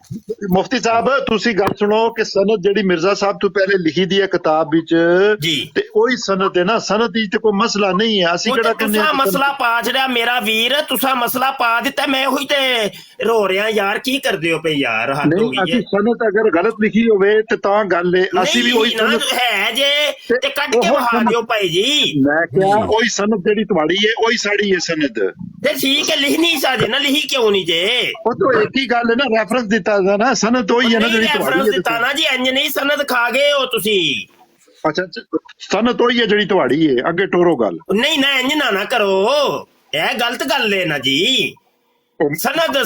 S4: ਮੁਫਤੀ ਸਾਹਿਬ ਤੁਸੀਂ ਗੱਲ ਸੁਣੋ ਕਿ ਸਨਦ ਜਿਹੜੀ ਮਿਰਜ਼ਾ ਸਾਹਿਬ ਤੋਂ ਪਹਿਲੇ ਲਿਖੀ ਦੀ ਹੈ ਕਿਤਾਬ ਵਿੱਚ ਤੇ ਉਹੀ ਸਨਦ ਹੈ ਨਾ, ਸਨਦ ਵਿੱਚ ਤੇ ਕੋਈ ਮਸਲਾ ਨਹੀਂ ਹੈ। ਅਸੀਂ ਕਿਹੜਾ ਕਹਿੰਦੇ
S2: ਤੁਸੀਂ ਮਸਲਾ ਪਾ ਛੜਿਆ ਮੇਰਾ ਵੀਰ, ਤੁਸੀਂ ਮਸਲਾ ਪਾ ਦਿੱਤਾ, ਮੈਂ ਉਹੀ ਤੇ ਰੋ ਰਿਹਾ ਯਾਰ। ਕੀ ਕਰਦੇ ਹੋ ਪਏ ਯਾਰ? ਹੱਦ ਹੋ ਗਈ ਹੈ।
S4: ਸਨਦ ਅਗਰ ਗਲਤ ਲਿਖੀ ਹੋਵੇ ਤੇ ਤਾਂ ਗੱਲ ਹੈ, ਅਸੀਂ ਵੀ ਉਹੀ ਸਨਦ
S2: ਹੈ ਜੇ ਤੇ ਕੱਢ ਕੇ ਵਹਾ ਦਿਓ ਭਾਈ ਜੀ।
S4: ਮੈਂ ਕਿਹਾ ਉਹੀ ਸਨਦ ਜਿਹੜੀ ਤੁਹਾਡੀ ਹੈ ਉਹੀ ਸਾਡੀ ਹੈ ਸਨਦ
S2: ਤੇ ਠੀਕ ਹੈ, ਲਿਖਣੀ ਸਾਜੇ ਨਾ, ਲਿਖੀ ਕਿਉਂ ਨਹੀਂ ਜੇ?
S4: ਉਹ ਤਾਂ ਇੱਕ ਹੀ ਗੱਲ ਹੈ ਨਾ, ਰੈਫਰੈਂਸ ਦਿੱਤਾ ਜਾਂਦਾ ਨਾ, ਸਨਦ ਉਹੀ ਹੈ ਨਾ ਜਿਹੜੀ ਤੁਹਾਡੀ ਹੈ।
S2: ਦਿੱਤਾ ਨਾ ਜੀ, ਇੰਜ ਨਹੀਂ ਸਨਦ ਖਾ ਗਏ ਹੋ ਤੁਸੀਂ।
S4: ਅੱਛਾ ਸਨਦ ਉਹੀ ਹੈ ਜਿਹੜੀ ਤੁਹਾਡੀ ਹੈ, ਅੱਗੇ ਟੋਰੋ ਗੱਲ।
S2: ਨਹੀਂ ਨਾ ਇੰਜ ਨਾ ਕਰੋ, ਇਹ ਗਲਤ ਗੱਲ ਹੈ ਨਾ ਜੀ। ਸਨਦ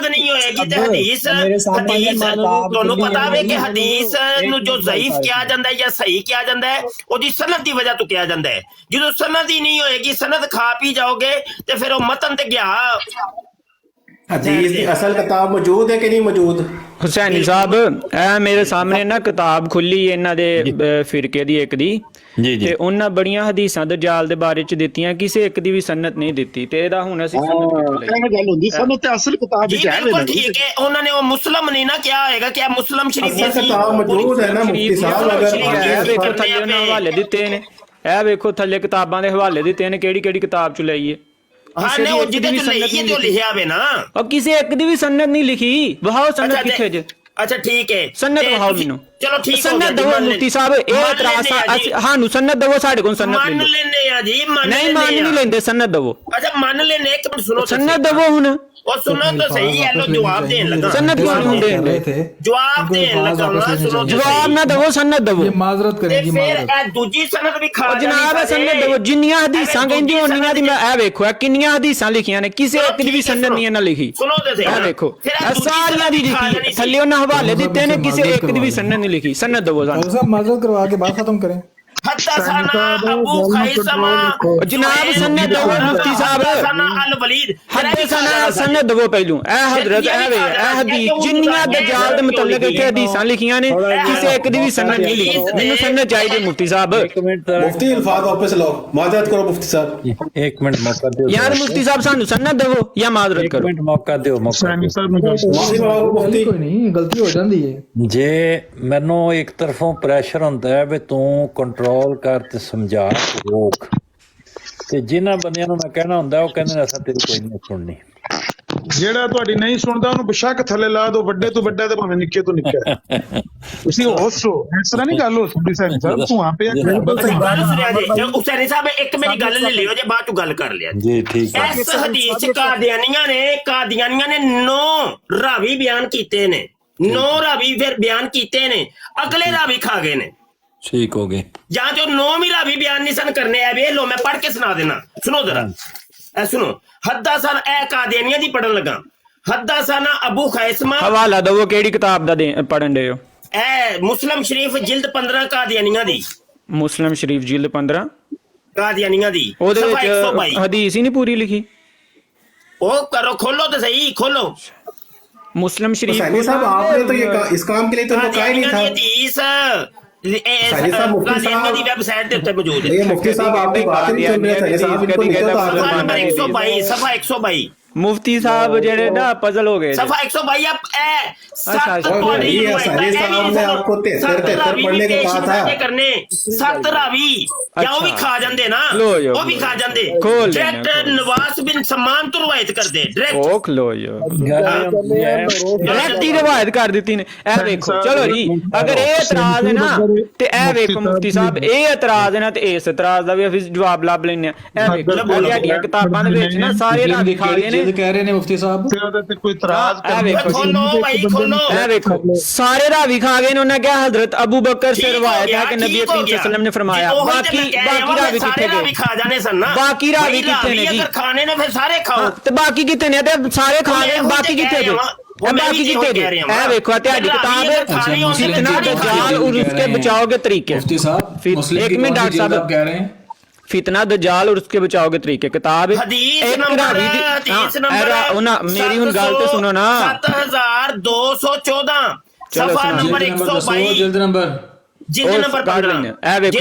S2: ਨਹੀਂ ਹੋਏਗੀ ਤੇ ਹਦੀਸ ਤੁਹਾਨੂੰ ਪਤਾ ਵੇ ਕਿ ਹਦੀਸ ਨੂੰ ਜੋ ਜ਼ਈਫ ਕਿਹਾ ਜਾਂਦਾ ਹੈ ਜਾਂ ਸਹੀ ਕਿਹਾ ਜਾਂਦਾ ਹੈ ਉਹਦੀ ਸਨਦ ਦੀ ਵਜ੍ਹਾ ਤੋਂ ਕਿਹਾ ਜਾਂਦਾ ਹੈ। ਜਦੋਂ ਸਨਦ ਹੀ ਨਹੀਂ ਹੋਏਗੀ, ਸਨਦ ਖਾ ਪੀ ਜਾਓਗੇ ਤੇ ਫਿਰ ਉਹ ਮਤਨ ਤੇ ਗਿਆ।
S6: हदीस की असल किताब मौजूद है कि नहीं मौजूद?
S5: ਹੁਸੈਨੀ ਸਾਹਿਬ ਇਹ ਮੇਰੇ ਸਾਹਮਣੇ ਨਾ ਕਿਤਾਬ ਖੁੱਲੀ ਇਹਨਾਂ ਦੇ ਫਿਰਕੇ ਦੀ ਇੱਕ ਦੀ
S1: ਜੀ ਜੀ,
S5: ਤੇ ਉਹਨਾਂ ਬੜੀਆਂ ਹਦੀਸਾਂ ਦਜਾਲ ਦੇ ਬਾਰੇ ਚ ਦਿੱਤੀਆਂ, ਕਿਸੇ ਇੱਕ ਦੀ ਵੀ ਸਨਦ ਨਹੀਂ ਦਿੱਤੀ। ਤੇ ਇਹਦਾ ਹੁਣ ਅਸੀਂ ਸਨਦ ਕਿੱਥੋਂ ਲਈਏ?
S4: ਇਹ ਗੱਲ ਹੁੰਦੀ ਸਨਦ ਤੇ ਅਸਲ ਕਿਤਾਬ ਵਿੱਚ ਹੈ।
S2: ਬਿਲਕੁਲ ਠੀਕ ਹੈ, ਉਹਨਾਂ ਨੇ ਉਹ ਮੁਸਲਮ ਨਹੀਂ ਨਾ ਕਿਹਾ ਹੋਏਗਾ ਕਿ ਮੁਸਲਮ ਸ਼ਰੀਫ
S6: असल किताब मौजूद है ना मुफ्ती साहब?
S5: ਇਹ ਵੇਖੋ ਥੱਲੇ ਉਹਨਾਂ ਹਵਾਲੇ ਦਿੱਤੇ ਨੇ, ਇਹ ਵੇਖੋ ਥੱਲੇ ਕਿਤਾਬਾਂ ਦੇ ਹਵਾਲੇ ਦਿੱਤੇ ਨੇ, ਕਿਹੜੀ ਕਿਹੜੀ ਕਿਤਾਬ ਚ ਲਈਏ?
S2: ਹਾਂ ਨਹੀਂ, ਉਹ ਜਿਹਦੇ ਚ ਲਈਏ ਤੇ ਉਹ ਲਿਖਿਆ ਵੇ ਨਾ।
S5: ਉਹ ਕਿਸੇ ਇੱਕ ਦੀ ਵੀ ਸਨਦ ਨਹੀਂ ਲਿਖੀ। ਵਹਾਓ ਸਨਦ ਕਿੱਥੇ ਜੇ?
S2: ਅੱਛਾ ਠੀਕ ਹੈ,
S5: ਸਨਦ ਵਹਾਓ ਮੈਨੂੰ।
S2: ਚਲੋ ਠੀਕ ਹੋ
S5: ਸਨਦ ਦਵੋ ਮੁਫਤੀ ਸਾਹਿਬ, ਇਹ ਇਤਰਾਜ਼ ਸਾਨੂੰ ਸਨਦ ਦਵੋ, ਸਾਡੇ ਕੋਲ ਸਨਦ
S2: ਮੰਨ ਲੈਨੇ ਆ ਜੀ।
S5: ਨਹੀਂ ਮੰਨ ਨਹੀਂ ਲੈਂਦੇ, ਸਨਦ ਦਵੋ।
S2: ਅੱਛਾ ਮੰਨ ਲੈਨੇ, ਇੱਕ ਮਿੰਟ ਸੁਣੋ,
S5: ਸਨਦ ਦਵੋ ਹੁਣ।
S2: ਉਹ ਸੁਣੋ ਤਾਂ ਸਹੀ ਹੈ, ਲੋ ਜਵਾਬ ਦੇਣ ਲੱਗਾ।
S5: सन्नत क्यों नहीं देंगे?
S2: जवाब देने लगा ना, सुनो
S5: जवाब ना दवो, सन्नत दवो।
S8: ये माजरत करेगी,
S2: फिर दूजी सनद भी खा
S5: जनाब सन्नत दवो। जिन्नियां हदीसां कहंदी होनियां दी मैं ए वेखो किन्नियां हदीसां लिखियां ने, किसी एक दी भी सन्नत नहीं ना लिखी।
S2: सुनो ते सही,
S5: ए वेखो सारियां दी लिखी, थल्ले उन्हां हवाले दित्ते ने, किसी एक दी भी सन्नत नहीं लिखी। सन्नत दवो सानू।
S8: सब माजरत करवा के बात खत्म करें।
S5: जनाब सन्नत दवो मुफ्ती साहब, सन्नत दवो पहलू। ए हजरत ए हदीस जिन्नियां दजाल दे मुतल्लिक इत्थे हदीसां लिखियां ने, किसी एक दी भी सन्नत नहीं लिखी। मैनूं सन्नत चाहिए मुफ्ती साहब।
S6: मुफ्ती अल्फाज वापस लो, माजरत करो मुफ्ती साहब।
S1: एक मिनट मौका दो
S5: यार मुफ्ती साहब सानू सन्नत दवो या माजरत करो।
S1: एक मिनट मौका दो, मौका
S8: कोई नहीं, गलती हो जाती है।
S1: जे मैनू एक तरफों प्रैशर हुंदा है भी तू कंट्रोल कर ते समझा रोक, ते जिन्हां बंदियां नूं मैं कहना हुंदा ਉਹ ਕਹਿੰਦੇ ਨੇ ਅਸਾਂ ਤੇਰੀ ਕੋਈ ਨਹੀਂ ਸੁਣਨੀ।
S9: ਜਿਹੜਾ ਤੁਹਾਡੀ ਨਹੀਂ ਸੁਣਦਾ ਉਹਨੂੰ ਬੇਸ਼ੱਕ ਥੱਲੇ ਲਾ ਦੋ, ਵੱਡੇ ਤੋਂ ਵੱਡਾ ਤੇ ਭਾਵੇਂ ਨਿੱਕੇ ਤੋਂ ਨਿੱਕਾ। ਤੁਸੀਂ ਹੋਸੋ, ਇਸ ਤਰ੍ਹਾਂ ਨਹੀਂ ਗੱਲ ਹੋ ਸਕਦੀ ਸੈਣੀ ਸਾਹਿਬ, ਧੂਆਂ ਪਿਆ।
S2: ਹੁਸੈਨੀ ਸਾਹਿਬ ਇੱਕ ਮੇਰੀ ਗੱਲ ਲੈ ਲਿਓ ਜੇ, ਬਾਅਦ ਚ ਗੱਲ ਕਰ ਲਿਆ
S1: ਜੀ। ਠੀਕ ਹੈ।
S2: ਇਸ ਹਦੀਸ ਚ ਕਾਦੀਆਨੀਆਂ ਨੇ 9 ਰਾਵੀ ਬਿਆਨ ਕੀਤੇ ਨੇ, 9 ਰਾਵੀ ਫਿਰ ਬਿਆਨ ਕੀਤੇ ਨੇ, ਅਗਲੇ ਰਾਵੀ ਖਾ ਗਏ ਨੇ।
S1: ਠੀਕ ਹੋ ਗਏ।
S2: ਜਾਂ ਜੋ 9 ਵੀ ਰਾਵੀ ਬਿਆਨ ਨਹੀਂ ਸਨ ਕਰਨੇ ਆ, ਵੇਖ ਲੋ ਮੈਂ ਪੜ੍ਹ ਕੇ ਸੁਣਾ ਦੇਣਾ, ਸੁਣੋ ਜਰਾ, ਇਹ ਸੁਣੋ। ਹੱਦਾਸਨ, ਇਹ ਕਾਦੀਆਨੀਆਂ ਦੀ ਪੜਨ ਲੱਗਾ। ਹੱਦਾਸਨ ਅਬੂ ਖੈਸਮਾ,
S5: ਹਵਾਲਾ ਦਵੋ ਕਿਹੜੀ ਕਿਤਾਬ ਦਾ ਪੜਨ ਦੇ ਹੋ?
S2: ਇਹ ਮੁਸਲਮ ਸ਼ਰੀਫ ਜਿਲਦ 15 ਕਾਦੀਆਨੀਆਂ ਦੀ।
S5: ਮੁਸਲਮ ਸ਼ਰੀਫ ਜਿਲਦ 15
S2: ਕਾਦੀਆਨੀਆਂ ਦੀ,
S5: ਉਹਦੇ
S2: ਸਫਾ 122।
S5: ਵਿੱਚ ਹਦੀਸ ਹੀ ਨਹੀਂ ਪੂਰੀ ਲਿਖੀ।
S2: ਉਹ ਕਰੋ, ਖੋਲੋ ਤੇ ਸਹੀ, ਖੋਲੋ
S5: मुस्लिम शरीफ।
S6: साहब आपने तो ये इस काम के लिए तो कहा ही नहीं था।
S2: ਦੀ ਵੈਬਸਾਈਟ ਤੇ ਉੱਤੇ ਮੌਜੂਦ ਹੈ।
S6: ये मुफ्ती साहब आपकी बात नहीं सुन रहे थे साहब, इनको नहीं तो
S2: नंबर 122, सफा 122।
S5: मुफ्ती साहब जेड़े ना पजल हो गए।
S2: सफा 122 अब
S6: आपको 73 पढ़ने को कहा था।
S2: करने 7 रावी या वो भी खा जाते ना, वो भी खा जाते। डायरेक्ट नवाज बिन सम्मान तो रवायत कर दे,
S5: डायरेक्ट लो डायरेक्ट ही रवायत कर दी ने। ए देखो चलो जी, अगर ये एतराज है ना ते ए देखो मुफ्ती साहब, ये एतराज है ना ते इस एतराज दा भी जवाब लभ लेने। ए देखो ਤੁਹਾਡੀਆਂ ਕਿਤਾਬਾਂ ਦੇ ਵਿੱਚ ਨਾ ਸਾਰੇ ਰਾਵੀ ਖਾ ਗਏ ਨੇ,
S8: कह रहे ने मुफ्ती साहब
S9: ਤੇ ਕੋਈ ਇਤਰਾਜ਼
S2: खोलो भाई खोलो।
S5: ए देखो सारे रावी खा गए ने। उन्होंने कहा हजरत अबू बकर से रवायत है कि नबी करीम सल्लल्लाहु अलैहि वसल्लम ने फरमाया। बाकी रावी किथे गए?
S2: खा जाने सन ना,
S5: बाकी रावी किथे ने जी?
S2: अगर खाने ने फिर सारे खाओ
S5: ते बाकी किथे ने? ते सारे खा गए, बाकी किथे गए? बाकी किथे गए? ए देखो ਤੁਹਾਡੀ किताब फितना दज्जाल और उसके बचाव के तरीके।
S8: मुफ्ती साहब
S5: एक मिनट डॉक्टर साहब
S8: कह रहे हैं
S5: फितना दज्जाल और उसके बचाव के तरीके किताब
S2: हदीस नंबर
S5: मेरी हुन गल ते सुनो ना।
S2: 7214 सफा नंबर 122
S8: जल्द नंबर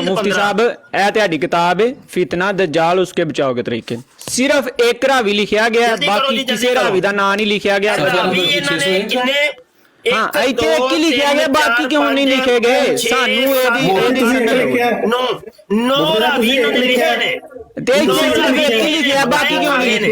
S5: मुफ्ती साहब ए ਤੁਹਾਡੀ किताब है फितना दज्जाल उसके बचाव के तरीके। सिर्फ एक रावी लिखा गया, बाकी किसी रावी का नाम नहीं लिखा गया। हाँ इतने एक ही लिखा गया, बाकी क्यों नहीं लिखे गए? सानू बाकी क्यों नहीं?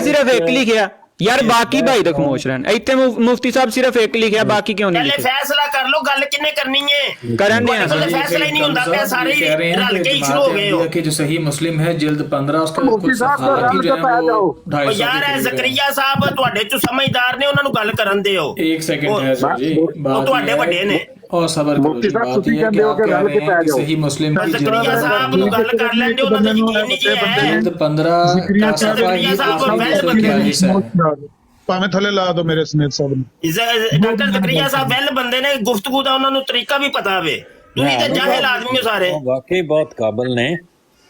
S5: सिर्फ एक लिखा यार, बाकी भाई तो खामोश रहन। इतने मुफ्ती साहब सिर्फ एक लिखा, बाकी क्यों नहीं लिखे?
S2: फैसला कर लो, गल किन्ने करनी है
S5: करन दे।
S2: फैसला ही नहीं होता पे, सारे रल के ही शुरू हो गए हो
S8: कि जो सही मुस्लिम है जिल्द 15 उसका कुछ सफा की जो है वो 250
S2: यार है ਜ਼ਕਰੀਆ ਸਾਹਿਬ ਤੁਹਾਡੇ ਚ ਸਮਝਦਾਰ ਨੇ, ਉਹਨਾਂ ਨੂੰ ਗੱਲ ਕਰਨ ਦਿਓ।
S8: 1 सेकंड है सर जी,
S2: ਉਹ ਤੁਹਾਡੇ ਵੱਡੇ ਨੇ।
S8: और सबर करो जी, बात ये है कि आप कह रहे हैं कि सही मुस्लिम की
S2: ਜ਼ਕਰੀਆ ਸਾਹਿਬ ਨੂੰ ਗੱਲ ਕਰ ਲੈਂਦੇ, ਉਹਨਾਂ ਦਾ ਯਕੀਨ ਨਹੀਂ ਜੀ ਹੈ।
S8: जिल्द 15 का सफा ही 42 है।
S9: ਭਾਵੇਂ ਥੱਲੇ ਲਾ ਦੋ ਮੇਰੇ ਸਮੇਤ ਸਾਹਿਬ ਨੂੰ।
S2: ਡਾਕਟਰ ਜ਼ਕਰੀਆ ਸਾਹਿਬ ਵੈਲ ਬੰਦੇ ਨੇ, ਗੁਫ਼ਤਗੂ ਦਾ ਉਹਨਾਂ ਨੂੰ ਤਰੀਕਾ ਵੀ ਪਤਾ ਹੋਵੇ। ਤੁਸੀਂ ਤੇ ਜਾਹਿਲ ਆਦਮੀ ਹੋ ਸਾਰੇ।
S1: ਵਾਕਈ ਬਹੁਤ ਕਾਬਲ ਨੇ,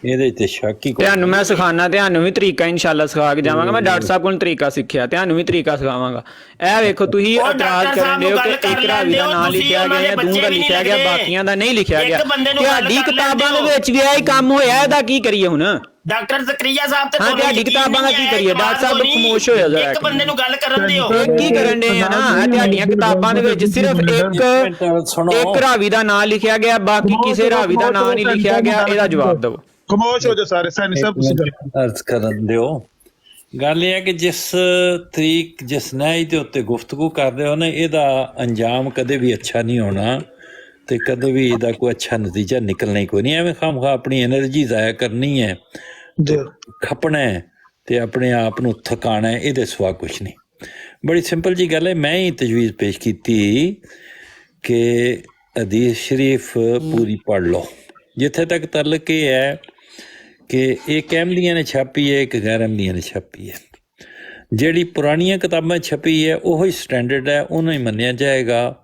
S1: ਇਹਦੇ ਤੇ ਸ਼ੱਕ ਹੀ ਕੋਈ।
S5: ਤੁਹਾਨੂੰ ਮੈਂ ਸਿਖਾਣਾ, ਤੁਹਾਨੂੰ ਵੀ ਤਰੀਕਾ ਇਨਸ਼ਾਅੱਲਾ ਸਿਖਾ ਕੇ ਜਾਵਾਂਗਾ। ਮੈਂ ਡਾਕਟਰ ਸਾਹਿਬ ਕੋਲ ਤਰੀਕਾ ਸਿੱਖਿਆ, ਤੁਹਾਨੂੰ ਵੀ ਤਰੀਕਾ ਸਿਖਾਵਾਂਗਾ। ਇਹ ਵੇਖੋ ਤੁਸੀਂ ਇਤਰਾਜ਼ ਕਰਨ ਦੇ ਹੋ ਕਿ ਇੱਕ ਰਾਵੀ ਦਾ ਨਾਮ ਲਿਖਿਆ ਗਿਆ ਜਾਂ ਦੂੰ ਦਾ ਲਿਖਿਆ ਗਿਆ, ਬਾਕੀਆਂ ਦਾ ਨਹੀਂ ਲਿਖਿਆ ਗਿਆ। ਤੁਹਾਡੀ ਕਿਤਾਬਾਂ ਦੇ ਵਿੱਚ ਵੀ ਇਹ ਕੰਮ ਹੋਇਆ, ਇਹਦਾ ਕੀ ਕਰੀਏ ਹੁਣ?
S2: ਡਾਕਟਰ ਜ਼ਕਰੀਆ ਸਾਹਿਬ ਤੇ
S5: ਤੁਹਾਡੀ ਕਿਤਾਬਾਂ ਦਾ ਕੀ ਕਰੀਏ? ਡਾਕਟਰ ਸਾਹਿਬ ਖਾਮੋਸ਼ ਹੋ ਜਾ,
S2: ਇੱਕ ਬੰਦੇ ਨੂੰ ਗੱਲ ਕਰਨ ਦਿਓ।
S5: ਕੀ ਕਰਨ ਦੇ ਆ ਨਾ? ਇਹ ਤੁਹਾਡੀਆਂ ਕਿਤਾਬਾਂ ਦੇ ਵਿੱਚ ਸਿਰਫ ਇੱਕ ਰਾਵੀ ਦਾ ਨਾਮ ਲਿਖਿਆ ਗਿਆ, ਬਾਕੀ ਕਿਸੇ ਰਾਵੀ ਦਾ ਨਾਮ ਨਹੀਂ ਲਿਖਿਆ ਗਿਆ। ਇਹਦਾ ਜਵਾਬ ਦਿਓ।
S9: ਖਾਮੋਸ਼ ਹੋ ਜਾ ਸਾਰੇ। ਸੈਣੀ ਸਾਹਿਬ ਤੁਸੀਂ ਗੱਲ
S1: ਅਰਜ਼ ਕਰਨ ਦਿਓ। ਗੱਲ ਇਹ ਹੈ ਕਿ ਜਿਸ ਤਰੀਕ ਜਿਸ ਨਹਿਜ ਦੇ ਉੱਤੇ ਗੁਫ਼ਤਗੂ ਕਰਦੇ ਹੋ ਨਾ, ਇਹਦਾ ਅੰਜਾਮ ਕਦੇ ਵੀ ਅੱਛਾ ਨਹੀਂ ਹੋਣਾ ਤੇ ਕਦੇ ਵੀ ਇਹਦਾ ਕੋਈ ਅੱਛਾ ਨਤੀਜਾ ਨਿਕਲਣਾ ਹੀ ਕੋਈ ਨਹੀਂ। ਐਵੇਂ ਖਾਮਖਾ ਆਪਣੀ એનર્ਜੀ ਜ਼ਾਇਆ ਕਰਨੀ ਹੈ, ਖਪਣਾ ਹੈ ਤੇ ਆਪਣੇ ਆਪ ਨੂੰ ਥਕਾਣਾ ਹੈ, ਇਹਦੇ ਸਿਵਾ ਕੁਛ ਨਹੀਂ। ਬੜੀ ਸਿੰਪਲ ਜੀ ਗੱਲ ਹੈ। ਮੈਂ ਹੀ ਤਜਵੀਜ਼ ਪੇਸ਼ ਕੀਤੀ ਕਿ ਹਦੀਸ ਸ਼ਰੀਫ ਪੂਰੀ ਪੜ੍ਹ ਲਓ। ਜਿੱਥੇ ਤੱਕ ਤਾਲੁਕ ਇਹ ਹੈ ਕਿ ਇੱਕ ਅਹਿਮਦੀਆਂ ਨੇ ਛਾਪੀ ਹੈ, ਇੱਕ ਗੈਰ ਅਹਿਮਦੀਆਂ ਨੇ ਛਾਪੀ ਹੈ। ਜਿਹੜੀ ਪੁਰਾਣੀਆਂ ਕਿਤਾਬਾਂ ਛਪੀ ਹੈ ਉਹੀ ਸਟੈਂਡਰਡ ਹੈ, ਉਹਨੂੰ ਹੀ ਮੰਨਿਆ ਜਾਏਗਾ।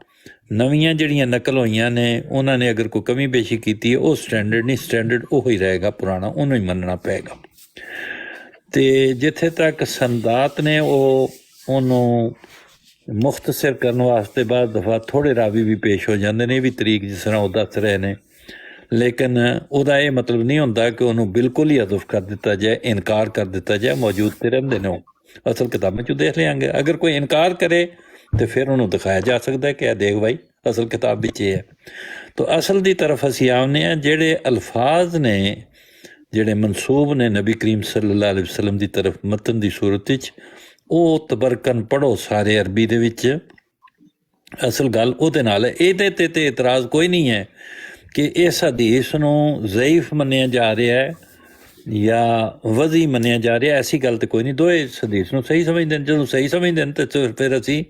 S1: ਨਵੀਆਂ ਜਿਹੜੀਆਂ ਨਕਲ ਹੋਈਆਂ ਨੇ ਉਹਨਾਂ ਨੇ ਅਗਰ ਕੋਈ ਕਮੀ ਪੇਸ਼ੀ ਕੀਤੀ ਹੈ, ਉਹ ਸਟੈਂਡਰਡ ਨਹੀਂ, ਸਟੈਂਡਰਡ ਉਹੀ ਰਹੇਗਾ ਪੁਰਾਣਾ, ਉਹਨੂੰ ਹੀ ਮੰਨਣਾ ਪਏਗਾ। ਅਤੇ ਜਿੱਥੇ ਤੱਕ ਸੰਦਾਤ ਨੇ ਉਹਨੂੰ ਮੁਖਤਸਰ ਕਰਨ ਵਾਸਤੇ ਬਾਅਦ ਦਫਾ ਥੋੜ੍ਹੇ ਰਾਵੀ ਵੀ ਪੇਸ਼ ਹੋ ਜਾਂਦੇ ਨੇ, ਇਹ ਵੀ ਤਰੀਕ ਜਿਸ ਤਰ੍ਹਾਂ ਉਹ ਦੱਸ ਰਹੇ ਨੇ। ਲੇਕਿਨ ਉਹਦਾ ਇਹ ਮਤਲਬ ਨਹੀਂ ਹੁੰਦਾ ਕਿ ਉਹਨੂੰ ਬਿਲਕੁਲ ਹੀ ਹਜ਼ਫ ਕਰ ਦਿੱਤਾ ਜਾਏ, ਇਨਕਾਰ ਕਰ ਦਿੱਤਾ ਜਾਏ। ਮੌਜੂਦ ਤੇ ਰਹਿੰਦੇ ਨੇ, ਉਹ ਅਸਲ ਕਿਤਾਬਾਂ 'ਚੋਂ ਦੇਖ ਲਿਆਂਗੇ। ਅਗਰ ਕੋਈ ਇਨਕਾਰ ਕਰੇ تو پھر انہوں دکھایا جا سکتا ہے کہ دیکھ بھائی اصل کتاب بچ یہ ہے۔ تو اصل دی طرف اسی آنے ہیں جڑے الفاظ نے جڑے منسوب نے نبی کریم صلی اللہ علیہ وسلم دی طرف متن دی صورت وچ ਉਹ ਤਬਰਕਨ ਪੜ੍ਹੋ ਸਾਰੇ ਅਰਬੀ ਦੇ ਵਿੱਚ। ਅਸਲ ਗੱਲ ਉਹਦੇ ਨਾਲ ਹੈ, ਇਹਦੇ ਤੇ ਇਤਰਾਜ਼ ਕੋਈ ਨਹੀਂ ਹੈ ਕਿ ਇਸ ਹਦੀਸ ਨੂੰ ਜ਼ਈਫ ਮੰਨਿਆ ਜਾ ਰਿਹਾ ਹੈ ਜਾਂ ਵਜ਼ੀ ਮੰਨਿਆ ਜਾ ਰਿਹਾ, ਐਸੀ ਗੱਲ ਤਾਂ ਕੋਈ ਨਹੀਂ। ਦੋਏ ਇਸ ਹਦੀਸ ਨੂੰ ਸਹੀ ਸਮਝਦੇ ਨੇ। ਜਦੋਂ ਸਹੀ ਸਮਝਦੇ ਨੇ ਤਾਂ ਫਿਰ ਅਸੀਂ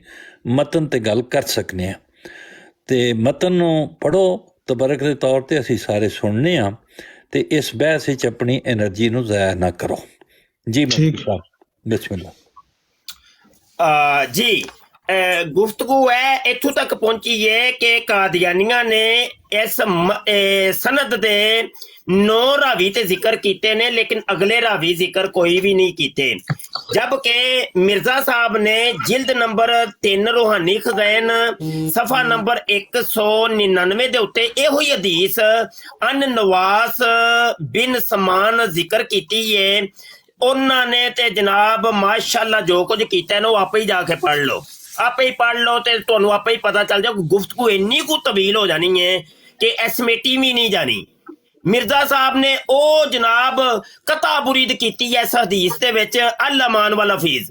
S1: ਮਤਨ 'ਤੇ ਗੱਲ ਕਰ ਸਕਨੇ ਹਾਂ, ਅਤੇ ਮਤਨ ਨੂੰ ਪੜ੍ਹੋ ਤਬਰਕ ਦੇ ਤੌਰ 'ਤੇ। ਅਸੀਂ ਸਾਰੇ ਸੁਣਨੇ ਹਾਂ, ਅਤੇ ਇਸ ਬਹਿਸ ਵਿੱਚ ਆਪਣੀ ਐਨਰਜੀ ਨੂੰ ਜ਼ਾਇਆ ਨਾ ਕਰੋ। ਜੀ ਬਿਸਮਿਲ੍ਲਾ।
S2: ਜੀ ਗੁਫ਼ਤਗੂ ਹੈ ਇੱਥੋਂ ਤੱਕ ਪਹੁੰਚੀ ਹੈ ਕਿ ਕਾਦੀਆਨੀਆਂ ਨੇ ਇਸ ਸਨਦ ਦੇ 9 ਰਾਵੀ ਤੇ ਜ਼ਿਕਰ ਕੀਤੇ ਨੇ, ਲੇਕਿਨ ਅਗਲੇ ਰਾਵੀ ਜ਼ਿਕਰ ਕੋਈ ਵੀ ਨਹੀਂ ਕੀਤੇ। ਜਬਕਿ ਮਿਰਜ਼ਾ ਸਾਹਿਬ ਨੇ ਜਿਲਦ ਨੰਬਰ 3 ਰੂਹਾਨੀ ਖਜ਼ਾਨ ਸਫਾ ਨੰਬਰ 199 ਦੇ ਉੱਤੇ ਇਹੋ ਹੀ ਹਦੀਸ ਅਨ ਨਵਾਸ ਬਿਨ ਸਮਾਨ ਜ਼ਿਕਰ ਕੀਤੀ ਹੈ। ਉਹਨਾਂ ਨੇ ਤੇ ਜਨਾਬ ਮਾਸ਼ਾਅੱਲਾ ਜੋ ਕੁਝ ਕੀਤਾ ਇਹਨੂੰ ਆਪੇ ਹੀ ਜਾ ਕੇ ਪੜ੍ਹ ਲਓ, ਆਪੇ ਹੀ ਪੜ੍ਹ ਲਓ ਤੇ ਤੁਹਾਨੂੰ ਆਪੇ ਹੀ ਪਤਾ ਚੱਲ ਜਾ। ਗੁਫ਼ਤਗੂ ਇੰਨੀ ਕੁ ਤਵੀਲ ਹੋ ਜਾਣੀ ਹੈ ਕਿ ਐਸਮੇਟੀ ਵੀ ਨਹੀਂ ਜਾਣੀ। ਮਿਰਜ਼ਾ ਸਾਹਿਬ ਨੇ ਉਹ ਜਨਾਬ ਕਤਾ ਬੁਰੀਦ ਕੀਤੀ ਹੈ ਇਸ ਹਦੀਸ ਦੇ ਵਿੱਚ, ਅਲ ਅਮਾਨ ਵਾਲਾ ਫੀਜ਼।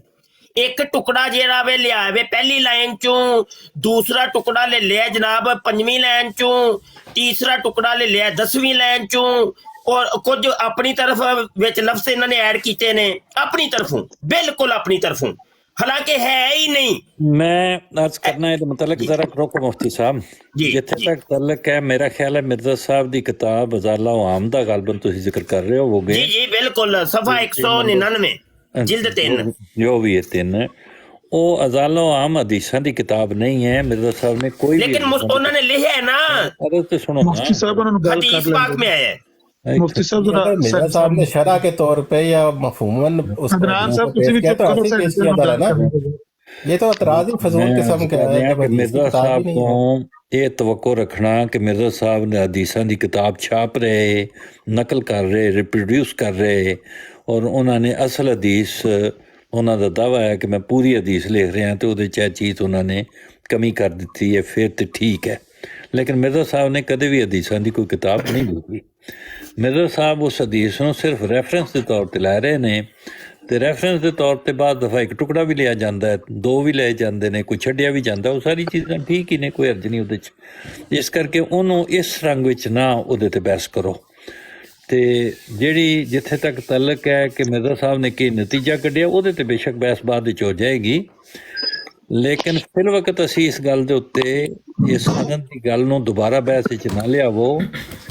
S2: ਇੱਕ ਟੁਕੜਾ ਜਿਹੜਾ ਵੇ ਲਿਆ ਵੇ ਪਹਿਲੀ ਲਾਈਨ ਚੋਂ, ਦੂਸਰਾ ਟੁਕੜਾ ਲੈ ਲਿਆ ਜਨਾਬ 5ਵੀਂ ਲਾਈਨ ਚੋਂ, ਤੀਸਰਾ ਟੁਕੜਾ ਲੈ ਲਿਆ 10ਵੀਂ ਲਾਈਨ ਚੋਂ, ਔਰ ਕੁਝ ਆਪਣੀ ਤਰਫ ਵਿੱਚ ਲਫ਼ਜ਼ ਇਹਨਾਂ ਨੇ ਐਡ ਕੀਤੇ ਨੇ ਆਪਣੀ ਤਰਫੋਂ, ਬਿਲਕੁਲ ਆਪਣੀ ਤਰਫੋਂ, ਹਾਲਾਂਕਿ ਹੈ ਹੀ ਨਹੀਂ।
S1: ਮੈਂ ਅਰਜ਼ ਕਰਨਾ ਇਹਦੇ ਮੁਤਲਕ ਜ਼ਰਾ ਰੋਕੋ ਮੁਫਤੀ ਸਾਹਿਬ, ਜਿੱਥੇ ਤੱਕ ਤਲਕ ਹੈ ਮੇਰਾ ਖਿਆਲ ਹੈ ਮਿਰਜ਼ਾ ਸਾਹਿਬ ਦੀ ਕਿਤਾਬ ਅਜ਼ਾਲਾ ਆਮ ਦਾ ਗਾਲਬਨ ਤੁਸੀਂ ਜ਼ਿਕਰ ਕਰ ਰਹੇ ਹੋਵੋਗੇ।
S2: ਜੀ ਜੀ ਬਿਲਕੁਲ, ਸਫਾ 199 ਜਿਲਦ 3
S1: ਜੋ ਵੀ ਹੈ 3, ਉਹ ਅਜ਼ਾਲਾ ਆਮ ਹਦੀਸਾਂ ਦੀ ਕਿਤਾਬ ਨਹੀਂ ਹੈ। ਮਿਰਜ਼ਾ ਸਾਹਿਬ ਨੇ ਕੋਈ
S2: ਲੇਕਿਨ ਉਹਨਾਂ ਨੇ ਲਿਖਿਆ ਹੈ ਨਾ,
S1: ਅਰੇ ਤੇ ਸੁਣੋ
S9: मुफ्ती साहब उन्होंने गल
S2: हदीस
S9: कर
S2: पाक में
S9: लेंगे।
S2: आया है।
S9: मुफ्ती साहब जरा
S6: मिर्जा साहब ने शरह के तौर पे या मफहूमन उसको
S9: अदनान साहब
S6: पेश
S9: किसी भी
S6: किया तो
S9: चुप
S6: ऐसे
S9: करो,
S6: पेश किया था ना। ये तो एतराज़ ही फजूल किस्म का है कि
S1: मिर्जा साहब को ये तवक्को रखना कि मिर्जा साहब ने हदीसां की किताब छाप रहे, नकल कर रहे, रिप्रोड्यूस कर रहे, और उन्होंने असल हदीस उन्हों का दावा है कि मैं पूरी हदीस लिख रहा तो वो चीज़ उन्होंने कमी कर दी है, फिर तो ठीक है। लेकिन मिर्जा साहब ने कदे भी हदीसां की कोई किताब नहीं लिखी। मिर्जा साहब उस हदीस ਨੂੰ ਸਿਰਫ ਰੈਫਰੈਂਸ ਦੇ ਤੌਰ ਤੇ ਲੈ ਰਹੇ ਨੇ, ਤੇ ਰੈਫਰੈਂਸ ਦੇ ਤੌਰ ਤੇ ਬਾਅਦ ਦਫਾ ਇੱਕ ਟੁਕੜਾ ਵੀ ਲਿਆ ਜਾਂਦਾ ਹੈ, 2 ਵੀ ਲਏ ਜਾਂਦੇ ਨੇ, ਕੋਈ ਛੱਡਿਆ ਵੀ ਜਾਂਦਾ, ਉਹ ਸਾਰੀ ਚੀਜ਼ਾਂ ਠੀਕ ਹੀ ਨੇ, ਕੋਈ ਹਰਜ ਨਹੀਂ ਉਹਦੇ 'ਚ। ਇਸ ਕਰਕੇ ਉਹਨੂੰ ਇਸ ਰੰਗ ਵਿੱਚ ਨਾ ਉਹਦੇ ਤੇ ਬਹਿਸ ਕਰੋ। ਤੇ ਜਿਹੜੀ ਜਿੱਥੇ ਤੱਕ ਤਲਕ ਹੈ ਕਿ ਮਿਰਜ਼ਾ ਸਾਹਿਬ ਨੇ ਕੀ ਨਤੀਜਾ ਕੱਢਿਆ, ਉਹਦੇ ਤੇ ਬੇਸ਼ੱਕ ਬਹਿਸ ਬਾਅਦ ਵਿੱਚ ਹੋ ਜਾਏਗੀ, ਲੇਕਿਨ ਫਿਲ ਵਕਤ ਅਸੀਂ ਇਸ ਗੱਲ ਦੇ ਉੱਤੇ ਇਸ ਸਨਦ ਦੀ ਗੱਲ ਨੂੰ ਦੁਬਾਰਾ ਬਹਿਸ ਵਿੱਚ ਨਾ ਲਿਆਵੋ।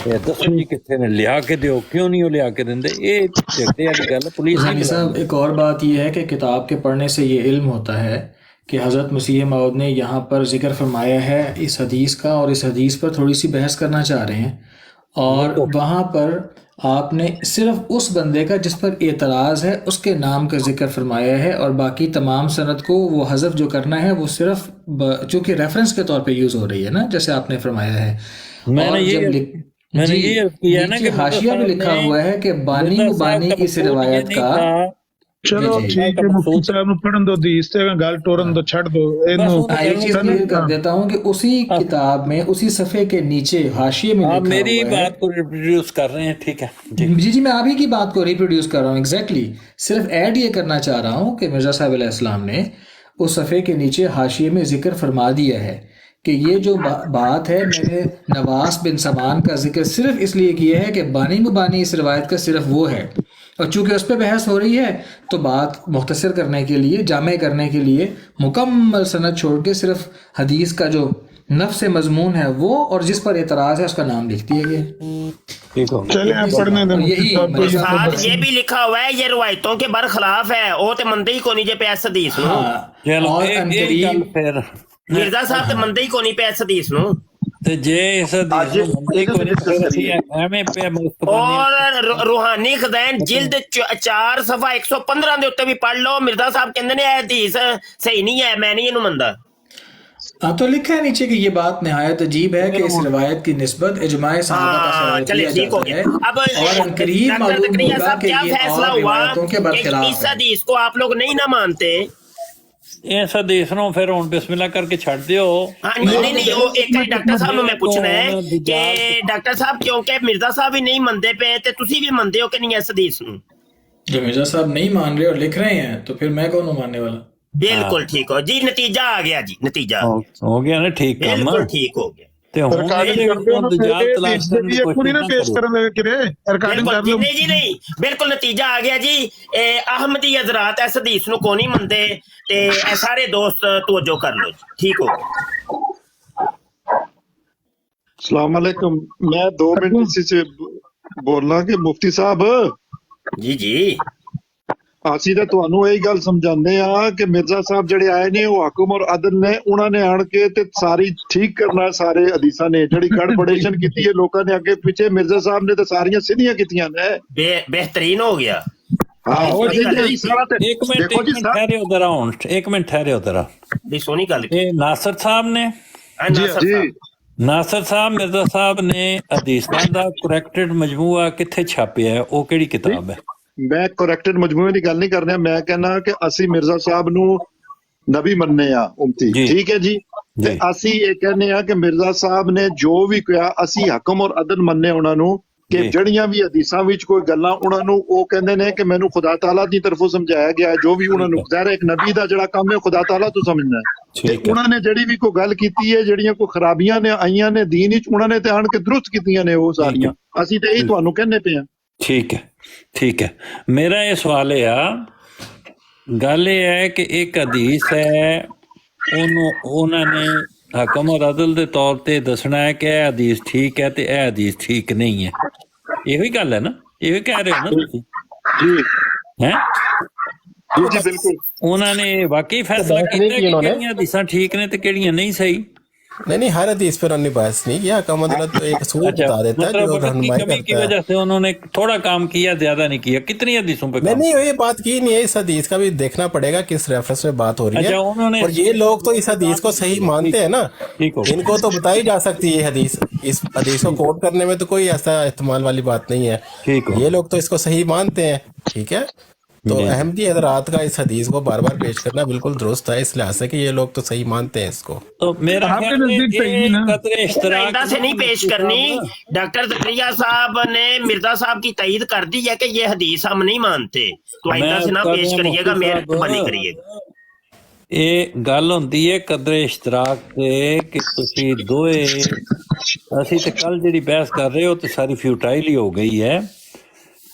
S1: ਦੱਸੋ ਜੀ ਕਿੱਥੇ ਨੇ ਲਿਆ ਕੇ ਦਿਓ, क्यों नहीं वो लिया के देंगे, ये झगड़े वाली गल पुलिस
S8: ज़ानी साहब, एक और बात यह है कि किताब के पढ़ने से ये इल्म होता है कि हज़रत मसीह मौद ने यहाँ पर जिक्र फरमाया है इस हदीस का, और इस हदीस पर थोड़ी सी बहस करना चाह रहे हैं, और वहाँ पर आपने सिर्फ उस बंदे का जिस पर एतराज़ है उसके नाम का जिक्र फरमाया है, और बाकी तमाम सनद को वो हज़फ जो करना है वो सिर्फ चूँकि रेफरेंस के तौर पे यूज़ हो रही है ना, जैसे आपने फरमाया है।
S1: मैंने ये किया ना कि
S8: हाशिया में लिखा हुआ है कि बानी मुबानी इस रिवायत का।
S9: चलो ठीक है, मुफ्ती साहब ਨੂੰ ਪੜਨ ਦੋ ਹਦੀਸ ਤੇ ਗੱਲ ਟੋਰਨ ਦੋ, ਛੱਡ ਦੋ ਇਹਨੂੰ।
S8: एक चीज क्लियर कर देता हूँ कि उसी किताब में उसी सफ़े के नीचे हाशिए में
S1: आप मेरी बात को रिप्रोड्यूस कर रहे हैं, ठीक है
S8: जी जी, मैं आप ही की बात को रिप्रोड्यूस कर रहा हूँ एग्जैक्टली। सिर्फ ऐड ये करना चाह रहा हूँ कि मिर्ज़ा साहब अलैहिस्सलाम ने उस सफ़े के नीचे हाशिए में जिक्र फरमा दिया है कि ये जो बात है मैंने नवास बिन समान का जिक्र सिर्फ इसलिए किया है कि बानी मुबानी इस रिवायत का सिर्फ वो है, और चूंकि उस पर बहस हो रही है तो बात मुख्तसर करने के लिए, जामे करने के लिए मुकम्मल सनद छोड़ के सिर्फ हदीस का जो नफ्स मजमून है वो और जिस पर एतराज़ है उसका नाम लिख दिया गया।
S9: चले आप पढ़ने दें।
S2: साथ ये भी लिखा हुआ है ये रिवायतों के बरखिलाफ है, वो तो मंदे ही को नहीं जे पे इस हदीस नु।
S8: और
S2: मिर्जा साहब ते मंदे ही को नहीं पे इस हदीस नु,
S1: ਤੇ ਜੇ ਇਸ ਹਦੀਸ ਨੂੰ ਮੰਨਦੇ ਕੋਈ ਨਹੀਂ ਫਿਰ ਅਸੀਂ ਐਵੇਂ ਪਿਆ
S2: और रूहानी खज़ान जिल्द 4 सफा 115 ਦੇ ਉੱਤੇ ਵੀ ਪੜ ਲਓ। ਮਿਰਜ਼ਾ ਸਾਹਿਬ ਕਹਿੰਦੇ ਨੇ ਇਹ ਹਦੀਸ ਸਹੀ नहीं है, मैं नहीं ਇਹਨੂੰ ਮੰਨਦਾ।
S8: हाँ, तो लिखा है नीचे कि ये बात निहायत अजीब है कि इस रिवायत की निस्बत इजमाए सहाबा का सवाल किया जाता है,
S2: अब
S8: और अनकरीब मालूम होगा कि
S2: क्या
S8: ये
S2: फैसला
S8: और
S2: हुआ
S8: रिवायतों के बरखिलाफ
S2: इस हदीस को आप लोग नहीं ना मानते।
S1: ਇਸ ਹਦੀਸ ਨੂੰ ਫਿਰ ਹੁਣ ਬਿਸਮਿਲ੍ਲਾ ਕਰਕੇ ਛੱਡ ਦਿਓ।
S2: नहीं वो एक डॉक्टर साहब ਨੂੰ मैं पूछना है कि डॉक्टर साहब क्योंकि मिर्जा साहब भी नहीं ਮੰਨਦੇ ਪਏ ਤੇ ਤੁਸੀਂ ਵੀ ਮੰਨਦੇ ਹੋ ਕਿ ਨਹੀਂ ਇਸ ਹਦੀਸ ਨੂੰ?
S8: जो मिर्जा साहब नहीं मान रहे और लिख रहे हैं तो फिर मैं कौन हूँ मानने वाला?
S2: बिल्कुल ठीक हो जी, नतीजा आ गया जी, नतीजा आ गया,
S1: ਹੋ ਗਿਆ ਨਾ ਠੀਕ ਕੰਮ
S2: बिल्कुल ठीक हो गया।
S1: ਤੇ ਹੁਣ
S9: ਰਿਕਾਰਡਿੰਗ
S1: ਇਹਦੇ
S9: ਕਰਦੇ
S1: ਵਿੱਚੋਂ ਦਜਾਲ ਤਲਾਸ਼ ਕਰਨ ਦੀ
S9: ਇਹ ਕੋਈ ਨਾ
S1: ਕੋਸ਼ਿਸ਼
S9: ਪੇਸ਼
S1: ਕਰੋ।
S9: ਕਰਨ ਦੇ ਕਿਰੇ ਰਿਕਾਰਡਿੰਗ
S2: बिल्कुल
S9: ਕਰ
S2: जी,
S9: ਲਓ।
S2: नहीं जी नहीं, बिल्कुल नतीजा आ गया जी। अहमदी हजरात इस हदीस ਨੂੰ ਕੋਈ ਨਹੀਂ ਮੰਨਦੇ ਤੇ ਇਹ ਸਾਰੇ ਦੋਸਤ ਤਵੱਜੋ ਕਰ ਲਓ ਜੀ, ठीक हो गया।
S4: अस्सलाम वालेकुम। मैं 2 मिनट इसी से बोलना कि मुफ्ती साहब
S2: जी जी
S4: ਅਸੀਂ ਤਾਂ ਤੁਹਾਨੂੰ ਇਹੀ ਗੱਲ ਸਮਝਾਉਂਦੇ ਆ ਕਿ ਮਿਰਜ਼ਾ ਸਾਹਿਬ ਜਿਹੜੇ ਆਏ ਨੇ ਉਹ ਹਕਮ ਔਰ ਅਦਲ ਨੇ, ਉਹਨਾਂ ਨੇ ਆਣ ਕੇ ਤੇ ਸਾਰੀ ਠੀਕ ਕਰਨਾ ਸਾਰੇ ਹਦੀਸਾਂ ਨੇ ਜਿਹੜੀ ਗੜਬੜੇਸ਼ਨ ਕੀਤੀ ਹੈ ਲੋਕਾਂ ਨੇ ਅੱਗੇ ਪਿੱਛੇ, ਮਿਰਜ਼ਾ ਸਾਹਿਬ ਨੇ ਤਾਂ ਸਾਰੀਆਂ ਸਿੱਧੀਆਂ ਕੀਤੀਆਂ ਨੇ।
S2: बेहतरीन हो गया।
S1: ਇੱਕ ਮਿੰਟ ਠਹਿਰਿਓ ਜ਼ਰਾ ਹੁਣ, ਇੱਕ ਮਿੰਟ ਠਹਿਰਿਓ ਜ਼ਰਾ।
S2: भी सोनी गल की।
S1: ਇਹ ਨਾਸਰ ਸਾਹਿਬ ਨੇ,
S2: नासर साहब,
S1: ਨਾਸਰ ਸਾਹਿਬ ਮਿਰਜ਼ਾ ਸਾਹਿਬ ਨੇ ਹਦੀਸਾਂ ਦਾ ਕਰੈਕਟਡ ਮਜਮੂਆ ਕਿੱਥੇ ਛਾਪਿਆ ਹੈ, ਉਹ ਕਿਹੜੀ ਕਿਤਾਬ ਹੈ?
S4: ਮੈਂ ਕਰੈਕਟਡ ਮਜਮੂਏ ਦੀ ਗੱਲ ਨਹੀਂ ਕਰ ਰਿਹਾ, ਮੈਂ ਕਹਿੰਦਾ ਕਿ ਅਸੀਂ ਮਿਰਜ਼ਾ ਸਾਹਿਬ ਨੂੰ ਨਬੀ ਮੰਨਨੇ ਆ, ਉਮਤੀ, ਠੀਕ ਹੈ ਜੀ। ਤੇ ਅਸੀਂ ਇਹ ਕਹਿੰਦੇ ਆ ਕਿ ਮਿਰਜ਼ਾ ਸਾਹਿਬ ਨੇ ਜੋ ਵੀ ਕਿਹਾ ਅਸੀਂ ਹਕਮ ਔਰ ਅਦਲ ਮੰਨੇ ਉਹਨਾਂ ਨੂੰ, ਕਿ ਜਿਹੜੀਆਂ ਵੀ ਹਦੀਸਾਂ ਵਿੱਚ ਕੋਈ ਗੱਲਾਂ ਉਹਨਾਂ ਨੂੰ ਉਹ ਕਹਿੰਦੇ ਨੇ ਕਿ ਮੈਨੂੰ ਖੁਦਾ ਤਾਲਾ ਦੀ ਤਰਫੋਂ ਸਮਝਾਇਆ ਗਿਆ, ਜੋ ਵੀ ਉਹਨਾਂ ਨੂੰ ਜ਼ਾਹਿਰ ਇੱਕ ਨਬੀ ਦਾ ਜਿਹੜਾ ਕੰਮ ਹੈ ਖੁਦਾ ਤਾਲਾ ਤੋਂ ਸਮਝਣਾ ਹੈ। ਤੇ ਉਹਨਾਂ ਨੇ ਜਿਹੜੀ ਵੀ ਕੋਈ ਗੱਲ ਕੀਤੀ ਹੈ, ਜਿਹੜੀਆਂ ਕੋਈ ਖਰਾਬੀਆਂ ਨੇ ਆਈਆਂ ਨੇ ਦੀਨ ਵਿੱਚ, ਉਹਨਾਂ ਨੇ ਤੇ ਆਣ ਕੇ ਦਰੁਸਤ ਕੀਤੀਆਂ ਨੇ ਉਹ ਸਾਰੀਆਂ। ਅਸੀਂ ਤੇ ਇਹੀ ਤੁਹਾਨੂੰ ਕਹਿੰਦੇ ਪਏ ਆ।
S1: ਠੀਕ ਹੈ, ਠੀਕ ਹੈ। ਮੇਰਾ ਇਹ ਸਵਾਲ ਹੈ ਆ, ਗੱਲ ਇਹ ਹੈ ਕਿ ਇੱਕ ਹਦੀਸ ਹੈ, ਉਹਨੂੰ ਉਹਨਾਂ ਨੇ ਹਕਮ ਔਰ ਅਦਲ ਦੇ ਤੌਰ ਤੇ ਦੱਸਣਾ ਹੈ ਕਿ ਇਹ ਹਦੀਸ ਠੀਕ ਹੈ ਤੇ ਇਹ ਹਦੀਸ ਠੀਕ ਨਹੀਂ ਹੈ। ਇਹੋ ਹੀ ਗੱਲ ਹੈ ਨਾ, ਇਹੋ ਕਹਿ ਰਹੇ ਹੋ ਨਾ ਤੁਸੀਂ?
S4: ਜੀ
S1: ਹੈ
S4: ਜੀ ਬਿਲਕੁਲ।
S1: ਉਹਨਾਂ ਨੇ ਵਾਕਈ ਫੈਸਲਾ ਕੀਤਾ ਕਿ ਕਿਹੜੀਆਂ ਹਦੀਸਾਂ ਠੀਕ ਨੇ ਤੇ ਕਿਹੜੀਆਂ ਨਹੀਂ ਸਹੀ।
S6: नहीं नहीं, हर हदीस पर उन्होंने बहस नहीं किया। कम अदलत तो एक सूरत बता देता है जो रहनुमाई
S1: कमी की
S6: करता
S1: वजह से उन्होंने थोड़ा काम किया, ज्यादा नहीं किया। कितनी हदीसों पे
S6: नहीं, ये बात की नहीं है। इस हदीस का भी देखना पड़ेगा किस रेफरेंस में बात हो रही है। और ये लोग तो इस हदीस को सही मानते हैं ना, इनको तो बताई जा सकती है हदीस। इस हदीस को कोट करने में तो कोई ऐसा इस्तेमाल वाली बात नहीं है। ये लोग तो इसको सही मानते हैं, ठीक है। तो अहमदी हजरात का इस हदीस को बार बार पेश करना बिल्कुल दुरुस्त है, इस लिहाज से कि ये लोग तो सही मानते हैं इसको।
S1: तो मेरा
S2: कायदा से नहीं पेश करनी। डॉक्टर जकरिया साहब ने मिर्जा साहब की तईद कर दी है कि ये हदीस हम नहीं मानते, तो कायदा से ना पेश करिएगा, मेहरबानी करिएगा।
S1: ਇਹ ਗੱਲ ਹੁੰਦੀ ਹੈ ਕਦਰੇ ਇਸ਼ਤਰਾਕ ਤੇ ਕਿ ਤੁਸੀਂ ਦੋਏ, ਅਸੀਂ ਤੇ ਕੱਲ ਜਿਹੜੀ ਬਹਿਸ ਕਰ ਰਹੇ ਹੋ ਤੇ ਸਾਰੀ ਫਿਊਟਾਈਲ ਹੀ ਹੋ ਗਈ ਹੈ।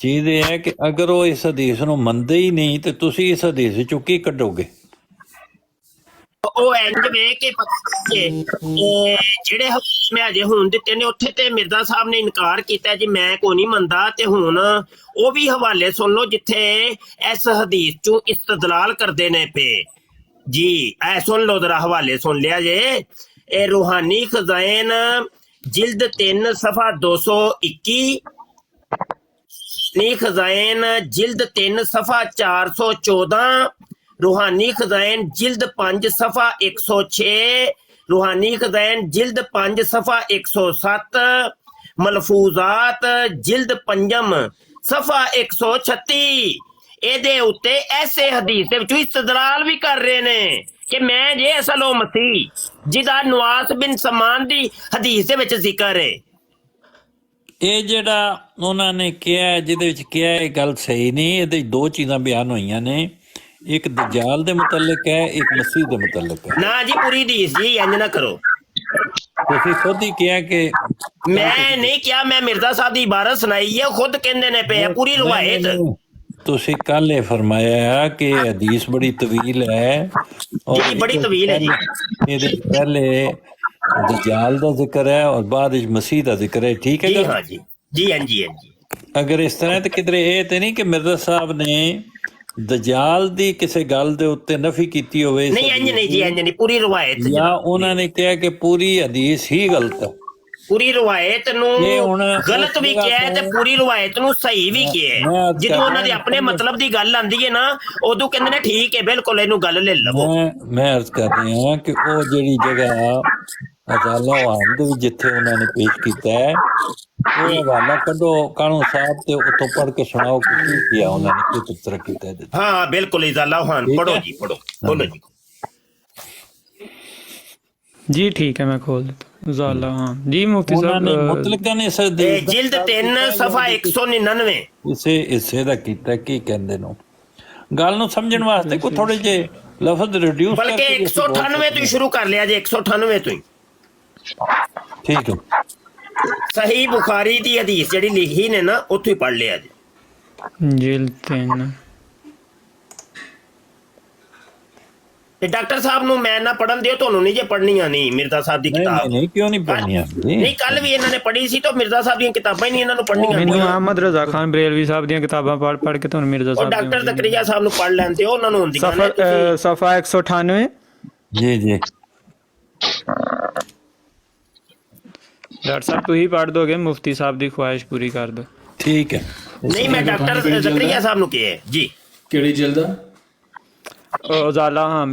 S1: ਚੀਜ਼ ਇਹ ਹੈ ਕਿ ਅਗਰ ਉਹ ਇਸ ਹਦੀਸ ਨੂੰ ਮੰਨਦੇ ਹੀ ਨਹੀਂ ਤੇ ਤੁਸੀਂ ਇਸ ਹਦੀਸ ਵਿੱਚੋਂ ਕੀ ਕੱਢੋਗੇ?
S2: ਉਹ ਇੰਜ ਵੇ ਕਿ ਜਿਹੜੇ ਮੈਂ ਅਜੇ ਹੁਣ ਦਿੱਤੇ ਨੇ ਉੱਥੇ ਤੇ ਮਿਰਜ਼ਾ ਸਾਹਿਬ ਨੇ ਇਨਕਾਰ ਕੀਤਾ ਜੀ ਮੈਂ ਕੋਈ ਨਹੀਂ ਮੰਨਦਾ, ਤੇ ਹੁਣ ਉਹ ਵੀ ਹਵਾਲੇ ਸੁਣ ਲਓ ਜਿੱਥੇ ਇਸ ਹਦੀਸ ਚੋਂ ਇਸਤਦਲਾਲ ਕਰਦੇ ਨੇ ਪਏ ਜੀ। ਐ ਸੁਣ ਲਓ ਜ਼ਰਾ, ਹਵਾਲੇ ਸੁਣ ਲਿਆ ਜੇ। ਇਹ ਰੂਹਾਨੀ ਖਜ਼ਾਇਨ ਜਿਲਦ 3 ਸਫਾ 221, रूहानी खजाइन जिल्द 3 सफा 414, रूहानी खजाइन जिल्द 5 सफा 106, रूहानी खजाइन जिल्द 5 सफा 107, मलफूजात जिल्द 5 सफा 136। ਇਹਦੇ ਉੱਤੇ ਐਸੇ ਹਦੀਸ ਦੇ ਵਿੱਚੋਂ ਇਸਤਦਲਾਲ ਵੀ ਕਰ ਰਹੇ ਨੇ ਕਿ ਮੈਂ ਜੇ ਅਸਲ ਉਹ ਮਸੀਹ ਜਿਹਦਾ ਨਵਾਸ ਬਿਨ ਸਮਾਨ ਦੀ ਹਦੀਸ ਦੇ ਵਿੱਚ ਜ਼ਿਕਰ ਹੈ।
S1: ਇਹ ਜਿਹੜਾ ਉਹਨਾਂ ਨੇ ਕਿਹਾ, ਜਿਹਦੇ ਵਿੱਚ ਕਿਹਾ ਇਹ ਗੱਲ ਸਹੀ ਨਹੀਂ। ਇਹਦੇ ਦੋ ਚੀਜ਼ਾਂ ਬਿਆਨ ਹੋਈਆਂ ਨੇ, ਇੱਕ ਦਜਾਲ ਦੇ ਮੁਤਲਕ ਹੈ, ਇੱਕ ਮਸੀਹ ਦੇ ਮੁਤਲਕ ਹੈ।
S2: ਨਾ ਜੀ ਪੂਰੀ ਹਦੀਸ ਜੀ ਇੰਜ ਨਾ ਕਰੋ।
S1: ਤੁਸੀਂ ਖੁਦ ਹੀ ਕਿਹਾ ਕਿ
S2: ਮੈਂ ਨਹੀਂ ਕਿਹਾ, ਮੈਂ ਮਿਰਜ਼ਾ ਸਾਹਿਬ ਦੀ ਇਬਾਰਤ ਸੁਣਾਈ ਹੈ, ਖੁਦ ਕਹਿੰਦੇ ਨੇ ਪਏ ਪੂਰੀ ਰਵਾਇਤ। ਤੁਸੀਂ ਕੱਲ ਇਹ ਫਰਮਾਇਆ ਕਿ ਹਦੀਸ ਬੜੀ ਤਵੀਲ ਹੈ, ਜੀ ਬੜੀ ਤਵੀਲ ਹੈ ਜੀ।
S1: ਇਹਦੇ ਪਹਿਲੇ दजाल का जिक्र है और बाद मसीह का जिक्र है, ठीक है
S2: जी? हाँ जी जी हाँ जी हाँ जी।
S1: अगर इस तरह तो किधरे ये तो नहीं कि मिर्जा साहब ने दजाल दी किसी गल दे उत्ते नफी कीती होवे?
S2: नहीं इंज नहीं जी, इंज नहीं, पूरी रवायत।
S1: या उन्होंने कहा कि पूरी हदीस ही गलत है,
S2: पूरी रवायत नूं गलत भी किया है ते पूरी रवायत नूं सही भी किया है। ਜਦੋਂ ਉਹਨਾਂ ਦੇ ਆਪਣੇ ਮਤਲਬ ਦੀ ਗੱਲ ਆਂਦੀ ਹੈ ਨਾ ਉਦੋਂ ਕਹਿੰਦੇ ਨੇ ਠੀਕ ਹੈ ਬਿਲਕੁਲ ਇਹਨੂੰ ਗੱਲ ਲੈ ਲਵੋ।
S1: मैं अर्ज कर रहा हूं कि वो जेड़ी जगह अदाला वाहन दे जिथे उन्होंने पेश किया है वो हवाला कढो कानू साहब ते उतो पढ़ के सुनाओ कि की किया उन्होंने, की तबसरा किया है।
S2: हाँ बिल्कुल अदाला वाहन पढ़ो जी, पढ़ो बोलो जी।
S5: जी ठीक है, मैं खोल देता हूँ। ਜ਼ਾਲਾ ਹਾਂ ਜੀ ਮੁਫਤੀ
S1: ਉਹਨਾਂ
S5: ਸਾਹਿਬ
S1: ਨੇ ਮੁਤਲਕਾਂ ਨੇ ਇਸ ਹਦੀਸ ਦਾ
S2: ਜਿਲਦ 3 ਸਫਾ 199
S1: ਇਸੇ ਹਿੱਸੇ ਦਾ ਕੀਤਾ, ਕੀ ਕਹਿੰਦੇ ਨੂੰ ਗੱਲ ਨੂੰ ਸਮਝਣ ਵਾਸਤੇ ਕੋਈ ਥੋੜੇ ਜਿਹੇ ਲਫ਼ਜ਼ ਰਿਡਿਊਸ
S2: ਬਲਕਿ 198 ਤੋਂ ਹੀ ਸ਼ੁਰੂ ਕਰ ਲਿਆ ਜੀ, 198 ਤੋਂ ਹੀ।
S1: ਠੀਕ ਹੈ।
S2: ਸਹੀ ਬੁਖਾਰੀ ਦੀ ਹਦੀਸ ਜਿਹੜੀ ਲਿਖੀ ਨੇ ਨਾ ਉੱਥੋਂ ਹੀ ਪੜ੍ਹ ਲਿਆ ਜੀ।
S5: ਜਿਲਦ 3
S2: ਤੇ ਡਾਕਟਰ ਸਾਹਿਬ ਨੂੰ ਮੈਂ ਨਾ ਪੜਨ ਦਿਓ, ਤੁਹਾਨੂੰ ਨਹੀਂ ਜੇ ਪੜ੍ਹਨੀਆਂ ਨਹੀਂ ਮਿਰਜ਼ਾ ਸਾਹਿਬ ਦੀ ਕਿਤਾਬ।
S1: ਨਹੀਂ ਕਿਉਂ ਨਹੀਂ ਪੜ੍ਹਨੀਆਂ?
S2: ਨਹੀਂ ਕੱਲ ਵੀ ਇਹਨਾਂ ਨੇ ਪੜ੍ਹੀ ਸੀ ਤਾਂ ਮਿਰਜ਼ਾ ਸਾਹਿਬ ਦੀਆਂ ਕਿਤਾਬਾਂ ਹੀ ਨਹੀਂ ਇਹਨਾਂ ਨੂੰ ਪੜ੍ਹਨੀਆਂ।
S5: ਮੈਨੂੰ ਅਹਿਮਦ ਰਜ਼ਾ ਖਾਨ ਬਰੇਲਵੀ ਸਾਹਿਬ ਦੀਆਂ ਕਿਤਾਬਾਂ ਪੜ੍ਹ ਕੇ ਤੁਹਾਨੂੰ ਮਿਰਜ਼ਾ
S2: ਉਹ
S5: ਸਾਹਿਬ
S2: ਡਾਕਟਰ ਜ਼ਕਰੀਆ ਸਾਹਿਬ ਨੂੰ ਪੜ੍ਹ ਲੈਂਦੇ, ਉਹਨਾਂ ਨੂੰ ਹੁੰਦੀਆਂ ਨੇ।
S5: ਸਫਾ 198
S1: ਜੀ ਜੀ
S5: ਡਾਕਟਰ ਸਾਹਿਬ ਤੁਸੀਂ ਪੜ੍ਹ ਦੋਗੇ, ਮੁਫਤੀ ਸਾਹਿਬ ਦੀ ਖੁਆਇਸ਼ ਪੂਰੀ ਕਰ ਦੋ।
S1: ਠੀਕ ਹੈ।
S2: ਨਹੀਂ ਮੈਂ ਡਾਕਟਰ ਜ਼ਕਰੀਆ ਸਾਹਿਬ ਨੂੰ ਕਿਹਾ ਜੀ।
S8: ਕਿਹੜੀ ਜਿਲਦ ਆ?
S5: ਜ਼ਾਲਾ ਹਾਂ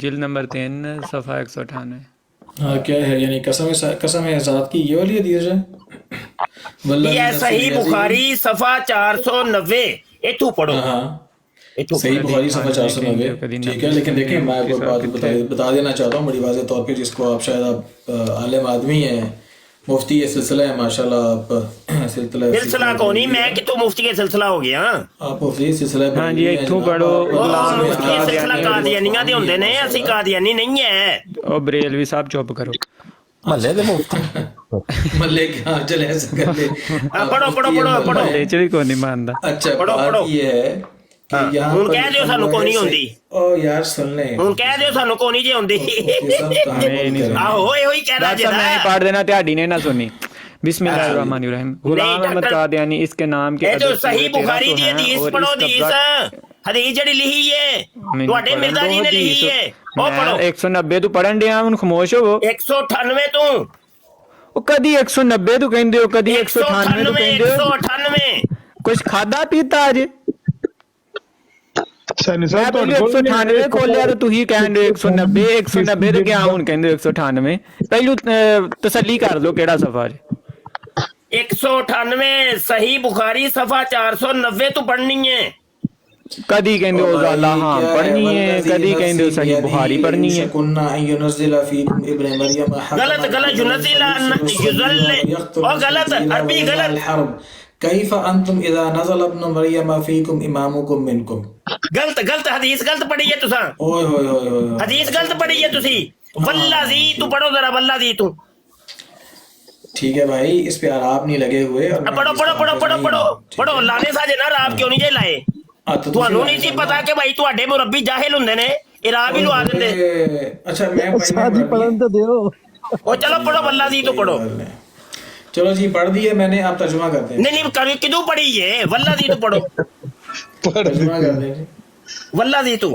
S5: जिल्द नंबर 3 सफ़ा 198।
S8: हाँ क्या है, यानी कसम है ज़ात की ये वाली हदीस है?
S2: ये सही बुखारी सफ़ा 490 इथू पढ़ो।
S8: हाँ सही बुखारी सफ़ा 490 ठीक है। लेकिन देखें मैं आपको बात बता देना चाहता हूँ बड़ी वाज़ेह तौर पे, जिसको आप शायद आप आलिम आदमी हैं, मुफ्ती ये सिलसिला है माशाल्लाह। आप
S2: सिलसिला कौन ही, मैं कि तो मुफ्ती का सिलसिला हो गया।
S8: आप मुफ्ती सिलसिला
S5: हाँ जी इथों पढ़ो।
S2: मुफ्ती का सिलसिला कादियानियां दे हुंदे ने, असि कादियानी नहीं है।
S5: ओ बरेलवी साहब चुप करो।
S6: महल्ले दे मुफ्ती
S8: महल्ले क्या चले ऐसे कर ले।
S2: पढ़ो पढ़ो पढ़ो पढ़ो।
S5: महल्ले च भी कोई नहीं मानदा।
S8: अच्छा
S2: पढ़ो पढ़ो।
S8: ये है
S2: ਹੁਣ ਕਹਿ ਦਿਓ ਸਾਨੂੰ ਕੋਈ ਨਹੀਂ ਹੁੰਦੀ।
S8: ओ यार सुन ले,
S2: ਹੁਣ ਕਹਿ ਦਿਓ ਸਾਨੂੰ ਕੋਈ ਨਹੀਂ ਜੇ ਹੁੰਦੀ। ਆਹੋ ਇਹੋ ਹੀ ਕਹਿਣਾ
S5: मैं नहीं पढ़ देना, त्याड़ी ने ना सुनी। बिस्मिल्लाहिर्रहमानिर्रहीम। गुलाम अहमद कादियानी इसके नाम के
S2: ਇਹ ਜੋ ਸਹੀ ਬੁਖਾਰੀ ਦੀ ਹਦੀਸ ਪੜੋ। ਹਦੀਸ ਜਿਹੜੀ ਲਿਖੀ ਹੈ ਤੁਹਾਡੇ ਮਿਰਜ਼ਾ ਜੀ ਨੇ ਲਿਖੀ ਹੈ, ਉਹ ਪੜੋ।
S5: 190 ਤੂੰ ਪੜਨ ਡਿਆ, ਹੁਣ ਖਾਮੋਸ਼ ਹੋਵੋ।
S2: 198 ਤੋਂ
S5: ਉਹ ਕਦੀ 190 ਤੂੰ ਕਹਿੰਦੇ ਹੋ, ਕਦੀ 198 ਤੂੰ ਕਹਿੰਦੇ ਹੋ।
S2: 198
S5: ਕੁਝ ਖਾਦਾ ਪੀਤਾ ਅੱਜ?
S9: ਸੈਣੀ ਸਾਹਿਬ
S5: ਤੁਹਾਡੇ 198 ਖੋਲਿਆ ਤੇ ਤੁਸੀਂ ਕਹਿੰਦੇ 190 190 ਤੇ ਕਿਆ ਹੁਣ ਕਹਿੰਦੇ 198? ਪਹਿਲੂ ਤਸੱਲੀ ਕਰ ਲਓ ਕਿਹੜਾ ਸਫਾ ਹੈ।
S2: 198 ਸਹੀ ਬੁਖਾਰੀ ਸਫਾ 490 ਤੋਂ ਪੜ੍ਹਨੀ ਹੈ।
S5: ਕਦੀ ਕਹਿੰਦੇ ਹੋ ਜ਼ਾਲਾ ਹਾਂ ਪੜ੍ਹਨੀ ਹੈ, ਕਦੀ ਕਹਿੰਦੇ ਹੋ ਸਹੀ ਬੁਖਾਰੀ ਪੜ੍ਹਨੀ ਹੈ।
S2: ਗਲਤ ਗਲਤ ਯੁਨਜ਼ਿਲਾ ਉਹ ਗਲਤ ਅਰਬੀ ਗਲਤ।
S8: كيف أنتم إذا نزل ابن مريم فيكم إمامكم منكم।
S2: ਗਲਤ ਗਲਤ ਹਦੀਸ ਗਲਤ ਪੜ੍ਹੀ ਹੈ ਤੁਸੀਂ।
S8: ओए होए होए होए
S2: हदीस गलत पढ़ी है तुसी। वल्लाजी तू पढ़ो जरा, वल्लाजी तू।
S8: ठीक है भाई, इस पे आराम नहीं लगे हुए।
S2: पढ़ो पढ़ो पढ़ो पढ़ो पढ़ो पढ़ो। लाने साजे ना राब क्यों नहीं जे लाए? ਤੁਹਾਨੂੰ ਨਹੀਂ ਸੀ ਪਤਾ ਕਿ ਭਾਈ ਤੁਹਾਡੇ ਮੁਰੱਬੀ ਜਾਹਿਲ ਹੁੰਦੇ ਨੇ, ਇਹ ਰਾਬ ਹੀ ਲਵਾ ਦਿੰਦੇ।
S8: अच्छा मैं सादी पढ़न
S3: तो दियो।
S2: ਉਹ ਚਲੋ ਪੜੋ वल्लाजी तू पढ़ो।
S8: चलो जी पढ़ दिए मैंने, आप तर्जुमा करते हैं।
S2: नहीं नहीं कभी किदू पढ़ी है? वल्लाजी तू पढ़ो।
S8: तर्जुमा कर दें।
S2: वल्लाजी तू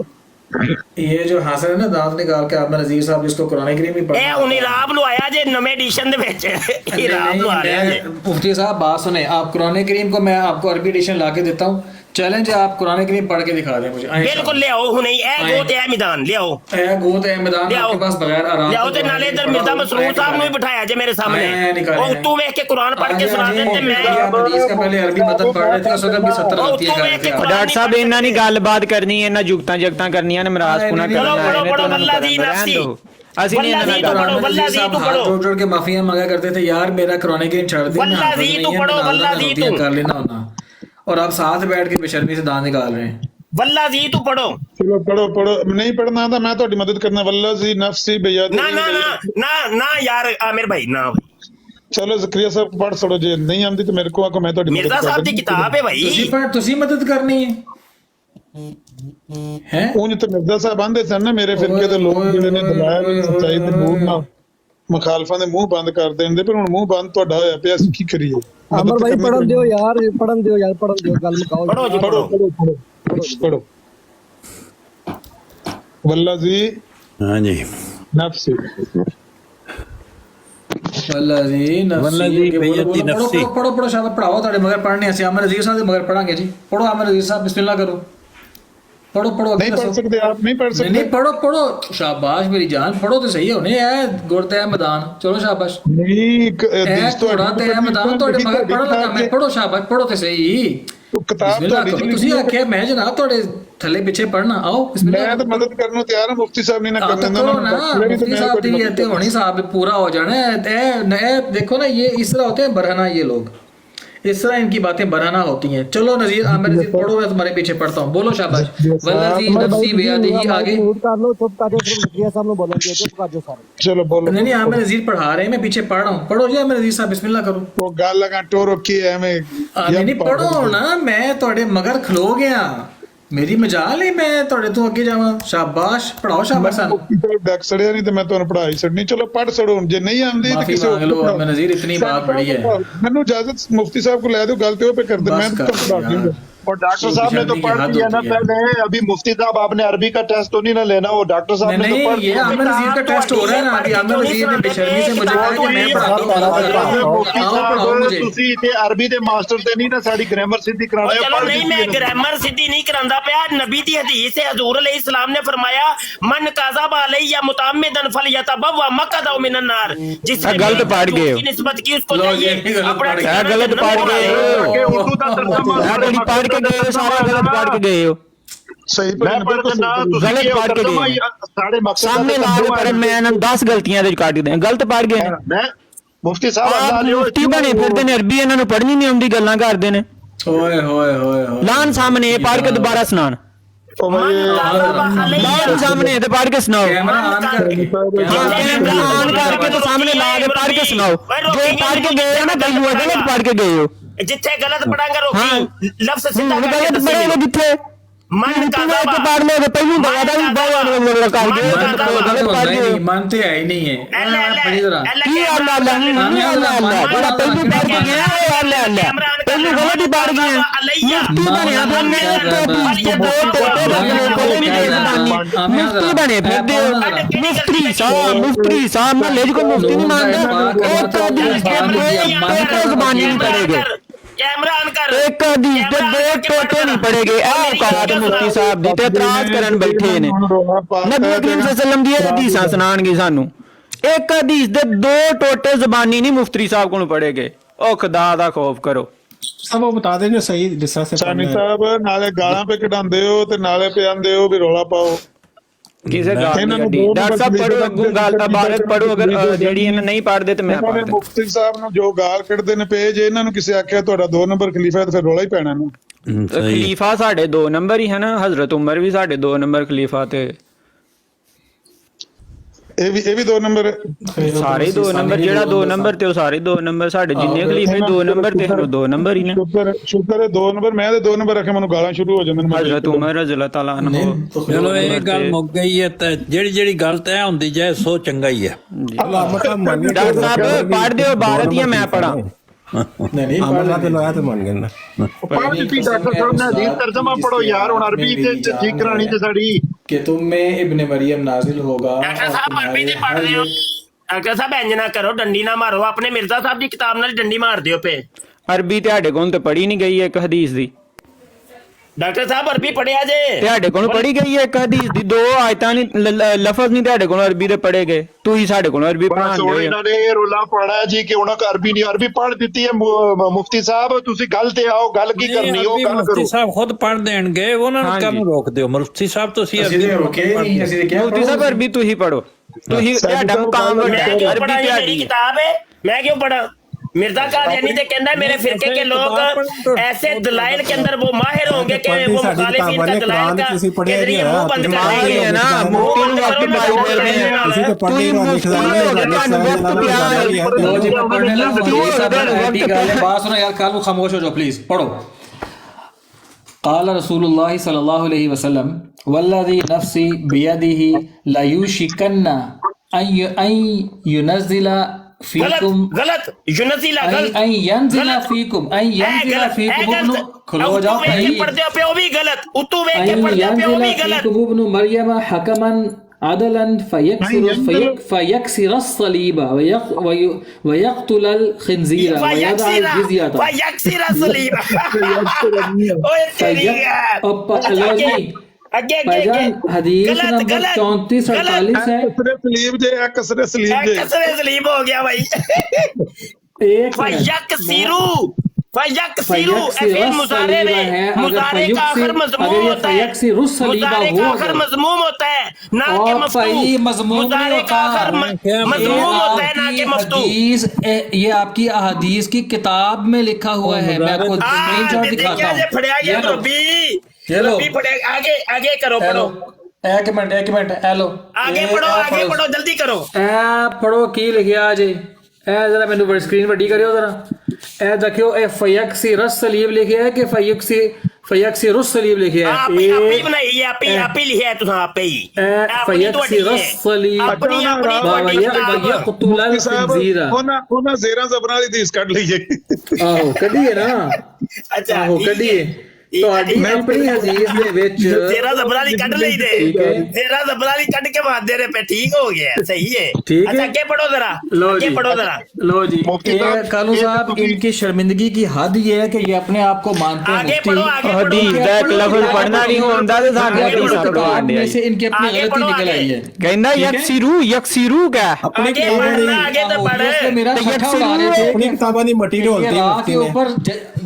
S8: ये जो हासिल है ना दांत निकाल के आपने नजीर साहब जिसको कुरान करीम ही पढ़ा
S2: ए उन्हें राब लवाया जे नवे एडिशन दे विच ये राब लवा रहे हैं।
S8: मुफ्ती साहब बात सुने, आप कुरान करीम को मैं आपको अरबी एडिशन ला के देता हूँ, चैलेंज है आप कुरान करीम पढ़ के दिखा दें मुझे।
S2: बिल्कुल ले आओ हुने ए गोत ए मैदान ले आओ,
S8: ए गोत ए मैदान आपके पास बगैर आराम
S2: ले आओ ते नाले इधर मिर्जा मसरूर साहब ने बिठाया जे मेरे सामने और तू देख के कुरान पढ़ के सुना दे ते मैं
S8: हदीस का पहले अरबी मतन पढ़ रहे थे उस वक्त भी 70 गलतियां कर रहे थे।
S5: डॉक्टर साहब ਇਹਨਾਂ ਨਹੀਂ ਗੱਲਬਾਤ ਕਰਨੀ, ਇਹਨਾਂ ਜੁਗਤਾਂ ਜਗਤਾਂ ਕਰਨੀਆਂ ਨੇ, ਮਰਾਜ਼ ਪੁਣਾ ਕਰਨਾ
S2: पढ़ो पढ़ो वल्लाजी नफसी
S5: ਅਸੀਂ नहीं
S2: वल्लाजी तू पढ़ो वल्लाजी तू पढ़ो
S8: जोड़ के माफिया मांगा करते थे यार मेरा कुरान करीम छोड़ दे,
S2: वल्लाजी तू पढ़ो वल्लाजी तू
S8: कर लेना होना, और आप साथ बैठ के बेशर्मी से दांत निकाल रहे हैं।
S2: वल्लाजी तू पढ़ो।
S9: ਚਲੋ ਪੜੋ ਪੜੋ, ਨਹੀਂ ਪੜਨਾ ਤਾਂ ਮੈਂ ਤੁਹਾਡੀ ਮਦਦ ਕਰਨਾ। ਵल्लाजी नफसी बियाद
S2: ना ना ना ना ना यार आमिर भाई ना भाई।
S9: ਚਲੋ ਜ਼ਕਰੀਆ ਸਾਹਿਬ ਪੜ ਛੜੋ, ਜੇ ਨਹੀਂ ਆਉਂਦੀ ਤਾਂ ਮੇਰੇ ਕੋਲ ਆਕੋ, ਮੈਂ ਤੁਹਾਡੀ
S2: मिर्जा साहब की किताब है भाई,
S8: तुसी मदद करनी है हैं।
S9: ਉਂਝ ਤਾਂ ਮਿਰਜ਼ਾ ਸਾਹਿਬ ਆਂਦੇ ਸਨ ਨਾ ਮੇਰੇ ਫਿਰਕੇ ਦੇ ਲੋਕ ਜਿਹੜੇ ਨੇ ਦਲਾਇਲ ਸੱਚਾਈ ਦੇ ਮੂੰਹ ਨਾਲ ਮੁਖਾਲਫਾਂ ਦੇ ਮੂੰਹ ਬੰਦ ਕਰ ਦਿੰਦੇ, ਪਰ ਹੁਣ ਮੂੰਹ ਬੰਦ ਤੁਹਾਡਾ ਹੋਇਆ ਪਿਆ, ਅਸੀਂ ਕੀ ਕਰੀਏ?
S3: ਅਮਰ ਭਾਈ ਪੜਨ ਦਿਓ ਯਾਰ, ਪੜਨ ਦਿਓ ਯਾਰ, ਪੜਨ ਦਿਓ, ਗੱਲ ਮੁਕਾਓ।
S2: पढ़ो जी
S9: ਪੜੋ
S2: पढ़ो
S9: ਪੜੋ ਪੜੋ ਪੜੋ। वल्लाजी
S1: ਹਾਂਜੀ
S9: नफसी
S1: वल्लाजी बेयती नफसी।
S8: पढ़ो पढ़ो शाबाश, पढ़ाओ ਤੁਹਾਡੇ ਮਗਰ ਪੜ੍ਹਨੇ ਅਸੀਂ ਆਮਰ ਨਜ਼ੀਰ ਸਾਹਿਬ ਦੇ ਮਗਰ ਪੜਾਂਗੇ ਜੀ। ਪੜੋ ਆਮਰ ਨਜ਼ੀਰ ਸਾਹਿਬ, ਬਿਸमिल्लाह करो, पढ़ो पढ़ो।
S9: नहीं पढ़ सकते आप, नहीं पढ़ सकते।
S8: नहीं पढ़ो पढ़ो, शाबाश मेरी जान, पढ़ो तो सही होने है गुरते है मैदान। चलो शाबाश,
S9: नहीं
S8: थोड़ा ते है मैदान ਤੁਹਾਡੇ ਮਗਰ ਪੜਨ ਲੱਗਾ ਮੈਂ। पढ़ो शाबाश, पढ़ो तो सही।
S9: ਕਿਤਾਬ
S8: ਬਿਸਮਿਲ੍ਲਾ
S9: ਤੁਹਾਡੀ
S8: ਕਰੋ,
S9: ਚ
S8: ਤੁਸੀਂ
S9: ਲਿਖੀ
S8: ਆਖਿਆ ਮੈਂ ਜਨਾਬ ਤੁਹਾਡੇ ਥੱਲੇ ਪਿੱਛੇ ਪੜਨਾ, ਆਓ ਬਿਸਮਿਲ੍ਲਾ
S9: ਮੈਂ ਤਾਂ ਮਦਦ ਕਰਨ ਨੂੰ ਤਿਆਰ ਹਾਂ, ਮੁਫਤੀ ਸਾਹਿਬ ਨੇ ਨਾ ਕਰ ਲੈਂਦਾ
S8: ਕਰੋ ਨਾ, मुफ्ती साहब दी तो होनी साहब पूरा हो जाना है। देखो ना ये इस तरह होते हैं बरहना, ये लोग इस तरह इनकी बातें बरहना होती हैं। चलो नजीर आमिर नजीर पढ़ो, मैं तुम्हारे पीछे पढ़ता हूँ, बोलो शाबाश। वल्लज़ी नफ्सी बियदिही आगे
S9: चलो बोलो।
S8: नहीं आमिर नजीर पढ़ा रहे हैं, मैं पीछे पढ़ रहा हूँ, पढ़ो जी आमिर नजीर साहब बिस्मिल्लाह करो।
S9: वो गल लगा टोर रखी है मैं
S8: नहीं पढ़ो ना, मैं थोड़े मगर खलो गया, मेरी मजाल है मैं थोड़े तो अगे जावा। शाबाश पढ़ाओ शाबाश सन।
S9: डक सड़िया नहीं तो मैं ਤੁਹਾਨੂੰ ਪੜਾਈ ਛੱਡਣੀ। ਚਲੋ ਪੜ ਛੜੋ, ਜੇ ਨਹੀਂ ਆਉਂਦੀ ਤਾਂ
S8: माफी
S9: ਕਿਸੇ
S8: मांग लो आमिर नजीर, इतनी बात बड़ी है।
S9: ਮੈਨੂੰ ਇਜਾਜ਼ਤ ਮੁਫਤੀ ਸਾਹਿਬ को ले दो, गल तो पे कर दे, मैं तो पढ़ा दूंगा।
S4: और डॉक्टर साहब ने तो पढ़ लिया ना पहले, अभी मुफ्ती साहब आपने अरबी का टेस्ट तो नहीं ना लेना, वो डॉक्टर साहब ने तो
S8: नहीं
S4: पढ़
S8: ये आमिर नजीर का टेस्ट हो रहा है ना अभी। आमिर नजीर ने बेशर्मी से मुझे कहा कि मैं पढ़ाऊं मुझे।
S4: ਤੁਸੀਂ ਤੇ ਅਰਬੀ ਦੇ ਮਾਸਟਰ ਤੇ ਨਹੀਂ ਨਾ ਸਾਡੀ ਗ੍ਰਾਮਰ ਸਿੱਧੀ ਕਰਾਉਣਾ।
S2: चलो नहीं, मैं ग्रामर सिद्धि नहीं करांदा पिया। नबी दी हदीस है, हजूर अलैहिस्सलाम ने फरमाया मन काज़ब अलैया मुतअम्मिदन फलयतबव्वा मक़अदहु मिनन नार। जिसने
S10: गलत पढ़ गए हो,
S2: निस्बत की उसको नहीं अपना
S10: गलत पढ़ गए हो,
S4: उर्दू का तर्जुमा
S10: पढ़ के गए हो, सारा गलत पढ़ के गए हो,
S9: सही
S4: मैं पढ़ के ना
S10: गलत पढ़ के गए
S4: साढ़े मकसद
S10: सामने ला के पढ़े। मैं ना 10 गलतियां दे काट दें, गलत पढ़ गए ने।
S4: मैं मुफ्ती साहब
S10: आप
S4: अल्लाह
S10: मुफ्ती बने फिरदे ने, अरबी इन्हां नूं पढ़नी नहीं आउंदी, गल्लां करदे ने।
S8: ओए होए होए होए
S10: लान सामने पढ़ के दोबारा सुनान, लान सामने ते पढ़ के सुनाओ,
S8: कैमरा ऑन करके
S10: कैमरा ऑन करके तो सामने ला के पढ़ के सुनाओ। जो पढ़ के गए हो ना गलू गलत पढ़ के गए हो,
S2: जिथे गलत पढ़ांगा रोकी लफ्ज सीधा
S10: गलत पढ़े जिथे
S2: मन
S10: पढ़ ले पहलू दवा कर दे,
S8: मानते है ही नहीं है। बड़ी तरह
S10: की अल्लाह अल्लाह अल्लाह बड़ा पहलू पढ़ के गया है, अल्लाह अल्लाह पहलू गलत ही पढ़ गए। मुफ्ती बने फिर मैं तो दो टोटे रखने को नहीं दे सकता। मुफ्ती बने फिर दे मुफ्ती साहब मैं ले को मुफ्ती नहीं मानते, एक तो हदीस के दो जुबानी नहीं पढ़ेगे,
S2: कैमरा ऑन कर,
S10: एक हदीस के दो टोटे नहीं पड़ेगे। औकात मुफ्ती साहब दी ते इतराज करन बैठे ने। नबी करीम सल्लल्लाहु दी हदीसां सुनाणगे सानू, एक हदीस दे दो टोटे जुबानी नहीं मुफ्ती साहब कोल पड़ेगे। ओ खुदा दा खौफ करो।
S6: सब वो बता दें जो सही जिस तरह से
S9: सानी साहब नाले गालां पे कढांदे हो ते नाले पे आंदे हो भी रौला पाओ।
S10: ਕਿਸੇ ਗੱਲ ਨਹੀਂ। ਡਾਕਟਰ ਸਾਹਿਬ ਪੜੋ, ਅੱਗੋਂ ਗੱਲ ਦਾ ਬਾਰਕ ਪੜੋ, ਅਗਰ ਜਿਹੜੀ ਇਹਨਾਂ ਨਹੀਂ ਪੜਦੇ ਤੇ ਮੈਂ ਪੜ੍ਹ ਦਿੰਦਾ।
S9: ਮੁਫਤੀ ਸਾਹਿਬ ਨੂੰ ਜੋ ਗਾਲ ਕੱਢਦੇ ਨੇ ਪਏ, ਜੇ ਇਹਨਾਂ ਨੂੰ ਕਿਸੇ ਆਖਿਆ ਤੁਹਾਡਾ 2 ਨੰਬਰ ਖਲੀਫਾ ਤੇ ਫਿਰ ਰੌਲਾ ਹੀ ਪੈਣਾ ਨੂੰ।
S10: ਖਲੀਫਾ ਸਾਡੇ 2 ਨੰਬਰ ਹੀ ਹੈ ਨਾ, ਹਜ਼ਰਤ ਉਮਰ ਵੀ ਸਾਡੇ 2 ਨੰਬਰ ਖਲੀਫਾ ਤੇ
S9: ਇਹ ਵੀ 2 ਨੰਬਰ
S10: ਸਾਰੇ 2 ਨੰਬਰ, ਜਿਹੜਾ 2 ਨੰਬਰ ਤੇ ਉਹ ਸਾਰੇ 2 ਨੰਬਰ, ਸਾਡੇ ਜਿੰਨੇ ਖਲੀਫੇ 2 ਨੰਬਰ ਤੇ ਉਹ 2 ਨੰਬਰ ਹੀ ਨੇ।
S9: ਸ਼ੁਕਰ ਹੈ 2 ਨੰਬਰ, ਮੈਂ ਤੇ 2 ਨੰਬਰ ਰੱਖੇ, ਮੈਨੂੰ ਗਾਲਾਂ ਸ਼ੁਰੂ ਹੋ ਜਾਂਦੀਆਂ ਨੇ।
S10: ਹਜ਼ਰਤ ਉਮਰ ਰਜ਼ੀ ਅੱਲਾਹ ਤਾਲਾ ਅਨਹੂ।
S1: ਚਲੋ ਇਹ ਗੱਲ ਮੁੱਕ ਗਈ ਹੈ, ਤੇ ਜਿਹੜੀ ਗਲਤ ਹੈ ਹੁੰਦੀ ਜਾਏ ਸੋ ਚੰਗਾ ਹੀ ਹੈ।
S10: ਡਾਕਟਰ ਸਾਹਿਬ ਪੜ੍ਹ ਦਿਓ ਬਾਰਤ ਜਾਂ ਮੈਂ ਪੜਾਂ?
S6: नहीं पढ़ना तो लाया तो मान गए ना।
S4: पढ़ दी डॉक्टर साहब ने हदीस तर्जुमा पढ़ो यार, हुन अरबी ते ठीक करानी ते साडी
S8: कि तुम में इब्ने मरियम नाजिल होगा।
S2: डॉक्टर साहब अरबी दी पढ़ रहे हो, डॉक्टर साहब इंज ना करो, डंडी ना मारो, अपने मिर्जा साहब दी किताब नाल डंडी मार दियो पे।
S10: ਅਰਬੀ ਤੁਹਾਡੇ ਕੋਲ ਤੇ ਪੜ੍ਹੀ ਨਹੀਂ ਗਈ ਇੱਕ ਹਦੀਸ ਦੀ।
S2: डॉक्टर साहब अरबी पढ़िया जे
S10: ਤੁਹਾਡੇ ਕੋਲ ਪੜ੍ਹੀ ਗਈ ਹੈ ਇੱਕ ਹਦੀਸ ਦੀ, 2 ਆਇਤਾਂ ਨਹੀਂ ਲਫ਼ਜ਼ ਨਹੀਂ ਤੁਹਾਡੇ ਕੋਲ ਅਰਬੀ ਦੇ ਪੜ੍ਹੇ ਗਏ, ਤੁਸੀਂ ਸਾਡੇ ਕੋਲ ਅਰਬੀ ਪੜ੍ਹਾਉਂਦੇ ਹੋ।
S4: ਇਹਨਾਂ ਨੇ ਇਹ ਰੋਲਾ ਪਾੜਾ ਜੀ ਕਿ ਉਹਨਾਂ ਕੋ ਅਰਬੀ ਨਹੀਂ, ਅਰਬੀ ਪੜ੍ਹ ਦਿੱਤੀ ਹੈ ਮੁਫਤੀ ਸਾਹਿਬ, ਤੁਸੀਂ ਗੱਲ ਤੇ ਆਓ, ਗੱਲ ਕੀ ਕਰਨੀ ਉਹ ਗੱਲ ਕਰੋ।
S1: ਮੁਫਤੀ ਸਾਹਿਬ ਖੁਦ ਪੜ੍ਹ ਦੇਣਗੇ, ਉਹਨਾਂ ਨੂੰ ਕੰਮ ਰੋਕ ਦਿਓ। ਮੁਫਤੀ ਸਾਹਿਬ ਤੁਸੀਂ
S8: ਅਸੀਂ ਤੇ ਰੋਕੇ ਨਹੀਂ, ਅਸੀਂ ਤੇ ਕਿਹਾ
S10: ਮੁਫਤੀ ਸਾਹਿਬ ਅਰਬੀ ਤੁਸੀਂ ਪੜੋ, ਤੁਸੀਂ ਤੁਹਾਡਾ ਮੁਕਾਮ
S2: मैं क्यों
S10: ਅਰਬੀ
S2: पढ़ा, ये मेरी
S10: ਤੁਹਾਡੀ।
S2: किताब है, मैं क्यों पढ़ा? मिर्जा कादियानी ते कहता है मेरे फिरके के लोग ऐसे दलाइल के अंदर वो माहिर होंगे कि वो मुखालिफिन का दलाइल का के जरिए मुंह बंद कर देंगे
S10: है ना। मुफ्ती ने वक्त पाई करने हैं, तू ही मुफ्ती हो, जब वक्त पिया है।
S8: लो जी मैं पढ़ने लगा हूं, ये सब ऐसी गालें बात सुनो यार, कालू खामोश हो जाओ प्लीज, पढ़ो। قال رسول الله صلى الله عليه وسلم والذي نفسي بيده لا يشكن ان ينزل فيكم
S2: गलत युनजिला गलत
S8: ان ينزل فيكم ان ينزل فيكم ابن खलो जाओ भाई,
S2: पढ़ते पे वो भी गलत, उतु वे के
S8: ان
S2: पढ़ते पे वो भी
S8: ينزل
S2: गलत।
S8: فيكم ابن مريم حكما عدلا فيكسر الصليب ويقتل الخنزير ويضع الجزية
S2: فيكسر الصليب ओए तेरी आगे
S8: حدیث نمبر 34-48 ہے.
S9: सलीब जे कसरे सलीब जे
S2: कसरे सलीब हो गया भाई।
S8: ایک
S2: फयक्सिरू फयक्सिरु फिर मुजारे में, मुजारे का आखिर मजमूम होता है, मुजारे का आखिर मजमूम होता है ना कि मफ्तू, मुजारे का आखिर मजमूम होता है ना कि मफ्तू।
S8: ये आपकी अहादीस की किताब में लिखा हुआ है, मैं आपको स्क्रीनशॉट दिखाता हूं।
S2: आगे आगे करो, पढ़ो,
S8: एक मिनट हेलो,
S2: आगे पढ़ो जल्दी करो।
S8: पढ़ो की लिखिया जे, जरा मैंने स्क्रीन वड्डी करियो जरा, ए देखियो ए फयक्सिरस सलीब लिखिया है कि फयक्सिरुस सलीब लिखिया है,
S2: आप ही बनाई है, आप ही लिखिया है, तुम आप ही
S8: फयक्सिरस सलीब
S2: अपनी
S8: यक़तुल खिंज़ीरा,
S9: ਉਹਨਾਂ ਜ਼ੇਰਾਂ ਜ਼ਬਰਾਂ ਦੀ ਹਦੀਸ ਕੱਢ ਲਈਏ।
S8: ਆਹੋ ਕੱਢੀਏ ਨਾ,
S2: अच्छा
S8: ਆਹੋ ਕੱਢੀਏ ਤੁਹਾਡੀ ਆਪਣੀ ਹਦੀਸ ਦੇ ਵਿੱਚ
S2: तेरा जबरा नहीं कट ली दे, तेरा जबरा नहीं कट के बात दे रहे पे, ठीक हो गया, सही है।
S8: ठीक है,
S2: अच्छा आगे पढ़ो जरा, आगे पढ़ो जरा।
S8: लो जी, कानू साहब इनकी शर्मिंदगी की हद ये है कि ये अपने आप को मानते हैं
S2: आगे
S8: मुफ्ती।
S2: पढ़ो, आगे पढ़ो,
S10: लफ्ज़ पढ़ना नहीं होता तो सारे हदीस
S8: किताब में से इनकी अपनी
S2: आगे
S8: गलती
S2: पढ़ो,
S8: निकल आई है।
S10: कहना यकसिरू क्या
S8: अपने
S2: आगे पढ़ना, आगे तो पढ़।
S8: मेरा खट्टा उड़ा रहे थे,
S6: अपनी किताबा नहीं मटीरियल
S8: ये राह के ऊपर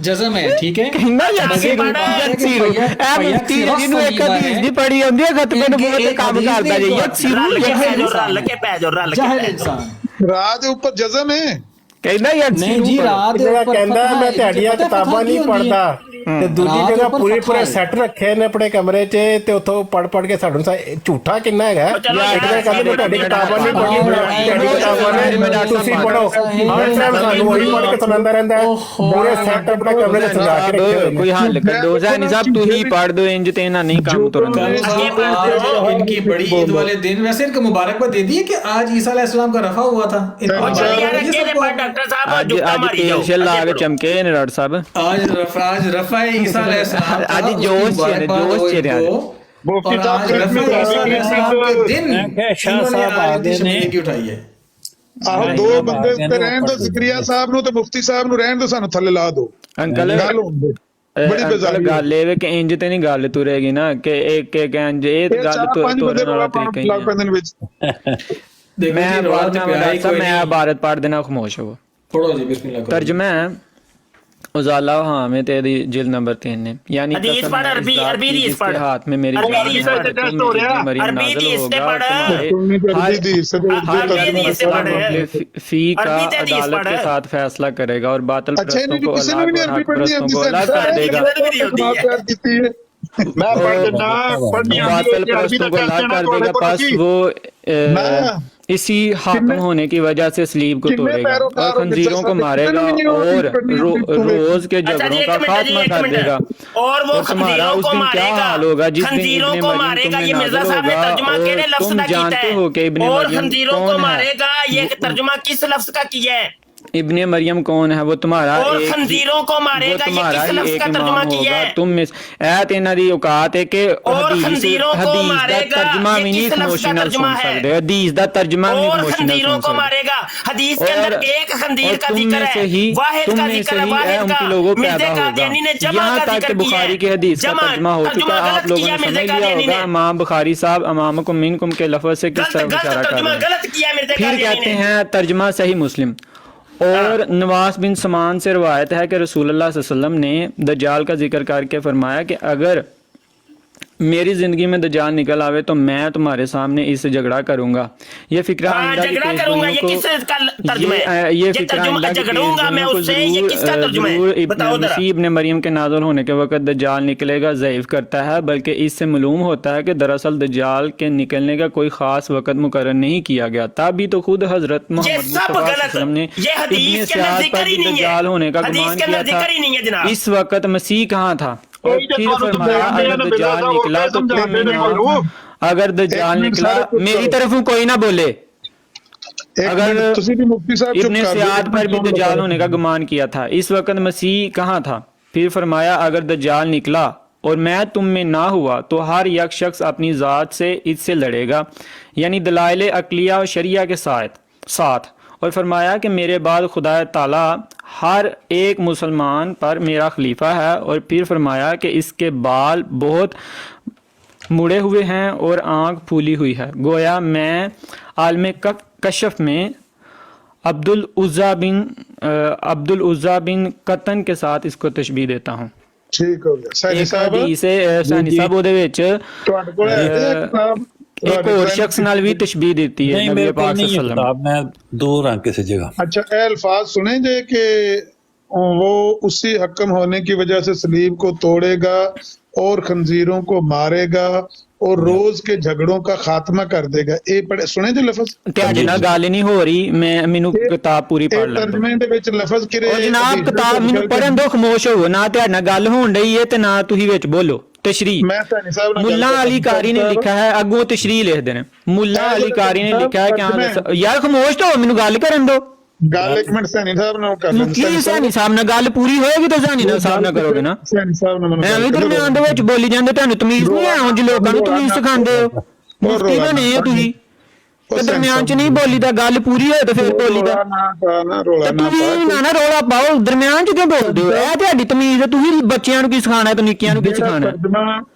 S8: जज़म है, ठीक है।
S10: कहना यकसिरू ए मुफ्ती जिन्हों एक हदीस दी पढ़ी होंदी है खतमे नबूवत ते काम करदा जे यकसिरू
S2: रल के पै जो रल के
S8: जाहिल इंसान
S9: ਰਾਹ ਦੇ ਉੱਪਰ ਜਜ਼ਮ ਹੈ।
S10: कहना
S8: नहीं
S10: यकसिरू
S8: जी, रात
S6: ਜਿਹੜਾ ਕਹਿੰਦਾ ਮੈਂ ਤੁਹਾਡੀਆਂ ਕਿਤਾਬਾਂ ਨਹੀਂ ਪੜਦਾ ਤੇ ਦੂਜੀ ਜਗ੍ਹਾ ਪੂਰੇ ਸੈੱਟ ਰੱਖੇ ਨੇ ਆਪਣੇ ਕਮਰੇ 'ਚ ਤੇ ਉੱਥੋਂ ਪੜ ਕੇ ਸਾਨੂੰ ਝੂਠਾ ਕਿੰਨਾ ਹੈਗਾ। ਇੱਕ ਤਾਂ ਕਹਿੰਦੇ ਮੈਂ ਤੁਹਾਡੀ ਕਿਤਾਬਾਂ ਨਹੀਂ ਪੜ੍ਹੀ, ਤੁਹਾਡੀ ਕਿਤਾਬਾਂ ਨੇ ਤੁਸੀਂ ਪੜੋ, ਹਰ ਟਾਈਮ ਸਾਨੂੰ ਉਹੀ ਪੜ ਕੇ ਸੁਣਾਉਂਦਾ ਰਹਿੰਦਾ ਹੈ। ਪੂਰੇ ਸੈੱਟ ਆਪਣੇ ਕਮਰੇ 'ਚ ਸਜਾ ਕੇ ਰੱਖੇ ਹੋਏ ਨੇ।
S10: कोई हल कर दो जानी साहब, तू ही पढ़ दो, इंज ते ना नहीं काम तुरंत।
S8: इनकी बड़ी ईद वाले दिन वैसे इनको मुबारकबाद दे दी है कि आज ईसा अलैहिस्सलाम का रफा हुआ था।
S2: डॉक्टर साहब
S10: आज तेल ला के चमके ने डॉक्टर साहब,
S8: आज रफा ईसा अलैहिस्सलाम का,
S10: आज जोश चेहरे
S9: ਮੁਫਤੀ ਸਾਹਿਬ
S1: शाह साहब आदे ने
S8: उठाई है।
S9: ਆਹੋ ਦੋ ਬੰਦੇ ਉੱਤੇ ਰਹਿਣ ਦੋ, ਜ਼ਕਰੀਆ ਸਾਹਿਬ ਨੂੰ ਤੇ ਮੁਫਤੀ ਸਾਹਿਬ ਨੂੰ ਰਹਿਣ ਦੋ, ਸਾਨੂੰ ਥੱਲੇ ਲਾ ਦੋ।
S10: अंकल
S9: ਗੱਲ ਹੁੰਦੀ ਬੜੀ ਬੇਜ਼ਾਰੀ
S10: ਗੱਲ ਇਹ ਵੇ ਕਿ ਇੰਜ ਤੇ ਨਹੀਂ ਗੱਲ ਤੁਰੇਗੀ ਨਾ ਕਿ ਇੱਕ ਇੰਜ ਇਹ ਗੱਲ ਤੋਰਨ ਵਾਲਾ ਤਰੀਕਾ ਹੀ
S9: ਲੱਗ ਪੈਂਦੇ ਨੇ ਵਿੱਚ।
S10: मैं भारत पढ़ देना खामोश हो।
S8: पढ़ो जी, बिस्मिल्लाह।
S10: तर्जुमा है उजाला हाँ में तेरी जिल्द नंबर 3 ने, यानी
S2: हदीस पढ़, अरबी हदीस पढ़,
S10: हाथ में मेरी
S2: अरबी हदीस पढ़,
S10: फी का अदालत के साथ फैसला करेगा और बातिल प्रस्तों को अलग कर देगा, बातिल प्रस्तों को अलग कर देगा। बस वो इसी हाकिम होने की वजह से सलीब को तोड़ेगा और खंजीरों को मारेगा और रोज के झगड़ों का खात्मा कर देगा।
S2: और वो
S10: तुम्हारा उस दिन क्या हाल होगा जिस दिन इब्ने मरियम तुम में नाज़िल होगा और तुम जानते हो कि इब्ने मरियम कौन है।
S2: ये तर्जुमा किस लफ्ज का किया है?
S10: इब्ने मरियम कौन है? वो तुम्हारा
S2: और खंजीरों को मारेगा, ये किस लफ्ज का तर्जुमा किया है?
S10: तुम में ऐत इन्हां दी औकात है कि हदीस दा तर्जुमा भी नहीं इमोशनल सुन सकदे, हदीस दा तर्जुमा भी इमोशनल सुन सकदे।
S2: मारेगा हदीस के अंदर एक खंजीर का जिक्र है, वाहिद का जिक्र है, वाहिद का
S10: लोगों पैदा होगा। यहाँ तक कि बुखारी की हदीस का तर्जुमा हो चुका है, आप लोगों ने समझ लिया होगा इमाम बुखारी साहब अमामकुम मिनकुम के लफ्ज से किस तरह इशारा कर रहे हैं। फिर कहते हैं तर्जुमा सही मुस्लिम। और नवास बिन समान से रवायत है कि रसूलुल्लाह सल्लल्लाहु अलैहि वसल्लम ने दज्जाल का जिक्र करके फरमाया कि अगर मेरी जिंदगी में दज्जाल निकल आवे तो मैं तुम्हारे सामने इससे झगड़ा करूंगा। ये फिक्रा इब्ने मरियम के नाज़िल होने के वक्त दज्जाल निकलेगा ज़ईफ़ करता है, बल्कि इससे मालूम होता है कि दरअसल दज्जाल के निकलने का कोई खास वक्त मुकर्रर नहीं किया गया। तभी तो खुद हजरत मोहम्मद मुस्तफ़ा ने इब्ने सयाद पर दज्जाल होने का गुमान किया था। इस वक्त मसीह कहाँ था? और फिर फरमाया अगर दज्जाल निकला तो तुम में ना, अगर दज्जाल निकला मेरी तरफ कोई ना बोले, अगर इब्ने सयाद पर भी दज्जाल होने का गुमान किया था। इस वक्त मसीह कहाँ था? फिर फरमाया अगर दज्जाल निकला और मैं तुम में ना हुआ तो हर एक शख्स अपनी ज़ात से इससे लड़ेगा, यानी दलाइल अक़लिया और शरिया के साथ। और फरमाया कि मेरे बाद खुदा ताला हर एक मुसलमान पर मेरा खलीफा है। और फिर फरमाया कि इसके बाल बहुत मुड़े हुए हैं और आँख फूली हुई है, गोया मैं आलम कशफ में
S5: अब्दुल उज़्ज़ा बिन कतन के साथ इसको तशबीह देता हूँ।
S9: ठीक हो गया सैनी
S5: एक
S9: साहब
S5: हदीस है सैनी साहब ਉਹਦੇ ਵਿੱਚ
S9: ਤੁਹਾਡੇ ਕੋਲ ਹੈ ਕਿਤਾਬ
S5: ਇੱਕ ਹੋਰ ਸ਼ਖਸ ਨਾਲ ਵੀ ਤਸ਼ਬੀਹ ਦਿੱਤੀ ਹੈ
S1: नहीं
S5: ਨਬੀ
S1: मेरे को
S5: ਪਾਕ
S1: नहीं है
S5: सल्लल्लाहु
S1: किताब, मैं दूर हूँ किसी जगह।
S9: अच्छा ये अल्फाज सुने जे कि वो उसी हकम होने की वजह से सलीब को तोड़ेगा और खंजीरों को मारेगा और रोज के झगड़ों का खात्मा कर देगा, ये पढ़े सुने जे लफ्ज
S5: ਤੁਹਾਡੇ ਨਾਲ ਗੱਲ ਨਹੀਂ ਹੋ ਰਹੀ, ਮੈਂ ਮੈਨੂੰ ਕਿਤਾਬ ਪੂਰੀ ਪੜ੍ਹ ਲੈਣ ਦਿਓ।
S9: ਤਰਜਮੇ ਦੇ ਵਿੱਚ ਲਫ਼ਜ਼ ਕਿਰੇ
S5: ਉਹ ਜਨਾਬ ਕਿਤਾਬ ਮੈਨੂੰ ਪੜ੍ਹਨ ਦਿਓ, ਖਾਮੋਸ਼ ਹੋਵੋ, ਨਾ ਤੁਹਾਡੇ ਨਾਲ ਗੱਲ ਹੋਣ ਡਈ ਹੈ ਤੇ ਨਾ ਤੁਸੀਂ ਵਿੱਚ ਬੋਲੋ। ਤਸ਼ਰੀਹ
S9: ਮੈਂ ਸੈਣੀ ਸਾਹਿਬ ਨਾਲ
S5: ਮੁੱਲਾ ਅਲੀ ਕਾਰੀ ਨੇ ਲਿਖਿਆ ਹੈ, ਅੱਗੋਂ ਤਸ਼ਰੀਹ ਲਿਖਦੇ ਨੇ। ਮੁੱਲਾ ਅਲੀ ਕਾਰੀ ਨੇ ਲਿਖਿਆ ਹੈ ਕਿ ਯਾਰ ਖਾਮੋਸ਼ ਹੋ, ਮੈਨੂੰ ਗੱਲ ਕਰਨ ਦਿਓ।
S9: ਗੱਲ ਇੱਕ ਮਿੰਟ ਸੈਣੀ ਸਾਹਿਬ ਨਾਲ ਕਰ ਲੈਣ।
S5: ਕੀ ਸੈਣੀ ਸਾਹਿਬ ਨਾਲ ਗੱਲ ਪੂਰੀ ਹੋਏਗੀ ਤਾਂ ਸੈਣੀ ਨਾਲ ਸਾਹਿਬ ਨਾਲ ਕਰੋਗੇ ਨਾ।
S9: ਸੈਣੀ ਸਾਹਿਬ ਨਾਲ ਮੈਨੂੰ
S5: ਐਵੇਂ ਦਰਮਿਆਨ ਦੇ ਵਿੱਚ ਬੋਲੀ ਜਾਂਦੇ, ਤੁਹਾਨੂੰ ਤਮੀਜ਼ ਨਹੀਂ ਹੈ? ਉਂਝ ਲੋਕਾਂ ਨੂੰ ਤਮੀਜ਼ ਸਿਖਾਉਂਦੇ ਹੋ, ਮੁਫਤੀ ਬਣੇ ਹੋ ਤੁਸੀਂ ਤੇ ਦਰਮਿਆਨ ਚ ਨਹੀਂ ਬੋਲੀ ਦਾ, ਗੱਲ ਪੂਰੀ ਹੋਏ ਤਾਂ ਫਿਰ ਬੋਲੀ ਦਾ। ਤੁਸੀਂ ਨਾ ਰੋਲਾ ਪਾਓ, ਦਰਮਿਆਨ ਚ ਕਿਉਂ ਬੋਲਦੇ ਹੋ? ਇਹ ਤੁਹਾਡੀ ਤਮੀਜ਼ ਹੈ। ਤੁਸੀਂ ਬੱਚਿਆਂ ਨੂੰ ਕੀ ਸਿਖਾਉਣਾ ਤੇ ਨਿੱਕਿਆਂ ਨੂੰ ਕੀ ਸਿਖਾਉਣਾ?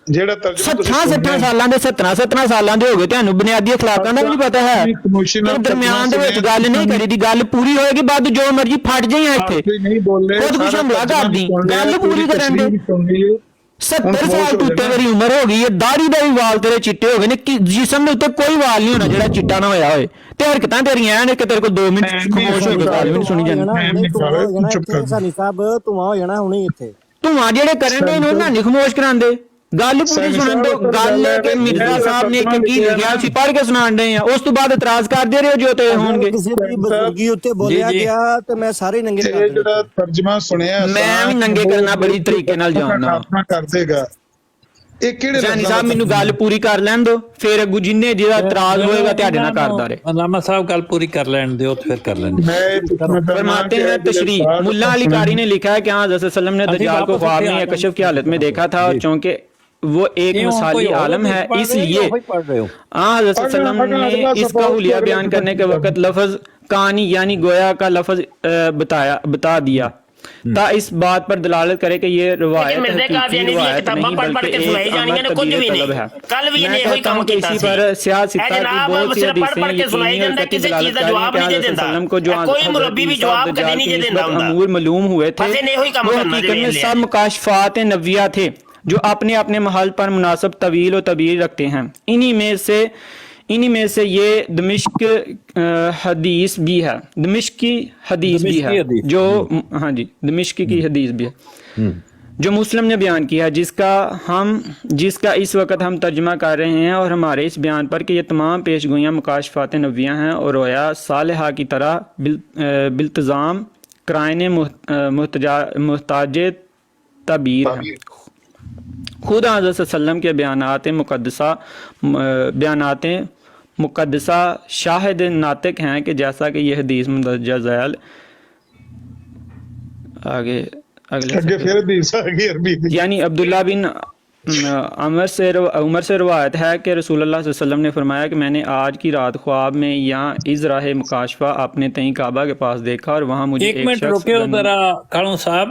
S9: ਜਿਹੜਾ ਤਰਜਮਾ
S5: 60 ਸਾਲਾਂ ਦੇ 17 ਸਾਲਾਂ ਦੇ ਹੋ ਗਏ, ਤੁਹਾਨੂੰ ਬੁਨਿਆਦੀ ਅਖਲਾਕਾਂ ਦਾ ਵੀ ਨਹੀਂ ਪਤਾ ਹੈ। ਦਰਮਿਆਨ ਦੇ ਵਿੱਚ ਗੱਲ ਨਹੀਂ ਕਰੀ ਦੀ, ਗੱਲ ਪੂਰੀ ਹੋਏਗੀ, ਬਾਅਦ ਜੋ ਮਰਜੀ ਫਟ ਜਾਈਆਂ ਇੱਥੇ
S9: ਨਹੀਂ ਬੋਲੇ
S5: ਖੁਦ ਕੁਛ ਹਮਲਾ ਕਰਦੀ, ਗੱਲ ਪੂਰੀ ਕਰਨ ਦੇ। 70 ਸਾਲ ਤੋਂ ਉੱਤੇ ਮੇਰੀ ਉਮਰ ਹੋ ਗਈ ਹੈ, ਦਾੜੀ ਦੇ ਵੀ ਵਾਲ ਤੇਰੇ ਚਿੱਟੇ ਹੋ ਗਏ ਨੇ, ਕਿ ਜਿਸਮ ਦੇ ਉੱਤੇ ਕੋਈ ਵਾਲ ਨਹੀਂ ਹੋਣਾ ਜਿਹੜਾ ਚਿੱਟਾ ਨਾ ਹੋਇਆ ਹੋਏ, ਤੇ ਹਰਕਤਾਂ ਤੇਰੀਆਂ ਐਨ ਕਿ ਤੇਰੇ ਕੋਲ 2 ਮਿੰਟ ਖਾਮੋਸ਼ ਹੋ ਕੇ ਗੱਲ ਵੀ ਨਹੀਂ ਸੁਣੀ ਜਾਂਦੀ।
S3: ਸਾਨੀ ਸਾਹਿਬ ਧੂਆਂ ਹੋ ਜਾਣਾ ਹੁਣੇ ਇੱਥੇ।
S5: ਧੂਆਂ ਜਿਹੜੇ ਕਰਨ ਦੇ ਉਹਨਾਂ ਨਹੀਂ ਖਾਮੋਸ਼ ਕਰਾਉਂਦੇ, ਗੱਲ ਪੂਰੀ ਸੁਣਨ ਦਿਓ। ਗੱਲ ਕਿ ਮਿਰਜ਼ਾ ਸਾਹਿਬ ਨੇ ਕੀ ਲਿਖਿਆ ਸੀ ਪੜ੍ਹ ਕੇ ਸੁਣਾਉਣ ਦੇ ਆ, ਉਸ ਤੋਂ ਬਾਅਦ ਇਤਰਾਜ਼ ਕਰਦੇ ਰਹੇ ਜੋ ਤੇ ਹੋਣਗੇ।
S3: ਕਿਸੇ ਦੀ ਬਜ਼ੁਰਗੀ ਉੱਤੇ ਬੋਲਿਆ ਗਿਆ ਤੇ ਮੈਂ ਸਾਰੇ ਨੰਗੇ ਕਰ ਦੇਣੇ।
S9: ਜਿਹੜਾ ਤਰਜਮਾ ਸੁਣਿਆ
S5: ਮੈਂ ਵੀ ਨੰਗੇ ਕਰਨਾ ਬੜੀ ਤਰੀਕੇ ਨਾਲ ਜਾਣਦਾ
S9: ਕਰ ਦੇਗਾ। ਇਹ ਕਿਹੜੇ
S5: ਸੈਣੀ ਸਾਹਿਬ ਮੈਨੂੰ ਗੱਲ ਪੂਰੀ ਕਰ ਲੈਣ ਦਿਓ, ਫਿਰ ਅੱਗੂ ਜਿੰਨੇ ਜਿਹਦਾ ਇਤਰਾਜ਼ ਹੋਏਗਾ ਤੁਹਾਡੇ ਨਾਲ ਕਰਦਾ ਰਹੇ।
S1: अलामा साहब गल पूरी कर लैन दो तो फिर कर लेंगे।
S5: फरमाते हैं तशरीह, मुल्ला अली कारी ने लिखा है कि हाँ हज़रत सल्लम ने दज्जाल को ख्वाब में या कशफ की हालत में देखा था, और चूंकि वो एक मिसाली आलम है इसलिए हाँ हज़रत सल्लम ने इसका हुलिया बयान करने के वक्त लफ्ज कानी यानी गोया का लफ्ज बता दिया ता इस बात पर दलालत करे कि ये रिवायत हकीकी रिवायत नहीं बल्कि एक अमर तबीर तलब है। मैं कहता हूँ कि इसी पर सियासत की बहुत सी हदीसें यकीनी और कतई दलालत करें कि हज़रत सल्लम को जो अमूर मालूम हुए थे वो हकीकत में सब मुकाशफात नविया थे जो अपने अपने महल पर मुनासिब तवील और तबीर रखते हैं। इन्हीं में से ये दमिश्क हदीस भी है, दमिश्की हदीस भी है जो हाँ जी दमिश्क की हदीस भी है जो मुस्लिम ने बयान किया है, जिसका इस वक्त हम तर्जमा कर रहे हैं, और हमारे इस बयान पर कि ये तमाम पेशगोइयाँ मुकाशफात नवियाँ हैं और रोया सालिहा की तरह बिल्तज़ाम क्राइन मुहताज तबीर है। खुद हज़रत सल्लम के बयानात मुक़द्दसा शाहिद नातिक हैं कि जैसा कि ये हदीस मुंदरजा ज़ैल आगे फिर हदीस आ गई अरबी यानी अब्दुल्ला बिन उमर से रवायत है कि रसूलुल्लाह सल्लल्लाहु अलैहि वसल्लम ने फरमाया कि मैंने आज की रात ख्वाब में यहाँ इस राह मुकाशफा अपने तई काबा के पास देखा और वहाँ मुझे
S1: एक मिनट रुके जरा कालू साहब,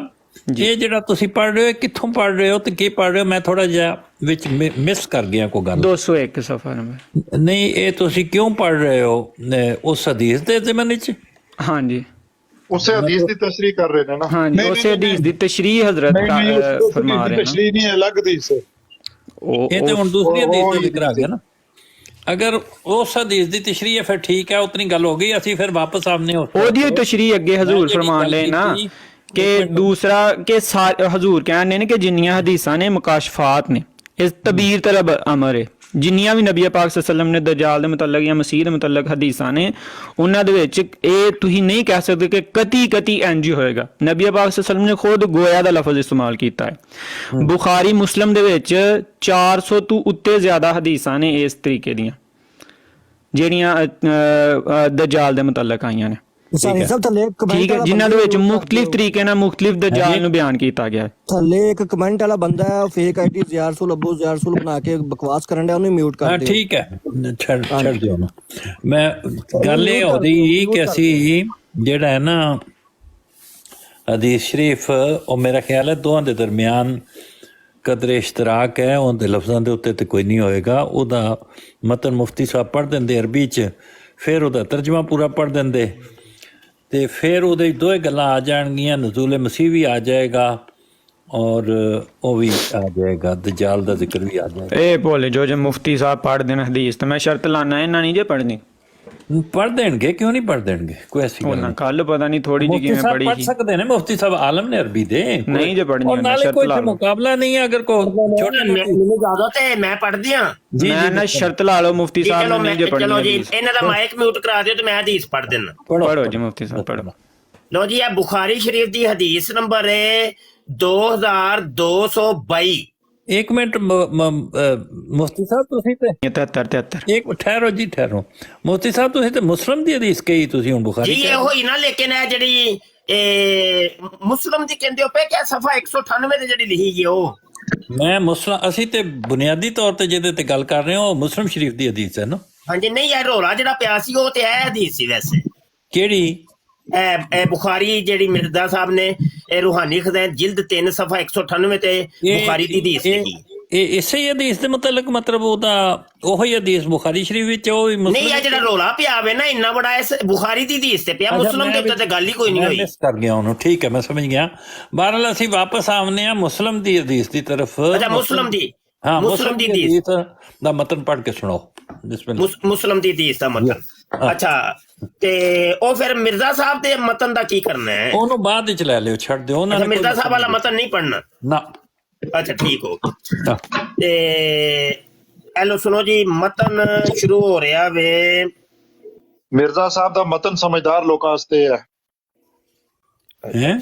S1: ये ਜਿਹੜਾ ਤੁਸੀਂ ਪੜ ਰਹੇ ਹੋ ਕਿੱਥੋਂ ਪੜ ਰਹੇ ਹੋ ਤੇ ਕੀ ਪੜ ਰਹੇ ਹੋ? ਮੈਂ ਥੋੜਾ ਜਿਹਾ ਵਿੱਚ ਮਿਸ ਕਰ ਗਿਆ ਕੋਈ ਗੱਲ।
S5: 201 ਸਫਾ ਨੰਬਰ।
S1: ਨਹੀਂ ਇਹ ਤੁਸੀਂ ਕਿਉਂ ਪੜ ਰਹੇ ਹੋ ਉਸ ਹਦੀਸ ਦੇ ਜ਼ਮਾਨੇ ਚ?
S5: ਹਾਂਜੀ
S4: ਉਸੇ ਹਦੀਸ ਦੀ ਤਸ਼ਰੀਹ ਕਰ ਰਹੇ ਨੇ ਨਾ।
S5: ਹਾਂਜੀ ਉਸੇ ਹਦੀਸ ਦੀ ਤਸ਼ਰੀਹ ਹਜ਼ਰਤ ਫਰਮਾ ਰਹੇ ਨੇ।
S9: ਤਸ਼ਰੀਹ ਨਹੀਂ ਅਲੱਗ ਹਦੀਸ ਹੈ
S1: ਇਹ ਤੇ ਹੁਣ ਦੂਸਰੀ ਹਦੀਸ ਦਾ ਜ਼ਿਕਰ ਆ ਗਿਆ ਨਾ। ਅਗਰ ਉਸ ਹਦੀਸ ਦੀ ਤਸ਼ਰੀਹ ਹੈ ਫਿਰ ਠੀਕ ਹੈ, ਉਤਨੀ ਗੱਲ ਹੋ ਗਈ। ਅਸੀਂ ਫਿਰ ਵਾਪਸ ਆਮਨੇ
S5: ਉਹਦੀ ਤਸ਼ਰੀਹ ਅੱਗੇ ਹਜ਼ੂਰ ਫਰਮਾਨ ਲਏ ਨਾ ਕਿ दूसरा कि हजूर कहने ने कि जिन्नियां हदीसां ने मुकाशफात ने इस तबीर तलब अमर है, जिन्नियां भी नबी पाक सल्लम ने दज्जाल दे मुतल्लक या मसीह दे मुतल्लक हदीसां ने उन्हां दे विच ਇਹ ਤੁਸੀਂ नहीं कह सकते कि कती इंज होएगा। नबी पाक सल्लम ने खुद गोया दा लफ्ज इस्तेमाल कीता है। बुखारी मुस्लिम दे विच 400 ਤੋਂ ਉੱਤੇ ਜ਼ਿਆਦਾ ਹਦੀਸਾਂ ਨੇ ਇਸ ਤਰੀਕੇ ਦੀਆਂ ਜਿਹੜੀਆਂ ਦज्जाल ਦੇ ਮੁਤल्लक ਆਈਆਂ ਨੇ। ਠੀਕ ਹੈ, ਜਿਨ੍ਹਾਂ ਦੇ ਵਿੱਚ ਮੁਖਤਲਿਫ ਤਰੀਕੇ ਨਾਲ ਮੁਖਤਲਿਫ ਦज्जाल ਨੂੰ ਬਿਆਨ ਕੀਤਾ ਗਿਆ।
S3: ਥੱਲੇ ਇੱਕ ਕਮੈਂਟ ਵਾਲਾ ਬੰਦਾ ਹੈ, ਫੇਕ ਆਈਡੀ ਜ਼ਿਆਰਸੁਲ ਬਣਾ ਕੇ ਬਕਵਾਸ ਕਰਨ ਦਾ, ਉਹਨੂੰ ਮਿਊਟ ਕਰ ਦਿਓ।
S1: ਠੀਕ ਹੈ, ਛੱਡ ਦਿਓ ਨਾ। ਮੈਂ ਗੱਲ ਇਹ ਹੋਦੀ ਕਿ ਅਸੀਂ ਜਿਹੜਾ ਹੈ ਨਾ ਹਦੀਸ ਸ਼ਰੀਫ ਉਹ ਮੇਰਾ ਖਿਆਲ ਹੈ ਦੋਹਾਂ ਦੇ ਦਰਮਿਆਨ ਕਦਰੇ ਇਸ਼ਤਰਾਕ ਹੈ, ਉਹਦੇ ਲਫ਼ਜ਼ਾਂ ਦੇ ਉੱਤੇ ਤੇ ਕੋਈ ਨਹੀਂ ਹੋਏਗਾ। ਉਹਦਾ ਮਤਨ ਮੁਫਤੀ ਸਾਹਿਬ ਪੜ੍ਹ ਦਿੰਦੇ ਅਰਬੀ 'ਚ, ਫਿਰ ਉਹਦਾ ਤਰਜਮਾ ਪੂਰਾ ਪੜ੍ਹ ਦਿੰਦੇ ਤੇ ਫਿਰ ਉਹਦੇ ਦੋਏ ਗੱਲਾਂ ਆ ਜਾਣਗੀਆਂ, ਨਜ਼ੂਲ ਮਸੀਹ ਵੀ ਆ ਜਾਏਗਾ ਔਰ ਉਹ ਵੀ ਆ ਜਾਏਗਾ, ਦਜਾਲ ਦਾ ਜ਼ਿਕਰ ਵੀ ਆ ਜਾਏਗਾ।
S5: ਇਹ ਭੋਲੇ ਜੋ ਮੁਫਤੀ ਸਾਹਿਬ ਪੜ੍ਹ ਦੇਣ ਹਦੀਸ ਤੇ ਮੈਂ ਸ਼ਰਤ ਲਾਣਾ ਇਹਨਾਂ ਨਹੀਂ ਜੇ ਪੜ੍ਹਨੀ।
S1: ਪੜ੍ਹ ਦੇਣਗੇ, ਕਿਉਂ ਨਹੀਂ ਪੜ੍ਹ ਦੇਣਗੇ, ਕੋਈ ਐਸੀ ਗੱਲ ਨਹੀਂ।
S5: ਕੱਲ ਪਤਾ ਨਹੀਂ ਥੋੜੀ ਜਿਹੀ ਕਿਵੇਂ ਪੜ੍ਹੀ
S1: ਪੜ੍ਹ ਸਕਦੇ ਨੇ, ਮੁਫਤੀ ਸਾਹਿਬ ਆਲਮ ਨੇ ਅਰਬੀ ਦੇ,
S5: ਨਹੀਂ ਜੇ ਪੜ੍ਹਨੀ
S1: ਔਰ ਨਾਲੇ ਕੋਈ ਮੁਕਾਬਲਾ ਨਹੀਂ ਹੈ। ਅਗਰ ਕੋਈ
S2: ਮੈਨੂੰ ਜ਼ਿਆਦਾ ਤੇ ਮੈਂ ਪੜ੍ਹਦੀ ਹਾਂ
S1: ਜੀ
S5: ਮੈਂ ਨਾ ਸ਼ਰਤ ਲਾ ਲਓ ਮੁਫਤੀ ਸਾਹਿਬ ਨੇ ਨਹੀਂ ਜੇ ਪੜ੍ਹਨੀ।
S2: ਚਲੋ ਜੀ ਇਹਨਾਂ ਦਾ ਮਾਈਕ ਮਿਊਟ ਕਰਾ ਦਿਓ ਤੇ ਮੈਂ ਹਦੀਸ ਪੜ੍ਹ ਦਿੰਦਾ।
S5: ਪੜ੍ਹੋ ਜੀ ਮੁਫਤੀ ਸਾਹਿਬ ਪੜ੍ਹੋ।
S2: ਲੋ ਜੀ ਇਹ ਬੁਖਾਰੀ ਸ਼ਰੀਫ ਦੀ ਹਦੀਸ ਨੰਬਰ ਹੈ 2222।
S1: ਇੱਕ ਮਿੰਟ ਮੁਫਤੀ ਸਾਹਿਬ ਤੁਸੀਂ ਤੇ
S5: 73
S1: ਇੱਕ ਠਹਿਰੋ ਜੀ, ਠਹਿਰੋ ਮੁਫਤੀ ਸਾਹਿਬ, ਤੁਸੀਂ ਤੇ ਮੁਸਲਮ ਦੀ ਹਦੀਸ ਕਹੀ, ਤੁਸੀਂ ਹੁਣ ਬੁਖਾਰੀ
S2: ਜੀ ਇਹ ਹੋਈ ਨਾ, ਲੇਕਿਨ ਇਹ ਜਿਹੜੀ ਮੁਸਲਮ ਦੀ ਕਹਿੰਦੇ ਹੋ ਪਏ ਕਿ ਸਫਾ 198 ਤੇ ਜਿਹੜੀ ਲਿਖੀ ਗਈ ਉਹ
S1: ਮੈਂ ਮੁਸਲਮ, ਅਸੀਂ ਤੇ ਬੁਨਿਆਦੀ ਤੌਰ ਤੇ ਜਿਹਦੇ ਤੇ ਗੱਲ ਕਰ ਰਹੇ ਹਾਂ ਉਹ ਮੁਸਲਮ ਸ਼ਰੀਫ ਦੀ ਹਦੀਸ ਹੈ ਨਾ।
S2: ਹਾਂਜੀ ਨਹੀਂ, ਇਹ ਰੋਲਾ ਜਿਹੜਾ ਪਿਆ ਸੀ ਉਹ ਤੇ ਇਹ ਹਦੀਸ ਸੀ ਵੈਸੇ।
S1: ਕਿਹੜੀ?
S2: ਇਹ ਬੁਖਾਰੀ ਜਿਹੜੀ ਮਿਰਜ਼ਾ ਸਾਹਿਬ ਨੇ ਇਹ ਰੂਹਾਨੀ ਖਜ਼ਾਨ ਜਿਲਦ 3 ਸਫਾ 198 ਤੇ ਬੁਖਾਰੀ ਦੀ ਹਦੀਸ ਲਿਖੀ।
S1: ਇਹ ਇਸੇ ਹਦੀਸ ਦੇ ਮੁਤਲਕ ਮਤਲਬ ਉਹਦਾ ਉਹੀ ਹਦੀਸ ਬੁਖਾਰੀ ਸ਼ਰੀਫ ਵਿੱਚ ਉਹ
S2: ਨਹੀਂ, ਇਹ ਜਿਹੜਾ ਰੋਲਾ ਪਿਆ ਵੇ ਨਾ ਇੰਨਾ ਬੜਾ ਇਸ ਬੁਖਾਰੀ ਦੀ ਹਦੀਸ ਤੇ ਪਿਆ, ਮੁਸਲਮ ਦੇ ਉੱਤੇ ਤੇ ਗੱਲ ਹੀ ਕੋਈ ਨਹੀਂ ਹੋਈ।
S1: ਕਰ ਗਿਆ ਉਹਨੂੰ, ਠੀਕ ਹੈ ਮੈਂ ਸਮਝ ਗਿਆ। ਬਹਰਹਾਲ ਅਸੀਂ ਵਾਪਸ ਆਉਂਦੇ ਹਾਂ ਮੁਸਲਮ ਦੀ ਹਦੀਸ ਦੀ ਤਰਫ।
S2: ਅੱਛਾ ਮੁਸਲਮ ਦੀ,
S1: ਹਾਂ ਮੁਸਲਮ ਦੀ ਹਦੀਸ ਦਾ ਮਤਨ ਪੜ੍ਹ ਕੇ ਸੁਣਾਓ।
S2: ਮੁਸਲਮ ਦੀ ਹਦੀਸ ਦਾ ਮਤਨ। ਅੱਛਾ ਤੇ ਉਹ ਫਿਰ ਮਿਰਜ਼ਾ ਸਾਹਿਬ ਦੇ ਮਤਨ ਦਾ ਕੀ ਕਰਨਾ ਹੈ?
S1: ਉਹਨੂੰ ਬਾਅਦ ਵਿੱਚ ਲੈ ਲਿਓ, ਛੱਡ ਦਿਓ ਉਹਨਾਂ ਨੇ।
S2: ਮਿਰਜ਼ਾ ਸਾਹਿਬ ਵਾਲਾ ਮਤਨ ਨਹੀਂ ਪੜ੍ਹਨਾ
S1: ਨਾ।
S2: ਅੱਛਾ ਠੀਕ ਹੋ ਗਿਆ। ਤੇ ਐਲੋ ਸੁਣੋ ਜੀ, ਮਤਨ ਸ਼ੁਰੂ ਹੋ ਰਿਹਾ ਵੇ।
S4: ਮਿਰਜ਼ਾ ਸਾਹਿਬ ਦਾ ਮਤਨ ਸਮਝਦਾਰ ਲੋਕਾਂ ਵਾਸਤੇ ਹੈ।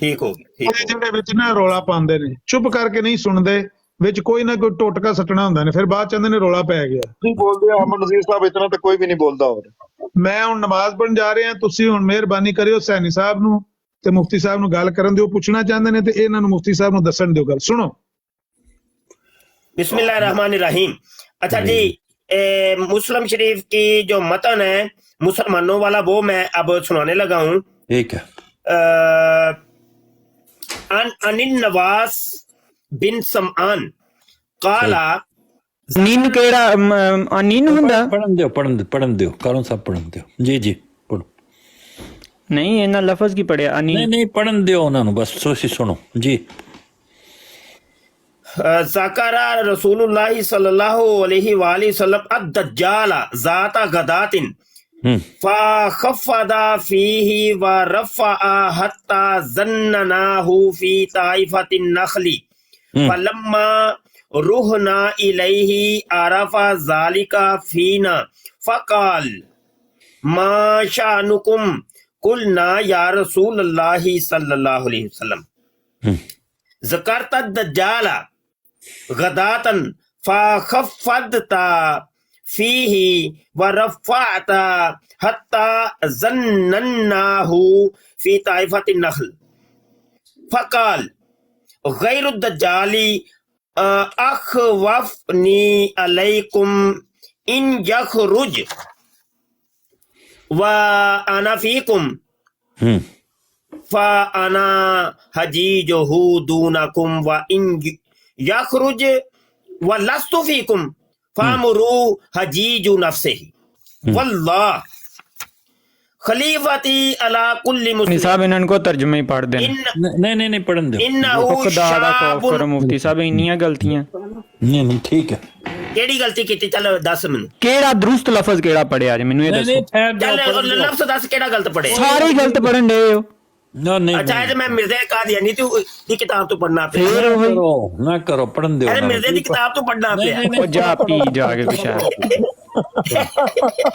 S2: ਠੀਕ ਹੋ ਗਿਆ।
S9: ਜਿਹੜੇ ਵਿੱਚ ਨਾ ਰੋਲਾ ਪਾਉਂਦੇ ਨੇ, ਚੁੱਪ ਕਰਕੇ ਨਹੀਂ ਸੁਣਦੇ, ਵਿੱਚ ਕੋਈ ਨਾ ਕੋਈ ਟੋਟਕਾ ਸੱਟਣਾ ਹੁੰਦਾ ਨੇ, ਫਿਰ ਬਾਅਦ ਚ ਕਹਿੰਦੇ ਨੇ ਰੋਲਾ ਪੈ ਗਿਆ।
S4: ਤੁਸੀਂ ਬੋਲਦੇ ਹੋ ਅਹਿਮਦ ਨਜ਼ੀਰ ਸਾਹਿਬ, ਇਤਨਾ ਤਾਂ ਕੋਈ ਵੀ ਨਹੀਂ ਬੋਲਦਾ। ਹੋਰ
S9: ਮੈਂ ਹੁਣ ਨਮਾਜ਼ ਪੜ੍ਹਨ ਜਾ ਰਹੇ ਹਾਂ, ਤੁਸੀਂ ਹੁਣ ਮਿਹਰਬਾਨੀ ਕਰਿਓ ਸੈਣੀ ਸਾਹਿਬ ਨੂੰ ਤੇ ਮੁਫਤੀ ਸਾਹਿਬ ਨੂੰ ਗੱਲ ਕਰਨ ਦਿਓ, ਪੁੱਛਣਾ ਚਾਹੁੰਦੇ ਨੇ ਤੇ ਇਹਨਾਂ ਨੂੰ ਮੁਫਤੀ ਸਾਹਿਬ ਨੂੰ ਦੱਸਣ ਦਿਓ ਗੱਲ। ਸੁਣੋ
S2: बिस्मिल्लाह रहमान रहीम। अच्छा जी, मुस्लिम शरीफ की जो मतन है मुसलमानों वाला वो मैं अब सुनाने लगा हूँ।
S1: ठीक है।
S2: अनिल नवास बिन समआन काला
S5: नीन केड़ा अनीन हुंदा
S1: पढ़न दियो करो सब पढ़न दियो जी पढ़ो
S5: नहीं इना लफ्ज की पढ़िया अनीन
S1: नहीं पढ़न दियो उन्हां नु बस सोसी सुनो जी।
S2: ज़करा रसूलुल्लाह सल्लल्लाहु अलैहि वसल्लम अद-दज्जाल ज़ाता गदातिन फखफदा फीही व रफ़अ हत्ता ज़न्ननाहु फी ताइफतिन नखली फलम्मा रुहना इलैहि अरफ़ा ज़ालिका फीना फ़क़ाल मा शानुकुम कुलना या रसूलल्लाह सल्लल्लाहु अलैहि वसल्लम ज़करता दज्जाल गदातन फखफदता फीही व रफ़अता हत्ता ज़न्ननाहु फी ताइफतिन नखल फ़क़ाल गैरु दज्जाली अखवफनी अलैकुम इन यखरुज व अना फीकुम फ़अना हजीजुहु दूनकुम व इन यखरुज व लस्तु फीकुम फ़अमरू हजीजु नफ्सिही वल्लाह खलीफती अला कुल्ली मुस्लिम।
S5: साहब इनको तर्जुमे ही पढ़ देना।
S1: नहीं पढ़न दो।
S2: इन्नहु शाबुन
S5: मुफ्ती साहब इन्नियां गलतियां
S1: नहीं ठीक है।
S2: केड़ी गलती कीती? चल दस मैनू
S5: केड़ा दुरुस्त लफ्ज केड़ा पढ़िया जे मैनू ये दसो।
S2: चल लफ्ज दस केड़ा गलत पढ़े?
S5: सारे गलत पढ़न दे हो।
S1: नहीं
S2: अच्छा है मैं मिर्जे कादियानी दी किताब तो पढ़ना पे
S1: ना करो पढ़न दो।
S2: अरे मिर्जे दी किताब तो पढ़ना पे
S5: ओ जा पी जाके कुछ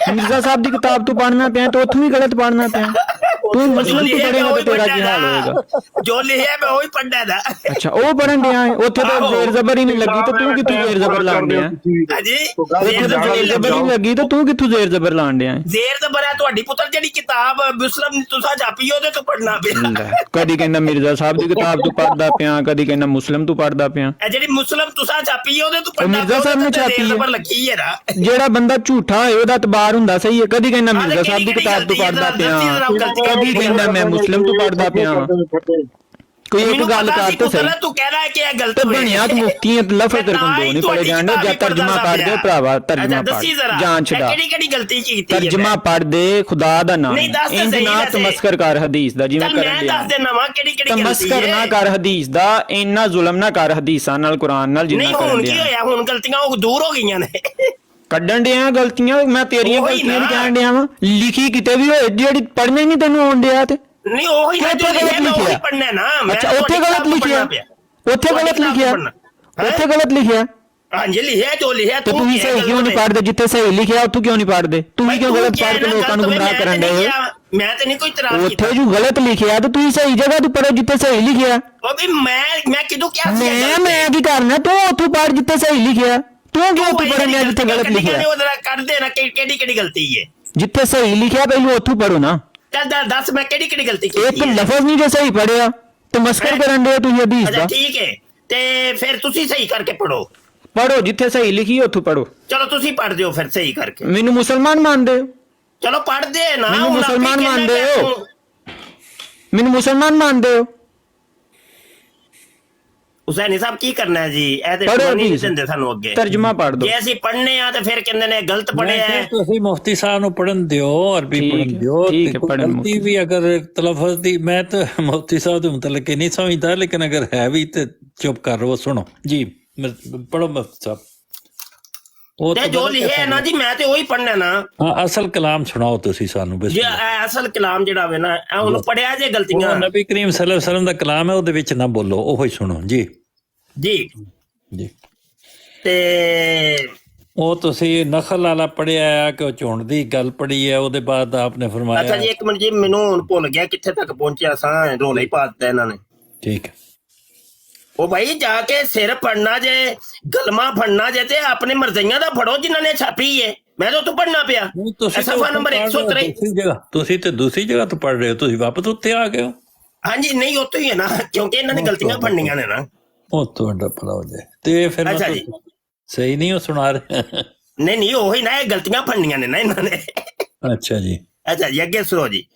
S5: मिर्जा साहब दी किताब तो पढ़ना पे तो उथों ही गलत पढ़ना पे तू मुस्लिम तो पढ़ेगा तो तेरा की हाल होएगा।
S2: जो लिखिया मैं वही पढ़ना था।
S5: अच्छा ओ पढ़न दिया है ओथे तो जेर जबर ही नहीं लगी तो तू किथों जेर जबर लाण दिया?
S2: हां जी
S5: जेर जबर नहीं लगी तो तू किथों जेर जबर लाण दिया?
S2: जेर जबर है ਤੁਹਾਡੀ ਪੁੱਤਰ ਜਿਹੜੀ ਕਿਤਾਬ ਮੁਸਲਮ ਤੁਸੀਂ ਜਾਪੀ ਉਹਦੇ ਤੋਂ ਪੜਨਾ ਪਿਆ।
S5: ਕਦੀ ਕਹਿੰਦਾ ਮਿਰਜ਼ਾ ਸਾਹਿਬ ਦੀ ਕਿਤਾਬ ਤੋਂ ਪੜਦਾ ਪਿਆ, ਕਦੀ ਕਹਿੰਦਾ ਮੁਸਲਮ ਤੋਂ ਪੜਦਾ ਪਿਆ।
S2: ਇਹ ਜਿਹੜੀ ਮੁਸਲਮ ਤੁਸੀਂ ਜਾਪੀ ਉਹਦੇ ਤੋਂ ਪੜਨਾ
S5: ਮਿਰਜ਼ਾ ਸਾਹਿਬ ਨੇ ਛਾਪੀ
S2: ਹੈ ਲੱਗੀ ਹੈ ਨਾ।
S5: ਜਿਹੜਾ ਬੰਦਾ ਝੂਠਾ ਹੋਏ ਉਹਦਾ ਇਤਬਾਰ ਹੁੰਦਾ ਸਹੀ ਹੈ। ਕਦੀ ਕਹਿੰਦਾ ਮਿਰਜ਼ਾ ਸਾਹਿਬ ਦੀ ਕਿਤਾਬ ਤੋਂ ਪੜਦਾ ਪਿਆ, ਕਦੀ ਕਹਿੰਦਾ ਮੈਂ ਮੁਸਲਮ ਤੋਂ ਪੜਦਾ ਪਿਆ, ਕੋਈ ਇੱਕ ਗੱਲ ਕਰ ਤਾਂ ਸਹੀ
S2: ਤੂੰ ਕਹਿ ਰਿਹਾ ਕਿ ਇਹ ਗਲਤ
S5: ਤੇ ਬਣਿਆ ਤੇ ਮੁਫਤੀ ਲਫ਼ਜ਼ ਤੇਰੇ ਕੋਲ ਦੋ ਨਹੀਂ ਪੜੇ ਜਾਂਦੇ ਜਾਂ ਤਰਜਮਾ ਪੜ੍ਹ ਦੇ ਭਰਾਵਾ ਤਰਜਮਾ ਪੜ੍ਹ ਜਾਂਚ ਦਾ
S2: ਕਿਹੜੀ ਗਲਤੀ ਕੀਤੀ
S5: ਤਰਜਮਾ ਪੜ੍ਹ ਦੇ ਖੁਦਾ ਦਾ ਨਾਮ ਇੰਜ ਨਾ ਤਮਸਕਰ ਕਰ ਹਦੀਸ ਦਾ ਜਿਵੇਂ ਕਰਨ
S2: ਮੈਂ ਦੱਸ ਦੇਣਾ ਵਾ ਕਿਹੜੀ ਗਲਤੀ
S5: ਤਮਸਕਰ ਨਾ ਕਰ ਹਦੀਸ ਦਾ ਇੰਨਾ ਜ਼ੁਲਮ ਨਾ ਕਰ ਹਦੀਸਾਂ ਨਾਲ ਕੁਰਾਨ ਨਾਲ ਜਿੰਨਾ ਕਰਨ
S2: ਹੁਣ ਕੀ ਹੋਇਆ ਹੁਣ ਗਲਤੀਆਂ ਉਹ ਦੂਰ ਹੋ ਗਈਆਂ ਨੇ
S5: ਕੱਢਣ ਡਿਆ ਗਲਤੀਆਂ ਮੈਂ ਤੇਰੀਆਂ ਗਲਤੀਆਂ ਵੀ ਕਹਿਣ ਡਿਆ ਵਾਂ ਲਿਖੀ ਕਿਤੇ ਵੀ ਹੋਏ ਜਿਹੜੀ ਪੜ੍ਹਨਾ ਹੀ ਨਹੀਂ ਤੈਨੂੰ ਆਉਣ ਡਿਆ ਤੇ
S2: ਨਹੀਂ ਉਹੀ ਨਾ ਜੋ ਲਿਖਿਆ ਮੈਂ ਉਹੀ ਪੜ੍ਹਨਾ ਨਾ
S5: ਅੱਛਾ ਉੱਥੇ ਗਲਤ ਲਿਖਿਆ ਉੱਥੇ ਗਲਤ ਲਿਖਿਆ ਉੱਥੇ ਗਲਤ ਲਿਖਿਆ
S2: ਹਾਂਜੀ ਲਿਖਿਆ ਜੋ ਲਿਖਿਆ
S5: ਤੇ ਤੁਸੀਂ ਸਹੀ ਕਿਉਂ ਨਹੀਂ ਪੜ੍ਹਦੇ ਜਿੱਥੇ ਸਹੀ ਲਿਖਿਆ ਉੱਥੋਂ ਕਿਉਂ ਨਹੀਂ ਪੜ੍ਹਦੇ ਤੁਸੀਂ ਕਿਉਂ ਗਲਤ ਪੜ੍ਹ ਕੇ ਲੋਕਾਂ ਨੂੰ ਗੁੰਮਰਾਹ ਕਰਨ ਡਏ ਹੋ
S2: ਮੈਂ ਤੇ ਨਹੀਂ ਕੋਈ ਇਤਰਾਜ਼ ਕੀਤਾ
S5: ਉੱਥੇ ਜੋ ਗਲਤ ਲਿਖਿਆ ਤੇ ਤੁਸੀਂ ਸਹੀ ਜਗ੍ਹਾ ਤੋਂ ਪੜ੍ਹੋ ਜਿੱਥੇ ਸਹੀ ਲਿਖਿਆ
S2: ਉਹ ਵੀ ਮੈਂ ਕਿਦੋਂ ਕਿਹਾ ਸੀ
S5: ਮੈਂ ਕੀ ਕਰਨਾ ਤੂੰ ਉੱਥੋਂ ਪੜ੍ਹ ਜਿੱਥੇ ਸਹੀ ਲਿਖਿਆ ਤੂੰ ਕਿਉਂ ਉੱਥੋਂ ਪੜ੍ਹਨਾ ਜਿੱਥੇ ਗਲਤ ਲਿਖਿਆ
S2: ਕਰ ਦੇਣਾ ਕਿਹੜੀ ਗਲਤੀ ਹੈ
S5: ਜਿੱਥੇ ਸਹੀ ਲਿਖਿਆ ਪਹਿਲਾਂ ਉੱਥੋਂ ਪੜ੍ਹੋ ਨਾ
S2: ਚੱਲ ਦੱਸ ਮੈਂ ਕਿਹੜੀ ਗਲਤੀ ਕੀਤੀ
S5: ਇੱਕ ਲਫ਼ਜ਼ ਨਹੀਂ ਜੇ ਸਹੀ ਪੜਿਆ ਤੇ ਮਸਕਰ ਕਰਨ ਦੇ ਤੁਸੀਂ ਹਦੀਸ ਦਾ
S2: ਠੀਕ ਹੈ ਤੇ ਫਿਰ ਤੁਸੀਂ ਸਹੀ ਕਰਕੇ
S5: ਪੜੋ ਜਿੱਥੇ ਸਹੀ ਲਿਖੀ ਉੱਥੋਂ ਪੜੋ
S2: ਚਲੋ ਤੁਸੀਂ ਪੜ੍ਹ ਦਿਓ ਫਿਰ ਸਹੀ ਕਰਕੇ
S5: ਮੈਨੂੰ ਮੁਸਲਮਾਨ ਮੰਨਦੇ ਹੋ
S2: ਚਲੋ ਪੜ੍ਹਦੇ ਨਾ
S5: ਮੈਨੂੰ ਮੁਸਲਮਾਨ ਮੰਨਦੇ ਹੋ ਮੈਨੂੰ ਮੁਸਲਮਾਨ ਮੰਨਦੇ ਹੋ
S2: ਹੁਸੈਨੀ ਸਾਹਿਬ ਕੀ ਕਰਨਾ ਹੈ ਜੀ ਇਹ ਤੇ ਨਹੀਂ ਦਿੰਦੇ ਸਾਨੂੰ ਅੱਗੇ
S5: ਤਰਜਮਾ ਪੜ੍ਹ ਦੋ
S2: ਜੇ ਅਸੀਂ ਪੜ੍ਹਨੇ ਆ ਤੇ ਫਿਰ ਕਹਿੰਦੇ ਨੇ ਗਲਤ ਪੜਿਆ ਹੈ
S1: ਤੁਸੀਂ ਮੁਫਤੀ ਸਾਹਿਬ ਨੂੰ ਪੜਨ ਦਿਓ ਅਰਬੀ ਪੜਨ ਦਿਓ ਗਲਤੀ ਵੀ ਅਗਰ ਤਲਫਜ਼ ਦੀ ਮੈਂ ਤਾਂ ਮੁਫਤੀ ਸਾਹਿਬ ਦੇ ਮੁਤਲਕ ਨਹੀਂ ਸਮਝਦਾ ਲੇਕਿਨ ਅਗਰ ਹੈ ਵੀ ਤੇ ਚੁੱਪ ਕਰ ਰਹੋ ਸੁਣੋ ਜੀ ਪੜੋ ਮੁਫਤੀ ਸਾਹਿਬ
S2: ਉਹ ਤੇ ਜੋ ਲਿਖਿਆ ਨਾ ਜੀ ਮੈਂ ਤੇ ਉਹੀ ਪੜਨਾ ਨਾ
S1: ਹਾਂ ਅਸਲ ਕਲਾਮ ਸੁਣਾਓ ਤੁਸੀਂ ਸਾਨੂੰ ਬਸ
S2: ਜੀ ਅਸਲ ਕਲਾਮ ਜਿਹੜਾ ਵੇ ਨਾ ਉਹਨੂੰ ਪੜਿਆ ਜੇ ਗਲਤੀਆਂ
S1: ਨਬੀ ਕਰੀਮ ਸੱਲੱਲਾਹੁ ਅਲੈਹਿ ਵਸੱਲਮ ਦਾ ਕਲਾਮ ਹੈ ਉਹਦੇ ਵਿੱਚ ਨਾ ਬੋਲੋ ਉਹੀ ਸੁਣੋ ਜੀ
S2: ਜੀ
S1: ਜੀ
S2: ਤੇ
S1: ਉਹ ਤੁਸੀਂ ਨਖਲ ਵਾਲਾ ਪੜਿਆ ਆ ਕਿ ਉਹ ਝੁੰਡ ਦੀ ਗੱਲ ਪੜੀ ਹੈ ਉਹਦੇ ਬਾਅਦ ਆਪਨੇ ਫਰਮਾਇਆ
S2: ਅੱਛਾ ਜੀ ਇੱਕ ਮਿੰਟ ਜੀ ਮੈਨੂੰ ਹੁਣ ਭੁੱਲ ਗਿਆ ਕਿੱਥੇ ਤੱਕ ਪਹੁੰਚਿਆ ਸਾਂ ਰੋਲੇ ਹੀ ਪਾ ਦਿੱਤਾ ਇਹਨਾਂ ਨੇ
S1: ਠੀਕ ਹੈ
S2: ਉਹ ਭਾਈ ਜਾ ਕੇ ਸਿਰ ਫੜਨਾ ਜੇ ਗਲਮਾ ਫੜਨਾ ਜੇ ਤੇ ਆਪਣੇ ਮਰਜ਼ੀਆਂ ਦਾ ਫੜੋ ਜਿਨ੍ਹਾਂ ਨੇ ਛਾਪੀ ਹੈ ਮੈਂ ਤਾਂ ਤੂੰ ਪੜਨਾ ਪਿਆ ਸਫਾ ਨੰਬਰ 103
S1: ਤੁਸੀਂ ਤੇ ਦੂਸਰੀ ਜਗ੍ਹਾ ਤੋਂ ਪੜ ਰਹੇ ਹੋ ਤੁਸੀਂ ਵਾਪਸ ਉੱਥੇ ਆ ਗਏ ਹੋ
S2: ਹਾਂਜੀ ਨਹੀਂ ਉੱਥੇ ਹੀ ਹੈ ਨਾ ਕਿਉਂਕਿ ਇਹਨਾਂ ਨੇ ਗਲਤੀਆਂ ਫੜਨੀਆਂ ਨੇ ਨਾ
S1: ਉਹ ਤੁਹਾਡਾ ਭਲਾ ਹੋ ਜਾਏ ਤੇ ਫਿਰ ਸਹੀ ਨਹੀਂ ਉਹ ਸੁਣਾ ਰਹੇ
S2: ਨਹੀਂ ਉਹੀ ਨਾ ਇਹ ਗਲਤੀਆਂ ਫੜਨੀਆਂ ਨੇ ਨਾ ਇਹਨਾਂ ਨੇ
S1: ਅੱਛਾ ਜੀ
S2: ਅੱਗੇ ਸੁਣੋ ਜੀ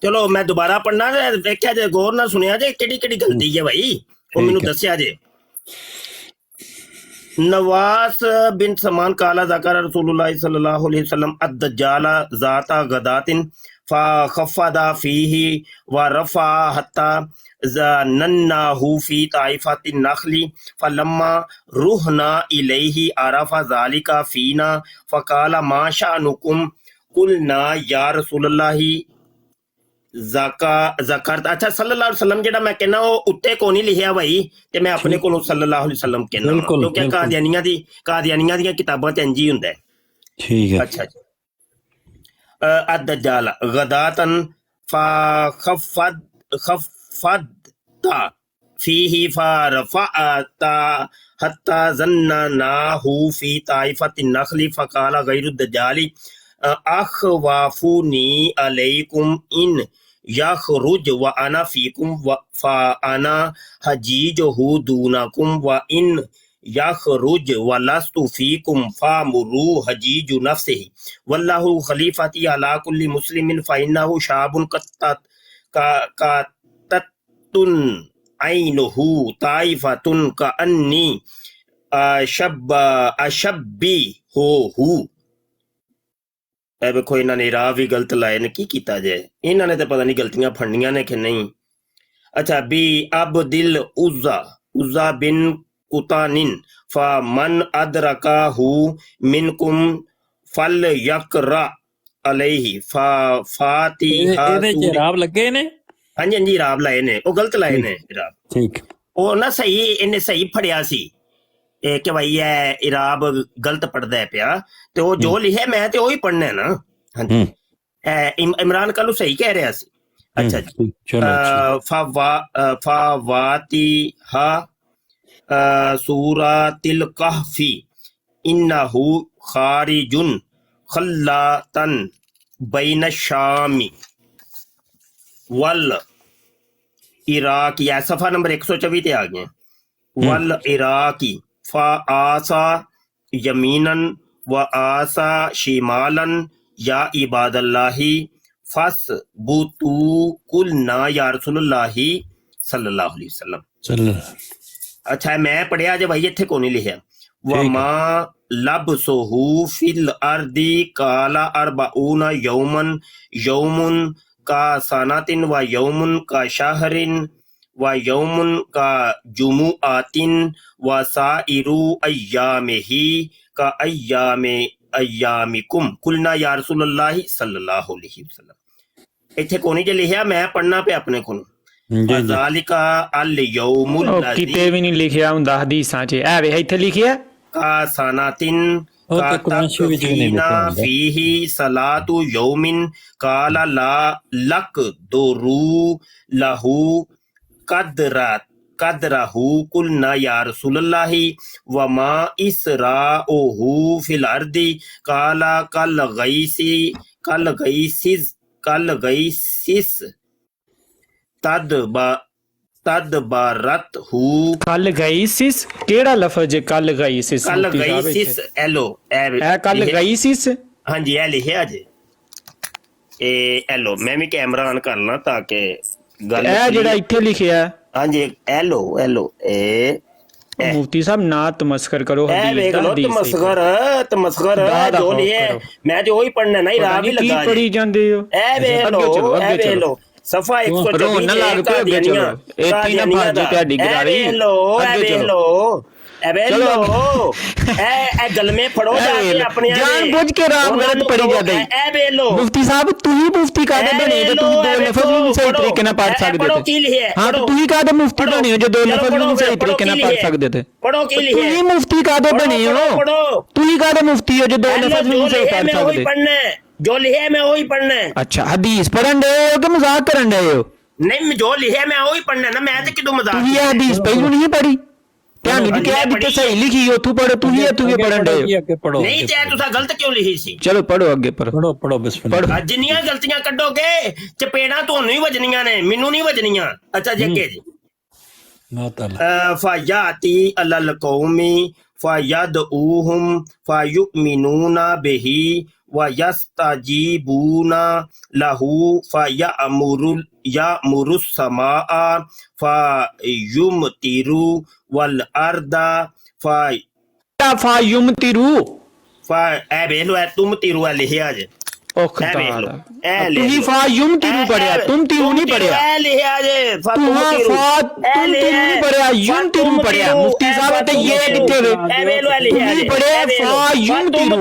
S2: ਚਲੋ ਮੈਂ ਦੁਬਾਰਾ ਪੜਨਾ ਦੇਖਿਆ ਜੇ ਗੌਰ ਨਾਲ ਸੁਣਿਆ ਜੇ ਕਿਹੜੀ ਗਲਤੀ ਹੈ ਭਾਈ ਉਹ ਮੈਨੂੰ ਦੱਸਿਆ ਜੇ नवास बिन समान काला ज़कर रसूलुल्लाह सल्लल्लाहु अलैहि वसल्लम अद-दज्जाल ज़ाता गदातिन फ़खफ़दा फ़ीही व रफ़ा हत्ता ज़नन्नाहु फ़ी ताइफ़तिन नख़ली फ़लम्मा रुहना इलैहि अरफ़ा ज़ालिका फ़ीना फ़क़ाल मा शअनुकुम क़ुलना या रसूलल्लाह ज़करत अच्छा सल्लल्लाहु अलैहि वसल्लम जेड़ा मैं कहना वो उत्ते को नहीं लिखिया भाई ते मैं अपने कोलों सल्लल्लाहु अलैहि वसल्लम कहना क्योंकि कादियानियां दी किताबां च इंज ही हुंदा है
S1: ठीक है
S2: अच्छा जी अद-दज्जाल गदातन खफ़फ़दा फ़ीही फ़रफ़अता हत्ता ज़न्ननाहु फ़ी ताइफ़तिन नख़ली फ़क़ाल गैरु दज्जाली अख़वाफ़ुनी अलैकुम इन यख़रुज व अना फ़ीकुम फ़ अना हजीजुहु दूनकुम व इन यख़रुज व लस्तु फ़ीकुम फ़मुरू हजीजु नफ़्सिही वल्लाहु ख़लीफ़ती अला कुल्लि मुस्लिमिन फ़इन्नहु शाबुन क़त्ततुन ऐनुहु ताइफ़तुन कअन्नी अशब्बिहुहु ਵੇਖੋ ਇਹਨਾਂ ਨੇ ਰਾਹ ਵੀ ਗਲਤ ਲਾਏ ਨੇ ਕੀ ਕੀਤਾ ਜਾਏ ਇਹਨਾਂ ਨੇ ਤਾਂ ਪਤਾ ਨਹੀਂ ਗਲਤੀਆਂ ਫੜਨੀਆਂ ਨੇ ਕਿ ਨਹੀਂ ਅੱਛਾ ਬੀ ਅਬਦਿਲ ਉਜ਼ਾ ਬਿਨ ਕੁਤਾਨਿਨ ਫਮਨ ਅਦਰਕਾਹੂ ਮਿਨਕੁਮ ਫਲ ਯਕਰਾ ਅਲੈਹਿ ਫਾਤਿਹਾ
S1: ਇਹਦੇ ਚ ਰਾਬ ਲੱਗੇ ਨੇ
S2: ਹਾਂਜੀ ਰਾਬ ਲਾਏ ਨੇ ਉਹ ਗਲਤ ਲਾਏ ਨੇ ਰਾਬ
S1: ਠੀਕ
S2: ਉਹ ਨਾ ਸਹੀ ਇਹਨੇ ਸਹੀ ਫੜਿਆ ਸੀ ਕਿ ਭਾਈ ਇਹ ਇਰਾਬ ਗਲਤ ਪੜਦਾ ਪਿਆ ਤੇ ਉਹ ਜੋ ਲਿਖਿਆ ਮੈਂ ਤੇ ਉਹੀ ਪੜਨਾ ਨਾ ਹਾਂਜੀ ਇਮਰਾਨ ਕੱਲੂ ਸਹੀ ਕਹਿ ਰਿਹਾ ਸੀ ਅੱਛਾ ਜੀ ਫਵਾਤਿਹਾ ਸੂਰਤਿਲ कहफी इन्नहु खारिजुन खल्लातन बैन शामी वल इराक या सफा नंबर 124 ते आ गए वल इराकी फ़आसा यमीनन व आसा शिमालन या इबादल्लाही फस बूतू कुलना या रसूलुल्लाहि सल्लल्लाहु अलैहि वसल्लम।
S1: चल
S2: अच्छा मैं पढ़िया जे भाई इत्थे कोनी लिखिया वमा लबसुहु फिल अर्दी काला अरबाउना यौमन यौमुन का सनातिन व यौमुन का शहरिन व यौमुन का जुमुआतिन व साइरु अय्यामिही का अय्यामिकुम कुलना या रसूलुल्लाहि सल्लल्लाहु अलैहि वसल्लम। इत्थे कोनी जे लिखिया मैं पढ़ना पे अपने कोलों ज़ालिका अल यौमुल लज़ी
S5: किते भी नहीं लिखिया हुंदा हदीसां च ऐ वे इत्थे लिखिया
S2: का सनातिन का तकफीना फीही सलातु यौमिन काला ला लक दुरू लहू कदरहू कुलना या रसूलुल्लाहि वमा इसराउहु फिल अर्दी काला कल गईसिस तदबारत हु
S5: कल गईसिस केड़ा लफ्ज है कल गईसिस
S2: कल गईसिस एलो
S5: ए कल गईसिस
S2: हाँ जी ए लिखिया जे ए एलो मैं भी कैमरा ऑन कर ला ताकि गल
S5: ए जेड़ा इत्थे लिखिया
S2: हाँ जी एलो ए
S5: मुफ्ती साहब ना तमस्कर करो
S2: देख लो तमस्कर जो लिए मैं जो वही पढ़ना नहीं राह भी लगा
S5: पढ़ी जांदे हो
S2: ए लो सफा 124 फड़ो अपने
S5: जान बुझ के राम गलत पढ़ी जाते मुफ्ती साहब तू ही मुफ्ती कादे बने जो तू दो लफ्ज भी सही तरीके ना पढ़ सकते थे। हां तो तू ही कादे मुफ्ती बने जो दो लफ्ज भी सही तरीके ना पढ़ सकते थे।
S2: पढ़ो की लिखे
S5: तू ही मुफ्ती कादे बने हो तू ही कादे मुफ्ती हो जो दो लफ्ज भी सही पढ़ सकते
S2: जो लिखे मैं वही पढ़ना है।
S5: अच्छा हदीस पढ़न दे हो कि मजाक करन दे हो?
S2: नहीं जो लिखे मैं वही पढ़ना ना मैं तो किदो मजाक
S5: तू ये हदीस पहलू नहीं पढ़ी ध्यान नहीं क्या दिक्कत सही लिखी हो तू पढ़ो तू ये पढ़न दे हो
S2: नहीं ते तुसा गलत क्यों लिखी सी?
S5: चलो पढ़ो आगे
S1: पढ़ो बिस्मिल्लाह
S2: जिन्नियां गलतियां कड्डोगे चपेड़ा ਤੁਹਾਨੂੰ ਹੀ ਵਜਣੀਆਂ ਨੇ ਮੈਨੂੰ ਨਹੀਂ ਵਜਣੀਆਂ। अच्छा जी अगे जी फयाती अलल कौमी फयदऊहुम फयुमिनूना बिही वयस्ताजीबूना लहू फयअमुरुस समाअ फयुमतिरु वल अर्दा
S5: फयुमतिरु
S2: ए बेलो है तुम तिरु लिखिया जे
S5: ओ खुदा तू ही फयुमतिरु पढ़या तुम तिरु नहीं पढ़या
S2: ए लिखिया जे
S5: तुम नहीं पढ़या युमतिरु पढ़या मुफ्ती साहब तो ये किथे वे
S2: ए बेलो लिखिया जे
S5: पढ़या फयुमतिरु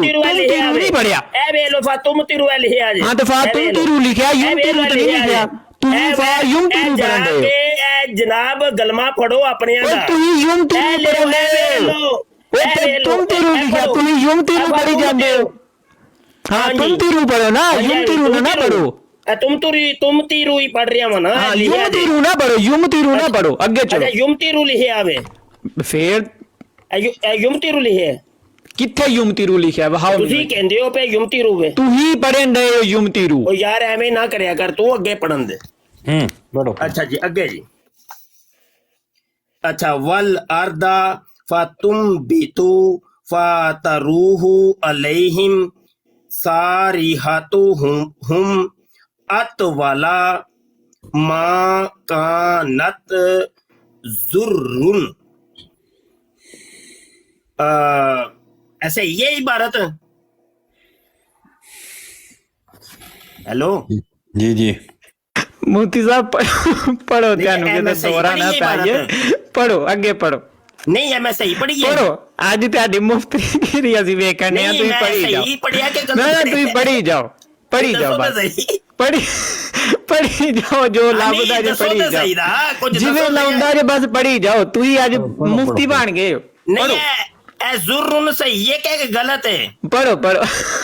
S5: नहीं पढ़या
S2: ए बेलो फतुमतिरु लिखिया जे
S5: हां तो फतुमतिरु लिखया युमतिरु तो नहीं लिखया तू ही फयुमतिरु पढ़न दे
S2: ए जनाब गलमा पढ़ो अपने दा
S5: तू ही युमतिरु पढ़न दे तुम तिरु लिखया तू ही युमतिरु पढ़ी जांदे हो। हाँ तुम तिरु पढ़ो ना युमतिरु ना पढ़ो
S2: तुम तिरु ही पढ़ रहा हो ना
S5: युमतिरु ना पढ़ो युमतिरु ना पढ़ो आगे चलो
S2: युमतिरु लिखे आवे
S5: फिर
S2: युमतिरु लिखे
S5: किथे युमतिरु लिखा है वहां
S2: ਤੁਸੀਂ ਕਹਿੰਦੇ ਹੋ पे युमतिरु वे
S5: तू ही पढ़न दे युमतिरु
S2: ओ यार ਐਵੇਂ ਨਾ ਕਰਿਆ ਕਰ ਤੂੰ ਅੱਗੇ ਪੜਨ ਦੇ
S1: पढ़ो
S2: अच्छा जी अगे जी अच्छा वल अर्दा फतुम बितु फतरूहु अलैहिम सारिहतुहुम अतवाला मा कानत जुर्रुन ऐसे ये इबारत हेलो
S1: जी
S5: मोती साहब पढ़ो ध्यान के दोहरा ना पाइए पढ़ो आगे पढ़ो
S2: नहीं है मैं सही पढ़ी है
S5: पढ़ो आज ਤੁਹਾਡੀ ਮੁਫਤੀ ਦੀ ਅਸੀਂ ਵੇਖਣੇ ਆ ਤੁਸੀਂ ਪੜ੍ਹੀ ਜਾਓ
S2: ਸਹੀ ਪੜਿਆ ਕਿ
S5: ਨਾ ਤੁਸੀਂ ਪੜ੍ਹੀ ਜਾਓ ਬਸ ਪੜ੍ਹੀ ਜਾਓ ਜੋ ਲੱਭਦਾ ਜੇ ਪੜ੍ਹੀ ਜਾਓ ਜਿਵੇਂ ਲਾਉਂਦਾ ਜੇ ਬਸ ਪੜ੍ਹੀ ਜਾਓ ਤੁਸੀਂ ਅੱਜ ਮੁਫਤੀ ਬਣ ਗਏ ਹੋ
S2: नहीं है जुर्रुन सही है क्या गलत है?
S5: पढ़ो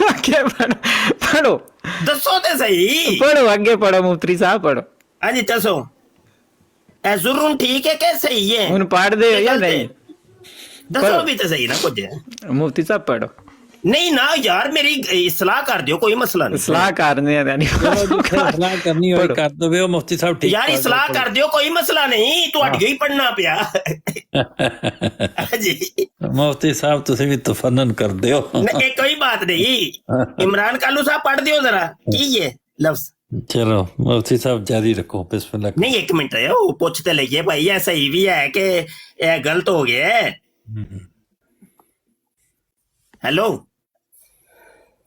S5: आगे पढ़ो
S2: दसो ते सही
S5: पढ़ो आगे पढ़ो मुफ्ती साहब पढ़ो।
S2: हाँ जी दसो जुर्रुन ठीक है क्या सही है?
S5: हुन पढ़ दे या नहीं
S2: दसो भी तो सही ना कुछ
S5: मुफ्ती साहब पढ़ो।
S2: नहीं ना यार मेरी इस्लाह कर दियो कोई मसला नहीं
S5: इस्लाह करने यानी
S1: इस्लाह करनी होई कर दो मुफ्ती साहब ठीक
S2: यार इस्लाह कर दियो कोई मसला नहीं ਤੁਹਾਡੀ ਹੀ ਪੜਨਾ ਪਿਆ जी
S1: मुफ्ती साहब ਤੁਸੀਂ ਵੀ ਤਫੰਨਨ ਕਰਦੇ ਹੋ
S2: नहीं कोई बात नहीं इमरान कालू साहब पढ़ दियो जरा की है लफ्ज
S1: ਚਲੋ ਮੁਫਤੀ ਸਾਹਿਬ ਜਾਰੀ ਰੱਖੋ, ਬਿਸਮਿल्लाह।
S2: नहीं, एक मिनट है, वो पूछते लगे भाई ये सही भी है कि ये गलत हो गया है। हेलो,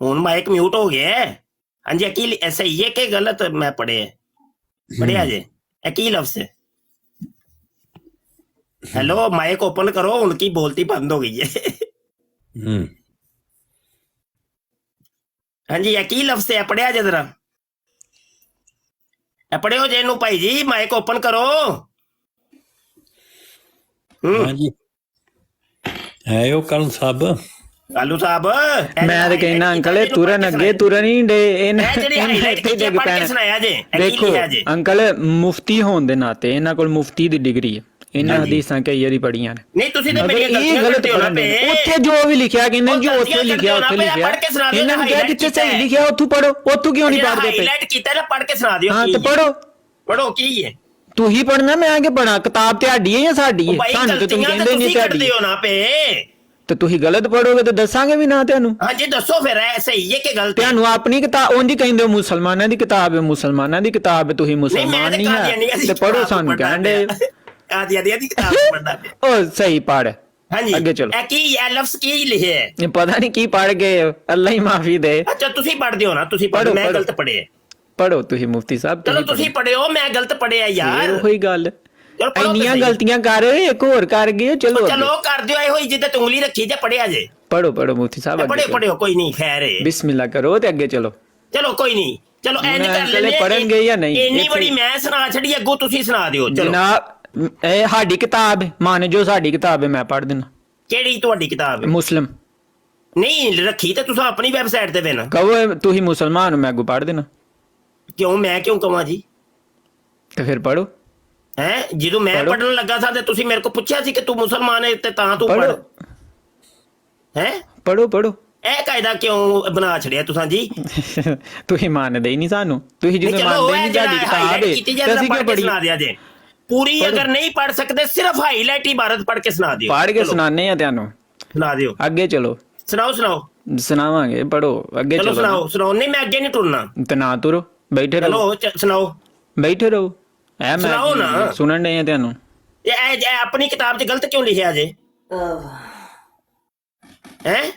S2: हूं माइक म्यूट हो गया है। हाँ जी, अकील सही है कि गलत मैं पढ़िया जे की लफ्ज है। हेलो, माइक ओपन करो, उनकी बोलती बंद हो गई है। हाँ जी, की लफ्ज है पढ़िया जे जरा पढ़ियो जे नू भाई जी, माइक ओपन करो।
S1: हाँ जी, है यो कालू साहब।
S2: कालू साहब,
S5: मैं तो कहना अंकल तुरन अगे तुरन ही डे देखो अंकल मुफ्ती होने दे नाते इन्हां कोल मुफ्ती दी डिग्री है, इन्हां हदीसां कई वारी पढ़ियां ने।
S2: नहीं तुसी ते मेरी गलतियां
S5: गलत
S2: करते हो ना पे।
S5: उत्थे जो भी लिखिया कि जो उत्थे लिखिया इन्हां ने कहा जिथे सही लिखिया उत्थू पढ़ो, उत्थू क्यों नहीं पढ़दे पे?
S2: हाईलाइट कीता ना, पढ़ के सुना दियो।
S5: हां तो
S2: पढ़ो की है
S5: तू ही पढ़ना, मैं आगे पढ़ा? किताब तेरी है या साडी है? सानू ते तुम कहंदे नहीं साडी
S2: हो ना पे,
S5: तो तुही गलत पढ़ोगे तो दसांगे भी ना तेनू।
S2: हां जी दसो फिर सही है कि गलत है?
S5: तेनू अपनी किताब उंज कहंदे हो मुसलमानां दी किताब है, मुसलमानां दी किताब है, तुही मुसलमान नहीं है ते पढ़ो सानू कहंदे
S2: आदिया दी किताब पढ़ना पे।
S5: ओ सही पढ़।
S2: हाँ जी,
S5: आगे चलो।
S2: की ये लफ्ज की लिखे है?
S5: ये पता नहीं की पढ़ गए, अल्लाह ही माफी दे।
S2: अच्छा तुसी पढ़ दियो ना, तुसी पढ़ो, मैं गलत पढ़े।
S5: पढ़ो तुही मुफ्ती साहब,
S2: चलो तुसी पढ़ियो, मैं गलत पढ़े यार।
S5: वही गल ਇੰਨੀਆਂ ਗਲਤੀਆਂ ਕਰ ਰਹੇ ਇੱਕ ਹੋਰ ਕਰ ਗਏ। ਚਲੋ
S2: ਕਰ ਦਿਓ ਇਹੋ ਹੀ ਜਿੱਦਾਂ ਉਂਗਲੀ ਰੱਖੀ ਜੇ ਪੜਿਆ ਜੇ।
S5: ਪੜੋ ਮੁਫਤੀ ਸਾਹਿਬ,
S2: ਪੜਿਓ ਕੋਈ ਨਹੀਂ, ਖੈਰ ਹੈ,
S5: ਬਿਸਮਿਲ੍ਲਾ ਕਰੋ ਤੇ ਅੱਗੇ ਚਲੋ
S2: ਕੋਈ ਨਹੀਂ, ਚਲੋ ਇੰਜ ਕਰ ਲੈਨੇ
S5: ਪੜਨਗੇ ਜਾਂ ਨਹੀਂ?
S2: ਇੰਨੀ ਬੜੀ ਮੈਂ ਸੁਣਾ ਛੜੀ, ਅੱਗੋਂ ਤੁਸੀਂ ਸੁਣਾ ਦਿਓ। ਚਲੋ
S5: ਜਨਾਬ ਇਹ ਸਾਡੀ ਕਿਤਾਬ ਹੈ, ਮੰਨ ਜੋ ਸਾਡੀ ਕਿਤਾਬ ਹੈ, ਮੈਂ ਪੜ੍ਹ ਦੇਣਾ।
S2: ਕਿਹੜੀ ਤੁਹਾਡੀ ਕਿਤਾਬ ਹੈ?
S5: ਮੁਸਲਿਮ
S2: ਨਹੀਂ ਰੱਖੀ ਤੇ ਤੁਸੀਂ ਆਪਣੀ ਵੈਬਸਾਈਟ ਤੇ ਵੇਨਾ
S5: ਕਹੋ ਤੁਸੀਂ ਮੁਸਲਮਾਨ ਹੋ, ਮੈਂ ਅੱਗੋਂ ਪੜ੍ਹ ਦੇਣਾ।
S2: ਕਿਉਂ ਮੈਂ ਕਿਉਂ ਕਵਾਂ ਜੀ?
S5: ਤੇ ਫਿਰ ਪੜੋ।
S2: ਹੈ ਜਦੋਂ ਮੈਂ ਪੜਨ ਲੱਗਾ ਸਾਂ ਤੇ ਤੁਸੀਂ ਮੇਰੇ ਕੋਲ ਪੁੱਛਿਆ ਸੀ ਕਿ ਤੂੰ ਮੁਸਲਮਾਨ ਹੈ ਤੇ ਤਾਂ ਤੂੰ ਪੜ। ਹੈ
S5: ਪੜੋ
S2: ਇਹ ਕਾਇਦਾ ਕਿਉਂ ਬਣਾ ਛੜਿਆ ਤੁਸੀਂ ਜੀ?
S5: ਤੁਸੀਂ ਮੰਨਦੇ ਹੀ ਨਹੀਂ ਸਾਨੂੰ, ਤੁਸੀਂ ਜਦੋਂ ਮੰਨਦੇ ਨਹੀਂ ਸਾਡੀ ਕਿਤਾਬ ਹੈ ਤੇ ਅਸੀਂ ਕਿਉਂ ਪੜ੍ਹੀ?
S2: ਸੁਣਾ ਦਿਆ ਜੇ ਪੂਰੀ, ਅਗਰ ਨਹੀਂ ਪੜ ਸਕਦੇ ਸਿਰਫ ਹਾਈਲਾਈਟ ਇਬਾਰਤ ਪੜ ਕੇ ਸੁਣਾ ਦਿਓ।
S5: ਪੜ ਕੇ ਸੁਣਾਣੇ ਆ ਤੁਹਾਨੂੰ,
S2: ਸੁਣਾ ਦਿਓ।
S5: ਅੱਗੇ ਚਲੋ,
S2: ਸੁਣਾਓ
S5: ਸੁਣਾਵਾਂਗੇ, ਪੜੋ ਅੱਗੇ ਚਲੋ।
S2: ਸੁਣਾਓ ਨਹੀਂ ਮੈਂ ਅੱਗੇ ਨਹੀਂ ਟੁਰਨਾ
S5: ਤੇ ਨਾ ਤੁਰੋ, ਬੈਠੇ ਰਹੋ।
S2: ਸੁਣਾਓ,
S5: ਬੈਠੇ ਰਹੋ।
S2: ਸੁਣਾਓ ਨਾ,
S5: ਸੁਣਨ ਡਏ ਆ ਤੁਹਾਨੂੰ।
S2: ਇਹ ਆਪਣੀ ਕਿਤਾਬ 'ਚ ਗਲਤ ਕਿਉਂ ਲਿਖਿਆ ਜੇ? ਹੈ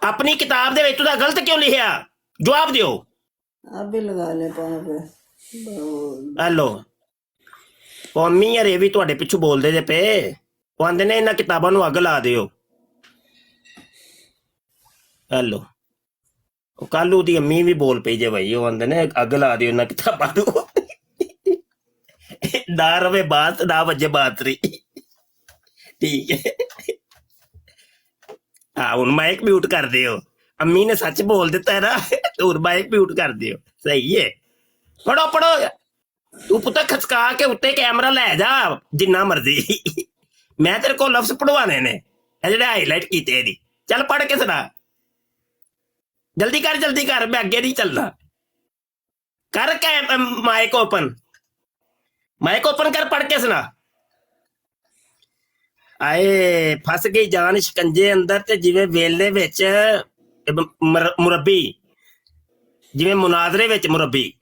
S2: ਆਪਣੀ ਕਿਤਾਬ ਦੇ ਵਿੱਚ ਤੁਸੀਂ ਗਲਤ ਕਿਉਂ ਲਿਖਿਆ? ਜਵਾਬ ਦਿਓ।
S11: ਆਪੇ ਲਗਾ ਲੈ ਪਾਪ।
S2: ਹੈਲੋ ਕੌਮੀ ਯਾਰ, ਇਹ ਵੀ ਤੁਹਾਡੇ ਪਿੱਛੋਂ ਬੋਲਦੇ ਜੇ ਪਏ। ਉਹ ਆਂਦੇ ਨੇ ਇਹਨਾਂ ਕਿਤਾਬਾਂ ਨੂੰ ਅੱਗ ਲਾ ਦਿਓ। ਹੈਲੋ ਉਹ ਕੱਲੂ ਦੀ ਅੰਮੀ ਵੀ ਬੋਲ ਪਈ ਜੇ ਭਾਈ, ਉਹ ਆਂਦੇ ਨੇ ਅੱਗ ਲਾ ਦਿਓ ਇਹਨਾਂ ਕਿਤਾਬਾਂ ਨੂੰ। ਨਾ ਰਵੇ ਬਾਤ, ਨਾ ਵੱਜੇ ਬਾਤਰੀ। ਠੀਕ ਹੈ, ਹਾਂ ਹੁਣ ਮਾਈਕ ਮਿਊਟ ਕਰ ਦਿਓ। ਅੰਮੀ ਨੇ ਸੱਚ ਬੋਲ ਦਿੱਤਾ ਹੈ ਨਾ, ਹੁਣ ਮਾਈਕ ਮਿਊਟ ਕਰ ਦਿਓ। ਸਹੀ ਹੈ, ਪੜੋ ਤੂੰ ਪੁੱਤ ਖਸਕਾ ਕੇ ਉੱਤੇ ਕੈਮਰਾ ਲੈ ਜਾ ਜਿੰਨਾ ਮਰਜ਼ੀ। ਮੈਂ ਤੇਰੇ ਕੋਲ ਲਫ਼ਜ਼ ਪੜਵਾਣੇ ਨੇ, ਇਹ ਜਿਹੜੇ ਹਾਈਲਾਈਟ ਕੀਤੇ ਇਹਦੀ। ਚੱਲ ਪੜ ਕੇ ਸੁਣਾ, ਜਲਦੀ ਕਰ, ਮੈਂ ਅੱਗੇ ਨਹੀਂ ਚੱਲਣਾ। ਕਰ ਕੇ ਮਾਈਕ ਓਪਨ ਕਰ, ਪੜ ਕੇ ਸੁਣਾ। ਆਏ ਫਸ ਗਈ ਜਾਨ ਸ਼ਿਕੰਜੇ ਅੰਦਰ ਤੇ ਜਿਵੇਂ ਵੇਲੇ ਵਿੱਚ ਮੁਰੱਬੀ, ਜਿਵੇਂ ਮੁਨਾਜ਼ਰੇ ਵਿੱਚ ਮੁਰੱਬੀ।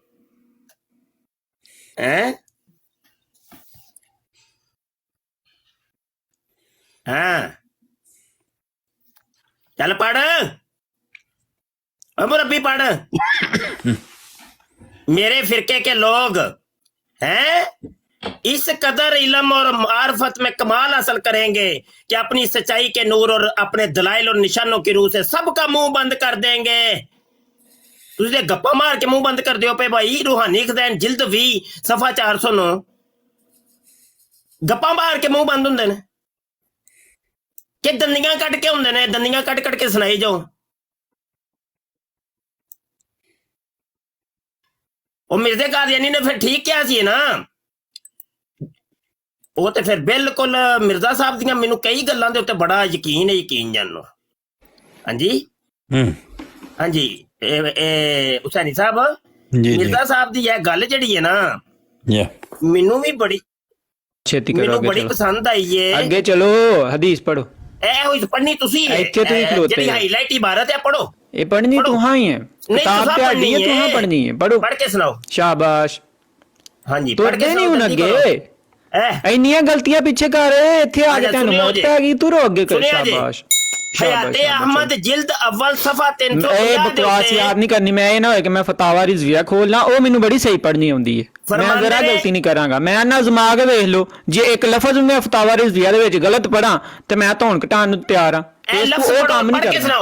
S2: ਹਾਂ ਚੱਲ ਪੜ मुरब्बी पढ़। मेरे फिरके के लोग हैं इस कदर इल्म और मार्फत में कमाल हासिल करेंगे कि अपनी सच्चाई के नूर और अपने दलाइल और निशानों की रूह से सबका मुंह बंद कर देंगे। तुझे गप्पा मार के मुंह बंद कर दियो पे भाई। रूहानी खज़ाइन जिल्द 20 सफा 409। गप्पा मार के मुंह बंद होंदे ने कि दंदियां कट के होंदे ने? दंदियां कट के सुनाई जाओ। ਉਹ ਮਿਰਜ਼ੇ ਕਾਦੀਆਨੀ ਨੇ ਫਿਰ ਠੀਕ ਕਿਹਾ ਸੀ ਨਾ। ਉਹ ਤੇ ਫਿਰ ਬਿਲਕੁਲ ਮਿਰਜ਼ਾ ਸਾਹਿਬ ਦੀਆਂ ਮੈਨੂੰ ਕਈ ਗੱਲਾਂ ਦੇ ਉੱਤੇ ਬੜਾ ਯਕੀਨ ਜਾਨੋ। ਹਾਂਜੀ ਇਹ ਹੁਸੈਨੀ ਸਾਹਿਬ, ਮਿਰਜ਼ਾ ਸਾਹਿਬ ਦੀ ਇਹ ਗੱਲ ਜਿਹੜੀ ਹੈ ਨਾ, ਮੈਨੂੰ ਵੀ ਬੜੀ
S5: ਛੇਤੀ ਕਰੋ,
S2: ਬੜੀ ਪਸੰਦ ਆਈ ਏ।
S5: ਅੱਗੇ ਚਲੋ, ਹਦੀਸ ਪੜੋ।
S2: ਇਹ ਹੋਈ ਪੜ੍ਹਨੀ ਤੁਸੀਂ ਹੈ
S5: ਇੱਥੇ ਤੁਸੀਂ ਖਲੋਤੇ
S2: ਜਿਹੜੀ ਹਾਈਲਾਈਟ ਇਬਾਰਤ ਹੈ ਪੜੋ
S5: ਇਹ ਪੜ੍ਹਨੀ ਤੁਹਾਂ ਹੀ ਹੈ ਕਿਤਾਬ ਤੇ ਆਡੀ ਹੈ ਤੁਹਾਂ ਪੜ੍ਹਨੀ ਹੈ ਪੜੋ
S2: ਪੜ੍ਹ ਕੇ ਸੁਣਾਓ
S5: ਸ਼ਾਬਾਸ਼
S2: ਹਾਂਜੀ ਪੜ੍ਹ ਕੇ
S5: ਤੁਰਦੇ ਨਹੀਂ ਹੁਣ
S2: ਜਲਦੀ
S5: ਅੱਗੇ
S2: ਕਰੋ।
S5: ਇੰਨੀਆਂ ਗਲਤੀਆਂ ਪਿੱਛੇ ਕਰ ਰਹੇ ਇੱਥੇ ਆ ਕੇ ਤੁਹਾਨੂੰ
S2: ਸੁਣਿਓ
S5: ਮੌਤ
S2: ਜੀ।
S5: ਪੈ ਗਈ ਤੁਰੋ ਅੱਗੇ ਕਰ
S2: ਸੁਣਿਆ ਜੀ।
S5: ਸ਼ਾਬਾਸ਼
S2: ਹਯਾਤੇ ਅਹਿਮਦ ਜਿਲਦ ਅਵਲ ਸਫਾ 350
S5: ਇਹ ਬਕਵਾਸ ਯਾਦ ਨਹੀਂ ਕਰਨੀ ਮੈਂ ਇਹ ਨਾ ਹੋਏ ਕਿ ਮੈਂ ਫਤਾਵਾ ਰਿਜ਼ਵੀਆ ਖੋਲਣਾ ਉਹ ਮੈਨੂੰ ਬੜੀ ਸਹੀ ਪੜ੍ਹਨੀ ਆਉਂਦੀ ਹੈ ਮੈਂ ਜ਼ਰਾ ਗਲਤੀ ਨਹੀਂ ਕਰਾਂਗਾ ਮੈਂ ਨਾ ਜ਼ਮਾ ਕੇ ਵੇਖ ਲਓ ਜੇ ਇੱਕ ਲਫ਼ਜ਼ ਮੈਂ ਫਤਾਵਾ ਰਿਜ਼ਵੀਆ ਦੇ ਵਿੱਚ ਗਲਤ ਪੜਾਂ ਤੇ ਮੈਂ ਧੌਣ ਘਟਾਉਣ ਨੂੰ ਤਿਆਰ ਹਾਂ ਉਹ ਕੰਮ ਨਹੀਂ ਕਰਨਾ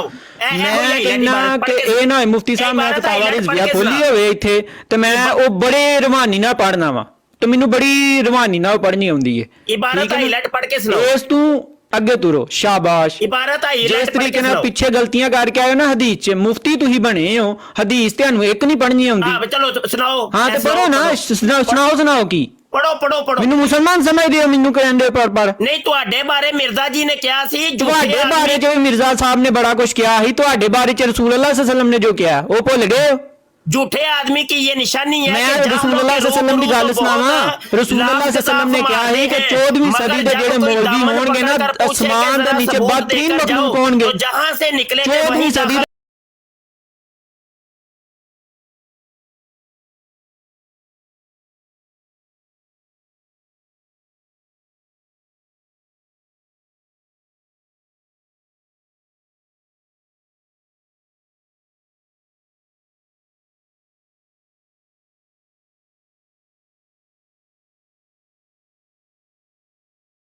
S5: ਮੈਂ ਕਹਿੰਦਾ ਕਿ ਇਹ ਨਾ ਹੋਏ ਮੁਫਤੀ ਸਾਹਿਬ ਮੈਂ ਫਤਾਵਾ ਰਿਜ਼ਵੀਆ ਖੋਲੀ ਹੋਵੇ ਇੱਥੇ ਤੇ ਮੈਂ ਉਹ ਬੜੇ ਰਵਾਨੀ ਨਾਲ ਪੜ੍ਹਨਾ ਵਾ ਤੇ ਮੈਨੂੰ ਬੜੀ ਰਵਾਨੀ ਨਾਲ ਪੜ੍ਹਨੀ ਆਉਂਦੀ ਹੈ
S2: ਇਬਾਰਤ ਹਾਈਲਾਈਟ ਪੜ੍ਹ ਕੇ ਸੁਣਾਓ
S5: ਇਸ ਤੂੰ ਅੱਗੇ ਤੁਰੋ ਸ਼ਾਬਾਸ਼
S2: ਇਬਾਰਤ ਹਾਈਲਾਈਟ
S5: ਜਿਸ ਤਰੀਕੇ ਨਾਲ ਪਿੱਛੇ ਗਲਤੀਆਂ ਕਰਕੇ ਆਏ ਹੋ ਨਾ ਹਦੀਸ 'ਚ ਮੁਫਤੀ ਤੁਸੀਂ ਬਣੇ ਹੋ ਹਦੀਸ ਤੁਹਾਨੂੰ ਇੱਕ ਨਹੀਂ ਪੜ੍ਹਨੀ ਆਉਂਦੀ
S2: ਹਾਂ ਚਲੋ ਸੁਣਾਓ
S5: ਹਾਂ ਤੇ ਪੜੋ ਨਾ ਸੁਣਾਓ ਕੀ
S2: ਪੜੋ
S5: ਮੈਨੂੰ ਮੁਸਲਮਾਨ ਸਮਝਦੇ ਹੋ ਮੈਨੂੰ ਕਹਿੰਦੇ ਪਰ
S2: ਨਹੀਂ ਤੁਹਾਡੇ ਬਾਰੇ ਮਿਰਜ਼ਾ ਜੀ ਨੇ ਕਿਹਾ ਸੀ
S5: ਤੁਹਾਡੇ ਬਾਰੇ 'ਚ ਮਿਰਜ਼ਾ ਸਾਹਿਬ ਨੇ ਬੜਾ ਕੁਝ ਕਿਹਾ ਸੀ ਤੁਹਾਡੇ ਬਾਰੇ 'ਚ ਰਸੂਲ ਅੱਲਾਹ ਸੱਲੱਲਾਹੁ ਅਲੈहि ਵਸੱਲਮ ਨੇ ਜੋ ਕਿਹਾ ਉਹ ਭੁੱਲ ਗਏ ਹੋ
S2: झूठे आदमी की ये निशानी है
S5: मैं रसूल अल्लाह सल्लल्लाहु अलैहि वसल्लम की गल सुनावा रसूल अल्लाह सल्लल्लाहु अलैहि वसल्लम ने कहा है कि 14वीं सदी दे जेड़े मौलवी होणगे ना आसमान दे नीचे बदतरीन मखलूक होणगे
S2: जहां से निकले
S5: 14वीं सदी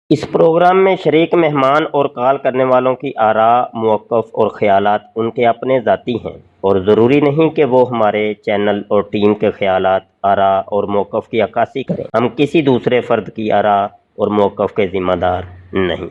S12: इस प्रोग्राम में शरीक मेहमान और कॉल करने वालों की आरा, मौक़िफ़ और ख़यालात उनके अपने ज़ाती हैं और ज़रूरी नहीं कि वो हमारे चैनल और टीम के ख़यालात, आरा और मौक़िफ़ की अक्कासी करें। हम किसी दूसरे फ़र्द की आरा और मौक़िफ़ के ज़िम्मेदार नहीं।